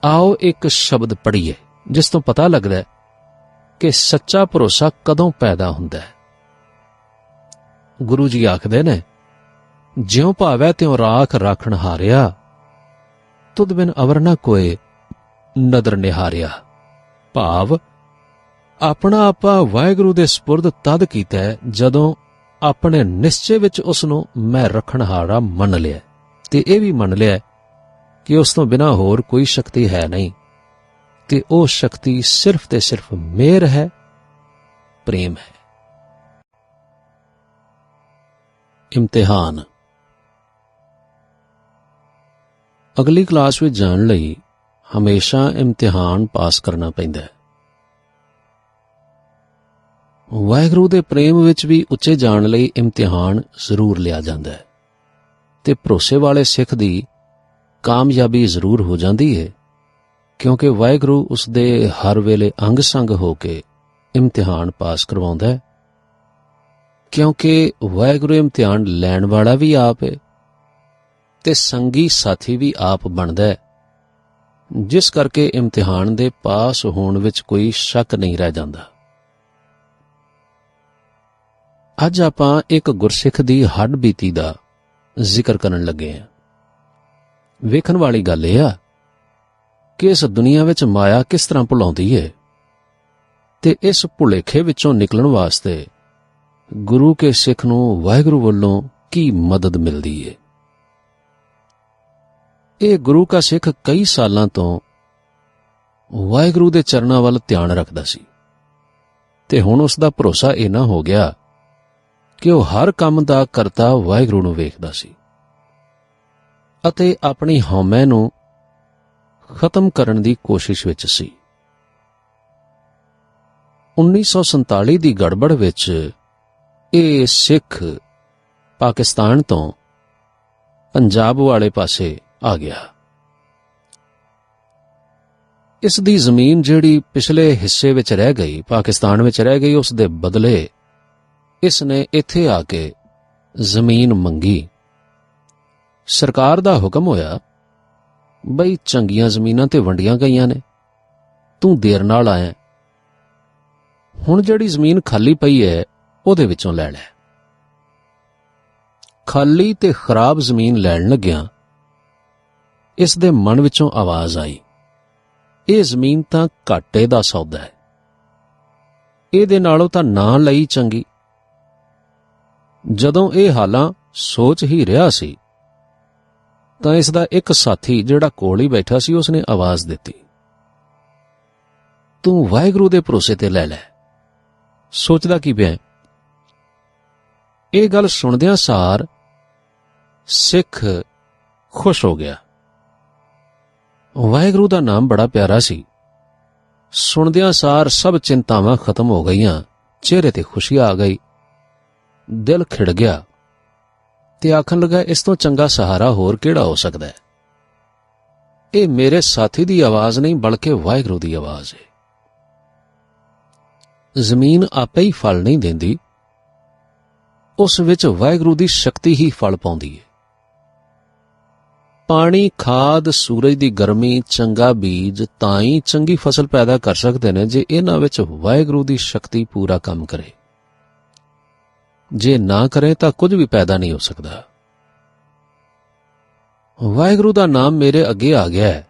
ਆਓ ਇੱਕ ਸ਼ਬਦ ਪੜ੍ਹੀਏ ਜਿਸ ਤੋਂ ਪਤਾ ਲੱਗਦਾ ਹੈ ਕਿ ਸੱਚਾ ਭਰੋਸਾ ਕਦੋਂ ਪੈਦਾ ਹੁੰਦਾ ਹੈ। ਗੁਰੂ ਜੀ ਆਖਦੇ ਨੇ, ਜਿਉਂ ਭਾਵੈ ਤਿਉਂ ਰਾਖ ਰਾਖਣ ਹਾਰਿਆ, ਤੁਧ ਬਿਨ ਅਵਰ ਨ ਕੋਏ ਨਦਰ ਨਿਹਾਰਿਆ। ਭਾਵ ਆਪਣਾ ਆਪਾ ਵਾਹਿਗੁਰੂ ਦੇ ਸਪੁਰਦ ਤਦ ਕੀਤਾ ਹੈ ਜਦੋਂ ਆਪਣੇ ਨਿਸ਼ਚੇ ਵਿੱਚ ਉਸ ਨੂੰ ਮੈਂ ਰੱਖਣਹਾਰਾ ਮੰਨ ਲਿਆ, ਤੇ ਇਹ ਵੀ ਮੰਨ ਲਿਆ ਕਿ ਉਸ ਤੋਂ ਬਿਨਾਂ ਹੋਰ ਕੋਈ ਸ਼ਕਤੀ ਹੈ ਨਹੀਂ, ਤੇ ਉਹ ਸ਼ਕਤੀ ਸਿਰਫ ਤੇ ਸਿਰਫ ਮਿਹਰ ਹੈ, ਪ੍ਰੇਮ ਹੈ। ਇਮਤਿਹਾਨ। ਅਗਲੀ ਕਲਾਸ ਵਿੱਚ ਜਾਣ ਲਈ ਹਮੇਸ਼ਾ ਇਮਤਿਹਾਨ ਪਾਸ ਕਰਨਾ ਪੈਂਦਾ ਹੈ। ਵਾਹਿਗੁਰੂ ਦੇ ਪ੍ਰੇਮ ਵਿੱਚ ਵੀ ਉੱਚੇ ਜਾਣ ਲਈ ਇਮਤਿਹਾਨ ਜ਼ਰੂਰ ਲਿਆ ਜਾਂਦਾ ਹੈ, ਤੇ ਭਰੋਸੇ ਵਾਲੇ ਸਿੱਖ ਦੀ ਕਾਮਯਾਬੀ ਜ਼ਰੂਰ ਹੋ ਜਾਂਦੀ ਹੈ, ਕਿਉਂਕਿ ਵਾਹਿਗੁਰੂ ਉਸ ਦੇ ਹਰ ਵੇਲੇ ਅੰਗ ਸੰਗ ਹੋ ਕੇ ਇਮਤਿਹਾਨ ਪਾਸ ਕਰਵਾਉਂਦਾ ਹੈ। ਕਿਉਂਕਿ ਵਾਹਿਗੁਰੂ ਇਮਤਿਹਾਨ ਲੈਣ ਵਾਲਾ ਵੀ ਆਪ ਹੈ ਤੇ ਸੰਗੀ ਸਾਥੀ ਵੀ ਆਪ ਬਣਦਾ ਹੈ, ਜਿਸ ਕਰਕੇ ਇਮਤਿਹਾਨ ਦੇ ਪਾਸ ਹੋਣ ਵਿੱਚ ਕੋਈ ਸ਼ੱਕ ਨਹੀਂ ਰਹਿ ਜਾਂਦਾ। ਅੱਜ ਆਪਾਂ ਇੱਕ ਗੁਰਸਿੱਖ ਦੀ ਹੱਡ ਬੀਤੀ ਦਾ ਜ਼ਿਕਰ ਕਰਨ ਲੱਗੇ ਹਾਂ। ਵੇਖਣ ਵਾਲੀ ਗੱਲ ਇਹ ਆ ਕਿ ਇਸ ਦੁਨੀਆ ਵਿੱਚ ਮਾਇਆ ਕਿਸ ਤਰ੍ਹਾਂ ਭੁਲਾਉਂਦੀ ਹੈ, ਤੇ ਇਸ ਭੁਲੇਖੇ ਵਿੱਚੋਂ ਨਿਕਲਣ ਵਾਸਤੇ ਗੁਰੂ ਕੇ ਸਿੱਖ ਨੂੰ ਵਾਹਿਗੁਰੂ ਵੱਲੋਂ ਕੀ ਮਦਦ ਮਿਲਦੀ ਹੈ। ਇਹ ਗੁਰੂ ਕਾ ਸਿੱਖ ਕਈ ਸਾਲਾਂ ਤੋਂ ਵਾਹਿਗੁਰੂ ਦੇ ਚਰਨਾਂ ਵੱਲ ਧਿਆਨ ਰੱਖਦਾ ਸੀ, ਤੇ ਹੁਣ ਉਸ ਦਾ ਭਰੋਸਾ ਇੰਨਾ ਹੋ ਗਿਆ ਕਿ ਉਹ ਹਰ ਕੰਮ ਦਾ ਕਰਤਾ ਵਾਹਿਗੁਰੂ ਨੂੰ ਵੇਖਦਾ ਸੀ, ਅਤੇ ਆਪਣੀ ਹਉਮੈ ਨੂੰ ਖਤਮ ਕਰਨ ਦੀ ਕੋਸ਼ਿਸ਼ ਵਿੱਚ ਸੀ। 1947 ਦੀ ਗੜਬੜ ਵਿੱਚ ਇਹ ਸਿੱਖ ਪਾਕਿਸਤਾਨ ਤੋਂ ਪੰਜਾਬ ਵਾਲੇ ਪਾਸੇ ਆ ਗਿਆ। ਇਸ ਦੀ ਜ਼ਮੀਨ ਜਿਹੜੀ ਪਿਛਲੇ ਹਿੱਸੇ ਵਿੱਚ ਰਹਿ ਗਈ, ਪਾਕਿਸਤਾਨ ਵਿੱਚ ਰਹਿ ਗਈ, ਉਸ ਦੇ ਬਦਲੇ ਇਸ ਨੇ ਇੱਥੇ ਆ ਕੇ ਜ਼ਮੀਨ ਮੰਗੀ। ਸਰਕਾਰ ਦਾ ਹੁਕਮ ਹੋਇਆ, ਬਈ ਚੰਗੀਆਂ ਜ਼ਮੀਨਾਂ ਤੇ ਵੰਡੀਆਂ ਗਈਆਂ ਨੇ, ਤੂੰ ਦੇਰ ਨਾਲ ਆਇਆ, ਹੁਣ ਜਿਹੜੀ ਜ਼ਮੀਨ ਖਾਲੀ ਪਈ ਹੈ ਉਹਦੇ ਵਿੱਚੋਂ ਲੈ ਲੈ। ਖਾਲੀ ਤੇ ਖਰਾਬ ਜ਼ਮੀਨ ਲੈਣ ਲੱਗਿਆ ਇਸ ਦੇ ਮਨ ਵਿੱਚੋਂ ਆਵਾਜ਼ ਆਈ, ਇਹ ਜ਼ਮੀਨ ਤਾਂ ਘਾਟੇ ਦਾ ਸੌਦਾ ਹੈ, ਇਹਦੇ ਨਾਲੋਂ ਤਾਂ ਨਾ ਲਈ ਚੰਗੀ। ਜਦੋਂ ਇਹ ਹਾਲਾਂ ਸੋਚ ਹੀ ਰਿਹਾ ਸੀ ਤਾਂ ਇਸ ਦਾ ਇੱਕ ਸਾਥੀ ਜਿਹੜਾ ਕੋਲ ਹੀ ਬੈਠਾ ਸੀ, ਉਸਨੇ ਆਵਾਜ਼ ਦਿੱਤੀ, ਤੂੰ ਵਾਹਿਗੁਰੂ ਦੇ ਭਰੋਸੇ ਤੇ ਲੈ ਲੈ, ਸੋਚਦਾ ਕੀ ਪਿਆ? ਇਹ ਗੱਲ ਸੁਣਦਿਆਂ ਸਾਰ ਸਿੱਖ ਖੁਸ਼ ਹੋ ਗਿਆ। ਵਾਹਿਗੁਰੂ ਦਾ ਨਾਮ ਬੜਾ ਪਿਆਰਾ ਸੀ। ਸੁਣਦਿਆਂ ਸਾਰ ਸਭ ਚਿੰਤਾਵਾਂ ਖਤਮ ਹੋ ਗਈਆਂ, ਚਿਹਰੇ ਤੇ ਖੁਸ਼ੀ ਆ ਗਈ, ਦਿਲ ਖਿੜ ਗਿਆ ਤੇ ਆਖਣ ਲੱਗਾ, ਇਸ ਤੋਂ ਚੰਗਾ ਸਹਾਰਾ ਹੋਰ ਕਿਹੜਾ ਹੋ ਸਕਦਾ ਹੈ? ਇਹ ਮੇਰੇ ਸਾਥੀ ਦੀ ਆਵਾਜ਼ ਨਹੀਂ ਬਲਕਿ ਵਾਹਿਗੁਰੂ ਦੀ ਆਵਾਜ਼ ਹੈ। ਜ਼ਮੀਨ ਆਪੇ ਹੀ ਫਲ ਨਹੀਂ ਦਿੰਦੀ, ਉਸ ਵਿੱਚ ਵਾਹਿਗੁਰੂ ਦੀ ਸ਼ਕਤੀ ਹੀ ਫਲ ਪਾਉਂਦੀ ਹੈ। ਪਾਣੀ, ਖਾਦ, ਸੂਰਜ ਦੀ ਗਰਮੀ, ਚੰਗਾ ਬੀਜ ਤਾਂ ਹੀ ਚੰਗੀ ਫਸਲ ਪੈਦਾ ਕਰ ਸਕਦੇ ਨੇ ਜੇ ਇਹਨਾਂ ਵਿੱਚ ਵਾਹਿਗੁਰੂ ਦੀ ਸ਼ਕਤੀ ਪੂਰਾ ਕੰਮ ਕਰੇ। ਜੇ ਨਾ ਕਰੇ ਤਾਂ ਕੁਝ ਵੀ ਪੈਦਾ ਨਹੀਂ ਹੋ ਸਕਦਾ। ਵਾਹਿਗੁਰੂ ਦਾ ਨਾਮ ਮੇਰੇ ਅੱਗੇ ਆ ਗਿਆ ਹੈ,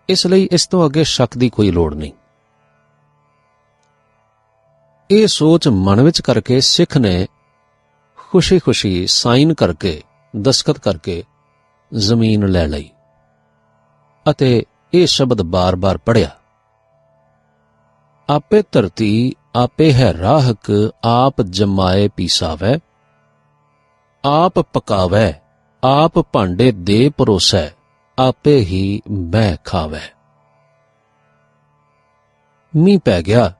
ਇਸ ਲਈ ਇਸ ਤੋਂ ਅੱਗੇ ਸ਼ੱਕ ਦੀ ਕੋਈ ਲੋੜ ਨਹੀਂ। ਇਹ ਸੋਚ ਮਨ ਵਿੱਚ ਕਰਕੇ ਸਿੱਖ ਨੇ ਖੁਸ਼ੀ-ਖੁਸ਼ੀ ਸਾਈਨ ਕਰਕੇ, ਦਸਖਤ ਕਰਕੇ ਜ਼ਮੀਨ ਲੈ ਲਈ ਅਤੇ ਇਹ ਸ਼ਬਦ ਬਾਰ-ਬਾਰ ਪੜ੍ਹਿਆ, ਆਪੇ ਧਰਤੀ ਆਪੇ ਹੈ ਰਾਹਕ, ਆਪ ਜਮਾਏ ਪੀਸਾਵੈ, ਆਪ ਪਕਾਵੈ, ਆਪ ਭਾਂਡੇ ਦੇ ਪਰੋਸੈ, ਆਪੇ ਹੀ ਬਹਿ ਖਾਵੈ। ਮੀਂਹ ਪੈ ਗਿਆ,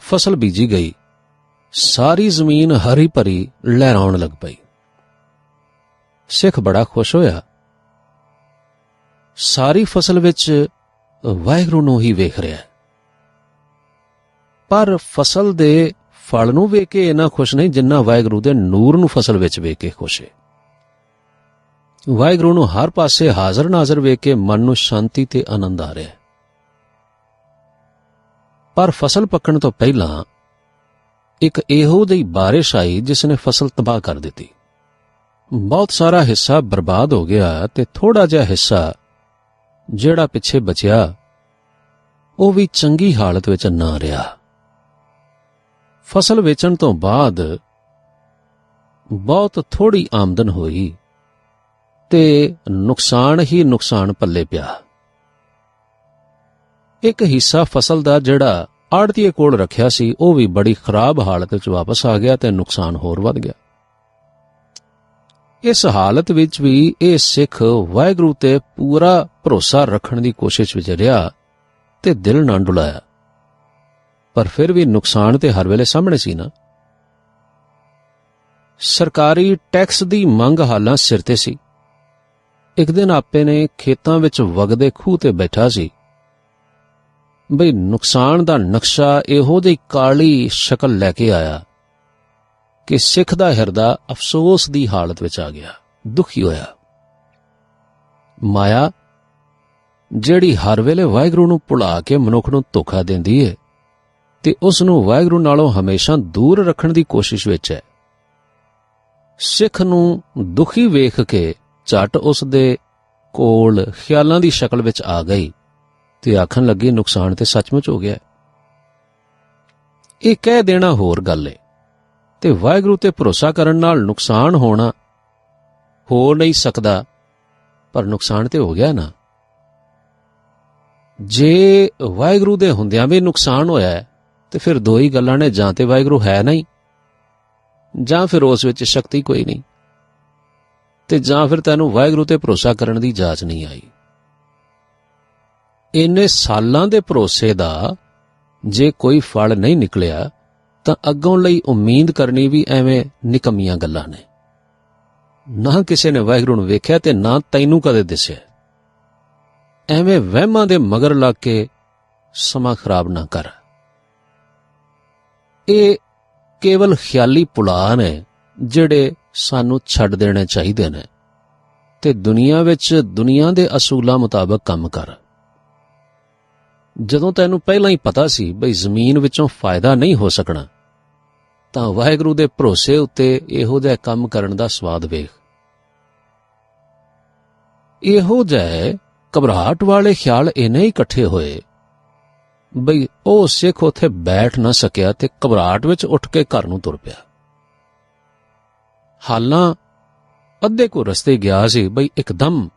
ਫਸਲ ਬੀਜੀ ਗਈ, ਸਾਰੀ ਜ਼ਮੀਨ ਹਰੀ ਭਰੀ ਲਹਿਰਾਉਣ ਲੱਗ ਪਈ। ਸਿੱਖ ਬੜਾ ਖੁਸ਼ ਹੋਇਆ। ਸਾਰੀ ਫਸਲ ਵਿੱਚ ਵਾਹਿਗੁਰੂ ਨੂੰ ਹੀ ਵੇਖ ਰਿਹਾ, ਪਰ ਫਸਲ ਦੇ ਫਲ ਨੂੰ ਵੇਖ ਕੇ ਇੰਨਾ ਖੁਸ਼ ਨਹੀਂ ਜਿੰਨਾ ਵਾਹਿਗੁਰੂ ਦੇ ਨੂਰ ਨੂੰ ਫਸਲ ਵਿੱਚ ਵੇਖ ਕੇ ਖੁਸ਼ ਹੈ। ਵਾਹਿਗੁਰੂ ਨੂੰ ਹਰ ਪਾਸੇ ਹਾਜ਼ਰ ਨਾਜ਼ਰ ਵੇਖ ਕੇ ਮਨ ਨੂੰ ਸ਼ਾਂਤੀ ਤੇ ਆਨੰਦ ਆ ਰਿਹਾ। ਪਰ ਫਸਲ ਪੱਕਣ ਤੋਂ ਪਹਿਲਾਂ ਇੱਕ ਇਹੋ ਜਿਹੀ ਬਾਰਿਸ਼ ਆਈ ਜਿਸ ਨੇ ਫਸਲ ਤਬਾਹ ਕਰ ਦਿੱਤੀ। ਬਹੁਤ ਸਾਰਾ ਹਿੱਸਾ ਬਰਬਾਦ ਹੋ ਗਿਆ ਤੇ ਥੋੜਾ ਜਿਹਾ ਹਿੱਸਾ ਜਿਹੜਾ ਪਿੱਛੇ ਬਚਿਆ ਉਹ ਵੀ ਚੰਗੀ ਹਾਲਤ ਵਿੱਚ ਨਾ ਰਿਹਾ। ਫਸਲ ਵੇਚਣ ਤੋਂ ਬਾਅਦ ਬਹੁਤ ਥੋੜੀ ਆਮਦਨ ਹੋਈ ਤੇ ਨੁਕਸਾਨ ਹੀ ਨੁਕਸਾਨ ਪੱਲੇ ਪਿਆ। ਇੱਕ ਹਿੱਸਾ ਫਸਲ ਦਾ ਜਿਹੜਾ ਆੜ੍ਹਤੀਏ ਕੋਲ ਰੱਖਿਆ ਸੀ ਉਹ ਵੀ ਬੜੀ ਖਰਾਬ ਹਾਲਤ ਵਿੱਚ ਵਾਪਸ ਆ ਗਿਆ ਤੇ ਨੁਕਸਾਨ ਹੋਰ ਵੱਧ ਗਿਆ। ਇਸ ਹਾਲਤ ਵਿੱਚ ਵੀ ਇਹ ਸਿੱਖ ਵਾਹਿਗੁਰੂ ਤੇ ਪੂਰਾ ਭਰੋਸਾ ਰੱਖਣ ਦੀ ਕੋਸ਼ਿਸ਼ ਵਿੱਚ ਰਿਹਾ ਤੇ ਦਿਲ ਨਾ ਡੁਲਾਇਆ, ਪਰ ਫਿਰ ਵੀ ਨੁਕਸਾਨ ਤੇ ਹਰ ਵੇਲੇ ਸਾਹਮਣੇ ਸੀ ਨਾ। ਸਰਕਾਰੀ ਟੈਕਸ ਦੀ ਮੰਗ ਹਾਲਾਂ ਸਿਰ ਤੇ ਸੀ। ਇੱਕ ਦਿਨ ਆਪੇ ਨੇ ਖੇਤਾਂ ਵਿੱਚ ਵਗਦੇ ਖੂਹ ਤੇ ਬੈਠਾ ਸੀ ਬਈ ਨੁਕਸਾਨ ਦਾ ਨਕਸ਼ਾ ਇਹੋ ਜਿਹੀ ਕਾਲੀ ਸ਼ਕਲ ਲੈ ਕੇ ਆਇਆ ਕਿ ਸਿੱਖ ਦਾ ਹਿਰਦਾ ਅਫਸੋਸ ਦੀ ਹਾਲਤ ਵਿੱਚ ਆ ਗਿਆ, ਦੁਖੀ ਹੋਇਆ। ਮਾਇਆ ਜਿਹੜੀ ਹਰ ਵੇਲੇ ਵਾਹਿਗੁਰੂ ਨੂੰ ਭੁਲਾ ਕੇ ਮਨੁੱਖ ਨੂੰ ਧੋਖਾ ਦਿੰਦੀ ਹੈ ਤੇ ਉਸ ਨੂੰ ਵਾਹਿਗੁਰੂ ਨਾਲੋਂ ਹਮੇਸ਼ਾ ਦੂਰ ਰੱਖਣ ਦੀ ਕੋਸ਼ਿਸ਼ ਵਿੱਚ ਹੈ। ਸਿੱਖ ਨੂੰ ਦੁਖੀ ਵੇਖ ਕੇ ਝੱਟ ਉਸ ਦੇ ਕੋਲ ਖਿਆਲਾਂ ਦੀ ਸ਼ਕਲ ਵਿੱਚ ਆ ਗਈ ਤੇ ਆਖਣ ਲੱਗੀ ਨੁਕਸਾਨ ਤੇ ਸੱਚਮੁੱਚ ਹੋ ਗਿਆ। ਇਹ ਕਹਿ ਦੇਣਾ ਹੋਰ ਗੱਲ ਏ ਤੇ ਵਾਹਿਗੁਰੂ ਤੇ ਭਰੋਸਾ ਕਰਨ ਨਾਲ ਨੁਕਸਾਨ ਹੋਣਾ ਹੋ ਨਹੀਂ ਸਕਦਾ, ਪਰ ਨੁਕਸਾਨ ਤੇ ਹੋ ਗਿਆ ਨਾ। ਜੇ ਵਾਹਿਗੁਰੂ ਦੇ ਹੁੰਦਿਆਂ ਵੀ ਨੁਕਸਾਨ ਹੋਇਆ ਤੇ ਫਿਰ ਦੋ ਹੀ ਗੱਲਾਂ ਨੇ, ਜਾਂ ਤੇ ਵਾਹਿਗੁਰੂ ਹੈ ਨਹੀਂ, ਜਾਂ ਫਿਰ ਉਸ ਵਿੱਚ ਸ਼ਕਤੀ ਕੋਈ ਨਹੀਂ, ਤੇ ਜਾਂ ਫਿਰ ਤੈਨੂੰ ਵਾਹਿਗੁਰੂ ਤੇ ਭਰੋਸਾ ਕਰਨ ਦੀ ਜਾਚ ਨਹੀਂ ਆਈ। ਇੰਨੇ ਸਾਲਾਂ ਦੇ ਭਰੋਸੇ ਦਾ ਜੇ ਕੋਈ ਫਲ ਨਹੀਂ ਨਿਕਲਿਆ ਤਾਂ ਅੱਗੋਂ ਲਈ ਉਮੀਦ ਕਰਨੀ ਵੀ ਐਵੇਂ ਨਿਕੰਮੀਆਂ ਗੱਲਾਂ ਨੇ। ਨਾ ਕਿਸੇ ਨੇ ਵਾਹਿਗੁਰੂ ਨੂੰ ਵੇਖਿਆ ਤੇ ਨਾ ਤੈਨੂੰ ਕਦੇ ਦਿਸਿਆ। ਐਵੇਂ ਵਹਿਮਾਂ ਦੇ ਮਗਰ ਲੱਗ ਕੇ ਸਮਾਂ ਖਰਾਬ ਨਾ ਕਰ। ਇਹ ਕੇਵਲ ਖਿਆਲੀ ਪੁਲਾਅ ਨੇ ਜਿਹੜੇ ਸਾਨੂੰ ਛੱਡ ਦੇਣੇ ਚਾਹੀਦੇ ਨੇ ਤੇ ਦੁਨੀਆ ਵਿੱਚ ਦੁਨੀਆ ਦੇ ਅਸੂਲਾਂ ਮੁਤਾਬਕ ਕੰਮ ਕਰ। ਜਦੋਂ ਤੈਨੂੰ ਪਹਿਲਾਂ ਹੀ ਪਤਾ ਸੀ ਬਈ ਜ਼ਮੀਨ ਵਿੱਚੋਂ ਫਾਇਦਾ ਨਹੀਂ ਹੋ ਸਕਣਾ ਤਾਂ ਵਾਹਿਗੁਰੂ ਦੇ ਭਰੋਸੇ ਉੱਤੇ ਇਹੋ ਜਿਹਾ ਕੰਮ ਕਰਨ ਦਾ ਸਵਾਦ ਵੇਖ। ਇਹੋ ਜਿਹੇ ਘਬਰਾਹਟ ਵਾਲੇ ਖਿਆਲ ਇੰਨੇ ਹੀ ਇਕੱਠੇ ਹੋਏ ਬਈ ਉਹ ਸਿੱਖ ਉੱਥੇ ਬੈਠ ਨਾ ਸਕਿਆ ਤੇ ਘਬਰਾਹਟ ਵਿੱਚ ਉੱਠ ਕੇ ਘਰ ਨੂੰ ਤੁਰ ਪਿਆ। ਹਾਲਾਂ ਅੱਧੇ ਕੋ ਰਸਤੇ ਗਿਆ ਸੀ ਬਈ ਇੱਕਦਮ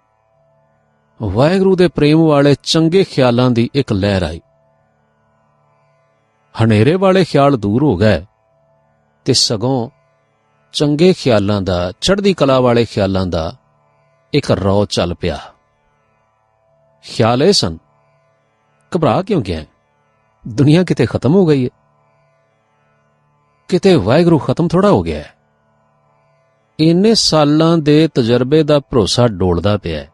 ਵਾਹਿਗੁਰੂ ਦੇ ਪ੍ਰੇਮ ਵਾਲੇ ਚੰਗੇ ਖਿਆਲਾਂ ਦੀ ਇੱਕ ਲਹਿਰ ਆਈ। ਹਨੇਰੇ ਵਾਲੇ ਖਿਆਲ ਦੂਰ ਹੋ ਗਏ ਤੇ ਸਗੋਂ ਚੰਗੇ ਖਿਆਲਾਂ ਦਾ, ਚੜ੍ਹਦੀ ਕਲਾ ਵਾਲੇ ਖਿਆਲਾਂ ਦਾ ਇੱਕ ਰੌ ਚੱਲ ਪਿਆ। ਖਿਆਲ ਇਹ ਸਨ, ਘਬਰਾ ਕਿਉਂ ਗਿਆ? ਦੁਨੀਆ ਕਿਤੇ ਖਤਮ ਹੋ ਗਈ ਹੈ? ਕਿਤੇ ਵਾਹਿਗੁਰੂ ਖਤਮ ਥੋੜਾ ਹੋ ਗਿਆ ਹੈ। ਇੰਨੇ ਸਾਲਾਂ ਦੇ ਤਜਰਬੇ ਦਾ ਭਰੋਸਾ ਡੋਲਦਾ ਪਿਆ।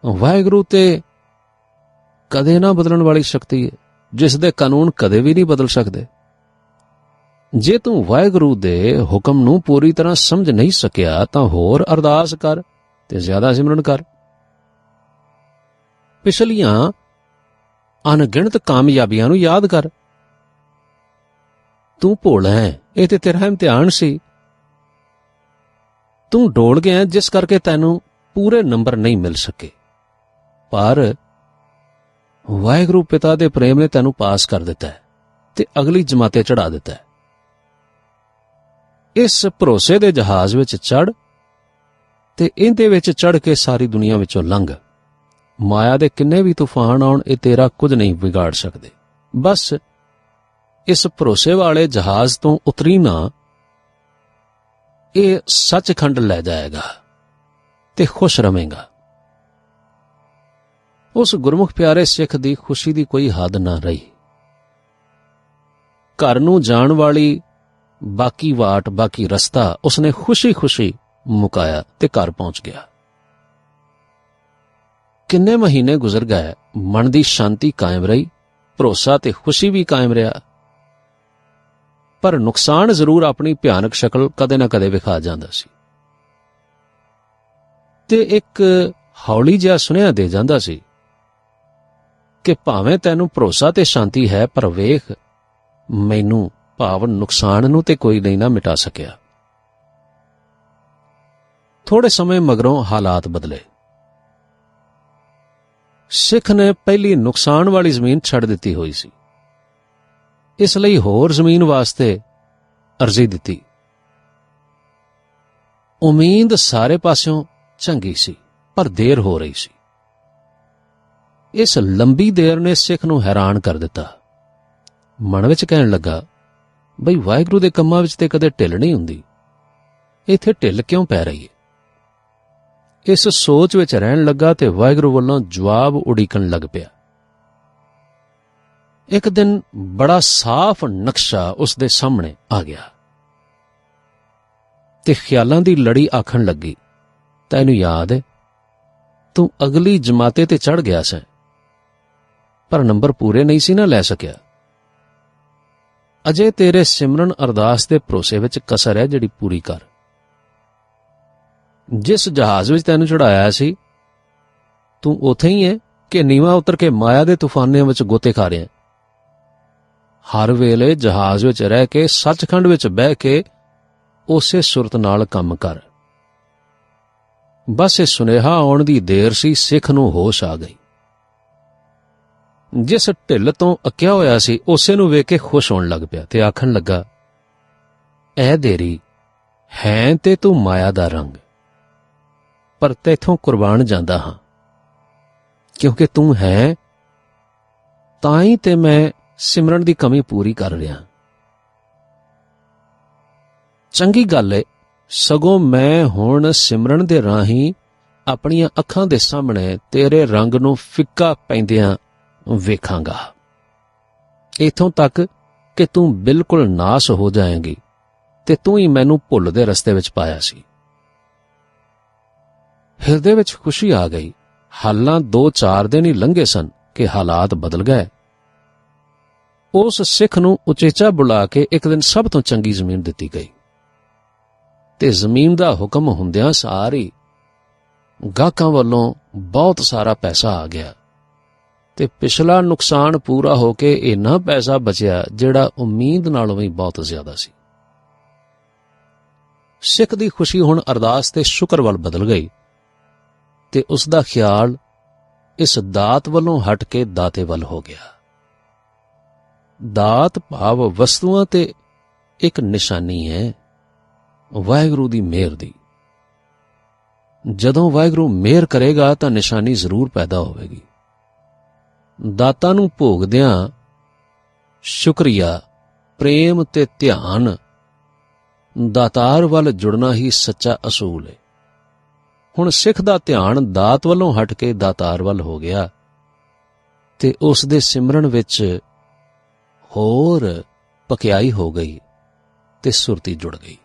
ਵਾਹਿਗੁਰੂ ਤੇ ਕਦੇ ਨਾ ਬਦਲਣ ਵਾਲੀ ਸ਼ਕਤੀ ਹੈ, ਜਿਸ ਦੇ ਕਾਨੂੰਨ ਕਦੇ ਵੀ ਨਹੀਂ ਬਦਲ ਸਕਦੇ। ਜੇ ਤੂੰ ਵਾਹਿਗੁਰੂ ਦੇ ਹੁਕਮ ਨੂੰ ਪੂਰੀ ਤਰ੍ਹਾਂ ਸਮਝ ਨਹੀਂ ਸਕਿਆ ਤਾਂ ਹੋਰ ਅਰਦਾਸ ਕਰ ਤੇ ਜ਼ਿਆਦਾ ਸਿਮਰਨ ਕਰ। ਪਿਛਲੀਆਂ ਅਣਗਿਣਤ ਕਾਮਯਾਬੀਆਂ ਨੂੰ ਯਾਦ ਕਰ। ਤੂੰ ਭੋਲਾ ਹੈ, ਇਹ ਤੇ ਤੇਰਾ ਇਮਤਿਹਾਨ ਸੀ। ਤੂੰ ਡੋਲ ਗਿਆ ਜਿਸ ਕਰਕੇ ਤੈਨੂੰ ਪੂਰੇ ਨੰਬਰ ਨਹੀਂ ਮਿਲ ਸਕੇ, ਪਰ ਵਾਹਿਗੁਰੂ ਪਿਤਾ ਦੇ ਪ੍ਰੇਮ ਨੇ ਤੈਨੂੰ ਪਾਸ ਕਰ ਦਿੱਤਾ ਹੈ ਤੇ ਅਗਲੀ ਜਮਾਤੇ ਚੜਾ ਦਿੱਤਾ ਹੈ। ਇਸ ਭਰੋਸੇ ਦੇ ਜਹਾਜ਼ ਵਿੱਚ ਚੜ੍ਹ ਤੇ ਇਹਦੇ ਵਿੱਚ ਚੜ੍ਹ ਕੇ ਸਾਰੀ ਦੁਨੀਆ ਵਿੱਚੋਂ ਲੰਘ। ਮਾਇਆ ਦੇ ਕਿੰਨੇ ਵੀ ਤੂਫਾਨ ਆਉਣ, ਇਹ ਤੇਰਾ ਕੁਝ ਨਹੀਂ ਵਿਗਾੜ ਸਕਦੇ। ਬਸ ਇਸ ਭਰੋਸੇ ਵਾਲੇ ਜਹਾਜ਼ ਤੋਂ ਉਤਰੀ ਨਾ, ਇਹ ਸੱਚਖੰਡ ਲੈ ਜਾਏਗਾ ਤੇ ਖੁਸ਼ ਰਵੇਂਗਾ। ਉਸ ਗੁਰਮੁਖ ਪਿਆਰੇ ਸਿੱਖ ਦੀ ਖੁਸ਼ੀ ਦੀ ਕੋਈ ਹੱਦ ਨਾ ਰਹੀ। ਘਰ ਨੂੰ ਜਾਣ ਵਾਲੀ ਬਾਕੀ ਵਾਟ, ਬਾਕੀ ਰਸਤਾ ਉਸਨੇ ਖੁਸ਼ੀ-ਖੁਸ਼ੀ ਮੁਕਾਇਆ ਤੇ ਘਰ ਪਹੁੰਚ ਗਿਆ। ਕਿੰਨੇ ਮਹੀਨੇ ਗੁਜ਼ਰ ਗਏ, ਮਨ ਦੀ ਸ਼ਾਂਤੀ ਕਾਇਮ ਰਹੀ, ਭਰੋਸਾ ਤੇ ਖੁਸ਼ੀ ਵੀ ਕਾਇਮ ਰਿਹਾ। ਪਰ ਨੁਕਸਾਨ ਜ਼ਰੂਰ ਆਪਣੀ ਭਿਆਨਕ ਸ਼ਕਲ ਕਦੇ ਨਾ ਕਦੇ ਵਿਖਾ ਜਾਂਦਾ ਸੀ ਤੇ ਇੱਕ ਹੌਲੀ ਜਿਹਾ ਸੁਨੇਹਾ ਦੇ ਜਾਂਦਾ ਸੀ ਕਿ ਭਾਵੇਂ ਤੈਨੂੰ ਭਰੋਸਾ ਤੇ ਸ਼ਾਂਤੀ ਹੈ, ਪਰ ਵੇਖ ਮੈਨੂੰ ਭਾਵ ਨੁਕਸਾਨ ਨੂੰ ਤੇ ਕੋਈ ਨਹੀਂ ਨਾ ਮਿਟਾ ਸਕਿਆ। ਥੋੜੇ ਸਮੇਂ ਮਗਰੋਂ ਹਾਲਾਤ ਬਦਲੇ। ਸਿੱਖ ਨੇ ਪਹਿਲੀ ਨੁਕਸਾਨ ਵਾਲੀ ਜ਼ਮੀਨ ਛੱਡ ਦਿੱਤੀ ਹੋਈ ਸੀ, ਇਸ ਲਈ ਹੋਰ ਜ਼ਮੀਨ ਵਾਸਤੇ ਅਰਜ਼ੀ ਦਿੱਤੀ। ਉਮੀਦ ਸਾਰੇ ਪਾਸਿਓਂ ਚੰਗੀ ਸੀ, ਪਰ ਦੇਰ ਹੋ ਰਹੀ ਸੀ। ਇਸ ਲੰਬੀ ਦੇਰ ਨੇ ਸਿੱਖ ਨੂੰ ਹੈਰਾਨ ਕਰ ਦਿੱਤਾ। ਮਨ ਵਿੱਚ ਕਹਿਣ ਲੱਗਾ, ਬਈ ਵਾਹਿਗੁਰੂ ਦੇ ਕੰਮਾਂ ਵਿੱਚ ਤੇ ਕਦੇ ਢਿੱਲ ਨਹੀਂ ਹੁੰਦੀ, ਇੱਥੇ ਢਿੱਲ ਕਿਉਂ ਪੈ ਰਹੀ ਹੈ? ਇਸ ਸੋਚ ਵਿੱਚ ਰਹਿਣ ਲੱਗਾ ਤੇ ਵਾਹਿਗੁਰੂ ਵੱਲੋਂ ਜਵਾਬ ਉਡੀਕਣ ਲੱਗ ਪਿਆ। ਇੱਕ ਦਿਨ ਬੜਾ ਸਾਫ਼ ਨਕਸ਼ਾ ਉਸ ਦੇ ਸਾਹਮਣੇ ਆ ਗਿਆ ਤੇ ਖਿਆਲਾਂ ਦੀ ਲੜੀ ਆਖਣ ਲੱਗੀ, ਤੈਨੂੰ ਯਾਦ ਹੈ ਤੂੰ ਅਗਲੀ ਜਮਾਤੇ ਤੇ ਚੜ੍ਹ ਗਿਆ ਸੈਂ, ਪਰ ਨੰਬਰ ਪੂਰੇ ਨਹੀਂ ਸੀ ਨਾ ਲੈ ਸਕਿਆ। ਅਜੇ ਤੇਰੇ ਸਿਮਰਨ ਅਰਦਾਸ ਦੇ ਭਰੋਸੇ ਵਿੱਚ ਕਸਰ ਹੈ, ਜਿਹੜੀ ਪੂਰੀ ਕਰ। ਜਿਸ ਜਹਾਜ਼ ਵਿੱਚ ਤੈਨੂੰ ਚੜਾਇਆ ਸੀ, ਤੂੰ ਉੱਥੇ ਹੀ ਹੈ ਕਿ ਨੀਵਾਂ ਉਤਰ ਕੇ ਮਾਇਆ ਦੇ ਤੂਫਾਨਾਂ ਵਿੱਚ ਗੋਤੇ ਖਾ ਰਿਹਾ? ਹਰ ਵੇਲੇ ਜਹਾਜ਼ ਵਿੱਚ ਰਹਿ ਕੇ, ਸੱਚਖੰਡ ਵਿੱਚ ਬਹਿ ਕੇ ਉਸੇ ਸੁਰਤ ਨਾਲ ਕੰਮ ਕਰ। ਬਸ ਇਹ ਸੁਨੇਹਾ ਆਉਣ ਦੀ ਦੇਰ ਸੀ, ਸਿੱਖ ਨੂੰ ਹੋਸ਼ ਆ ਗਈ। ਜਿਸ ਢਿੱਲ ਤੋਂ ਅੱਕਿਆ ਹੋਇਆ ਸੀ, ਉਸੇ ਨੂੰ ਵੇਖ ਕੇ ਖੁਸ਼ ਹੋਣ ਲੱਗ ਪਿਆ ਤੇ ਆਖਣ ਲੱਗਾ, ਐ ਦੇਰੀ ਹੈ ਤੇ ਤੂੰ ਮਾਇਆ ਦਾ ਰੰਗ, ਪਰ ਤੈਥੋਂ ਕੁਰਬਾਨ ਜਾਂਦਾ ਹਾਂ, ਕਿਉਂਕਿ ਤੂੰ ਹੈ ਤਾਂ ਹੀ ਤੇ ਮੈਂ ਸਿਮਰਨ ਦੀ ਕਮੀ ਪੂਰੀ ਕਰ ਰਿਹਾ। ਚੰਗੀ ਗੱਲ ਏ, ਸਗੋਂ ਮੈਂ ਹੁਣ ਸਿਮਰਨ ਦੇ ਰਾਹੀਂ ਆਪਣੀਆਂ ਅੱਖਾਂ ਦੇ ਸਾਹਮਣੇ ਤੇਰੇ ਰੰਗ ਨੂੰ ਫਿੱਕਾ ਪੈਂਦਿਆਂ ਵੇਖਾਂਗਾ, ਇੱਥੋਂ ਤੱਕ ਕਿ ਤੂੰ ਬਿਲਕੁਲ ਨਾਸ ਹੋ ਜਾਏਂਗੀ ਤੇ ਤੂੰ ਹੀ ਮੈਨੂੰ ਭੁੱਲ ਦੇ ਰਸਤੇ ਵਿੱਚ ਪਾਇਆ ਸੀ। ਹਿਰਦੇ ਵਿੱਚ ਖੁਸ਼ੀ ਆ ਗਈ। ਹਾਲਾਂ 2-4 ਦਿਨ ਹੀ ਲੰਘੇ ਸਨ ਕਿ ਹਾਲਾਤ ਬਦਲ ਗਏ। ਉਸ ਸਿੱਖ ਨੂੰ ਉਚੇਚਾ ਬੁਲਾ ਕੇ ਇੱਕ ਦਿਨ ਸਭ ਤੋਂ ਚੰਗੀ ਜ਼ਮੀਨ ਦਿੱਤੀ ਗਈ ਤੇ ਜ਼ਮੀਨ ਦਾ ਹੁਕਮ ਹੁੰਦਿਆਂ ਸਾਰੀ ਗਾਹਕਾਂ ਵੱਲੋਂ ਬਹੁਤ ਸਾਰਾ ਪੈਸਾ ਆ ਗਿਆ ਤੇ ਪਿਛਲਾ ਨੁਕਸਾਨ ਪੂਰਾ ਹੋ ਕੇ ਇੰਨਾ ਪੈਸਾ ਬਚਿਆ ਜਿਹੜਾ ਉਮੀਦ ਨਾਲੋਂ ਵੀ ਬਹੁਤ ਜ਼ਿਆਦਾ ਸੀ। ਸਿੱਖ ਦੀ ਖੁਸ਼ੀ ਹੁਣ ਅਰਦਾਸ ਤੇ ਸ਼ੁਕਰ ਵੱਲ ਬਦਲ ਗਈ ਤੇ ਉਸ ਦਾ ਖਿਆਲ ਇਸ ਦਾਤ ਵੱਲੋਂ ਹਟ ਕੇ ਦਾਤੇ ਵੱਲ ਹੋ ਗਿਆ। ਦਾਤ ਭਾਵ ਵਸਤੂਆਂ ਤੇ ਇੱਕ ਨਿਸ਼ਾਨੀ ਹੈ ਵਾਹਿਗੁਰੂ ਦੀ ਮਿਹਰ ਦੀ। ਜਦੋਂ ਵਾਹਿਗੁਰੂ ਮਿਹਰ ਕਰੇਗਾ ਤਾਂ ਨਿਸ਼ਾਨੀ ਜ਼ਰੂਰ ਪੈਦਾ ਹੋਵੇਗੀ। ਦਾਤਾਂ ਨੂੰ ਭੋਗਦਿਆਂ ਸ਼ੁਕਰੀਆ, ਪ੍ਰੇਮ ਤੇ ਧਿਆਨ ਦਾਤਾਰ ਵੱਲ ਜੁੜਨਾ ਹੀ ਸੱਚਾ ਅਸੂਲ ਹੈ। ਹੁਣ ਸਿੱਖ ਦਾ ਧਿਆਨ ਦਾਤ ਵੱਲੋਂ ਹਟ ਕੇ ਦਾਤਾਰ ਵੱਲ ਹੋ ਗਿਆ ਤੇ ਉਸ ਦੇ ਸਿਮਰਨ ਵਿੱਚ ਹੋਰ ਪਕਿਆਈ ਹੋ ਗਈ ਤੇ ਸੁਰਤੀ ਜੁੜ ਗਈ।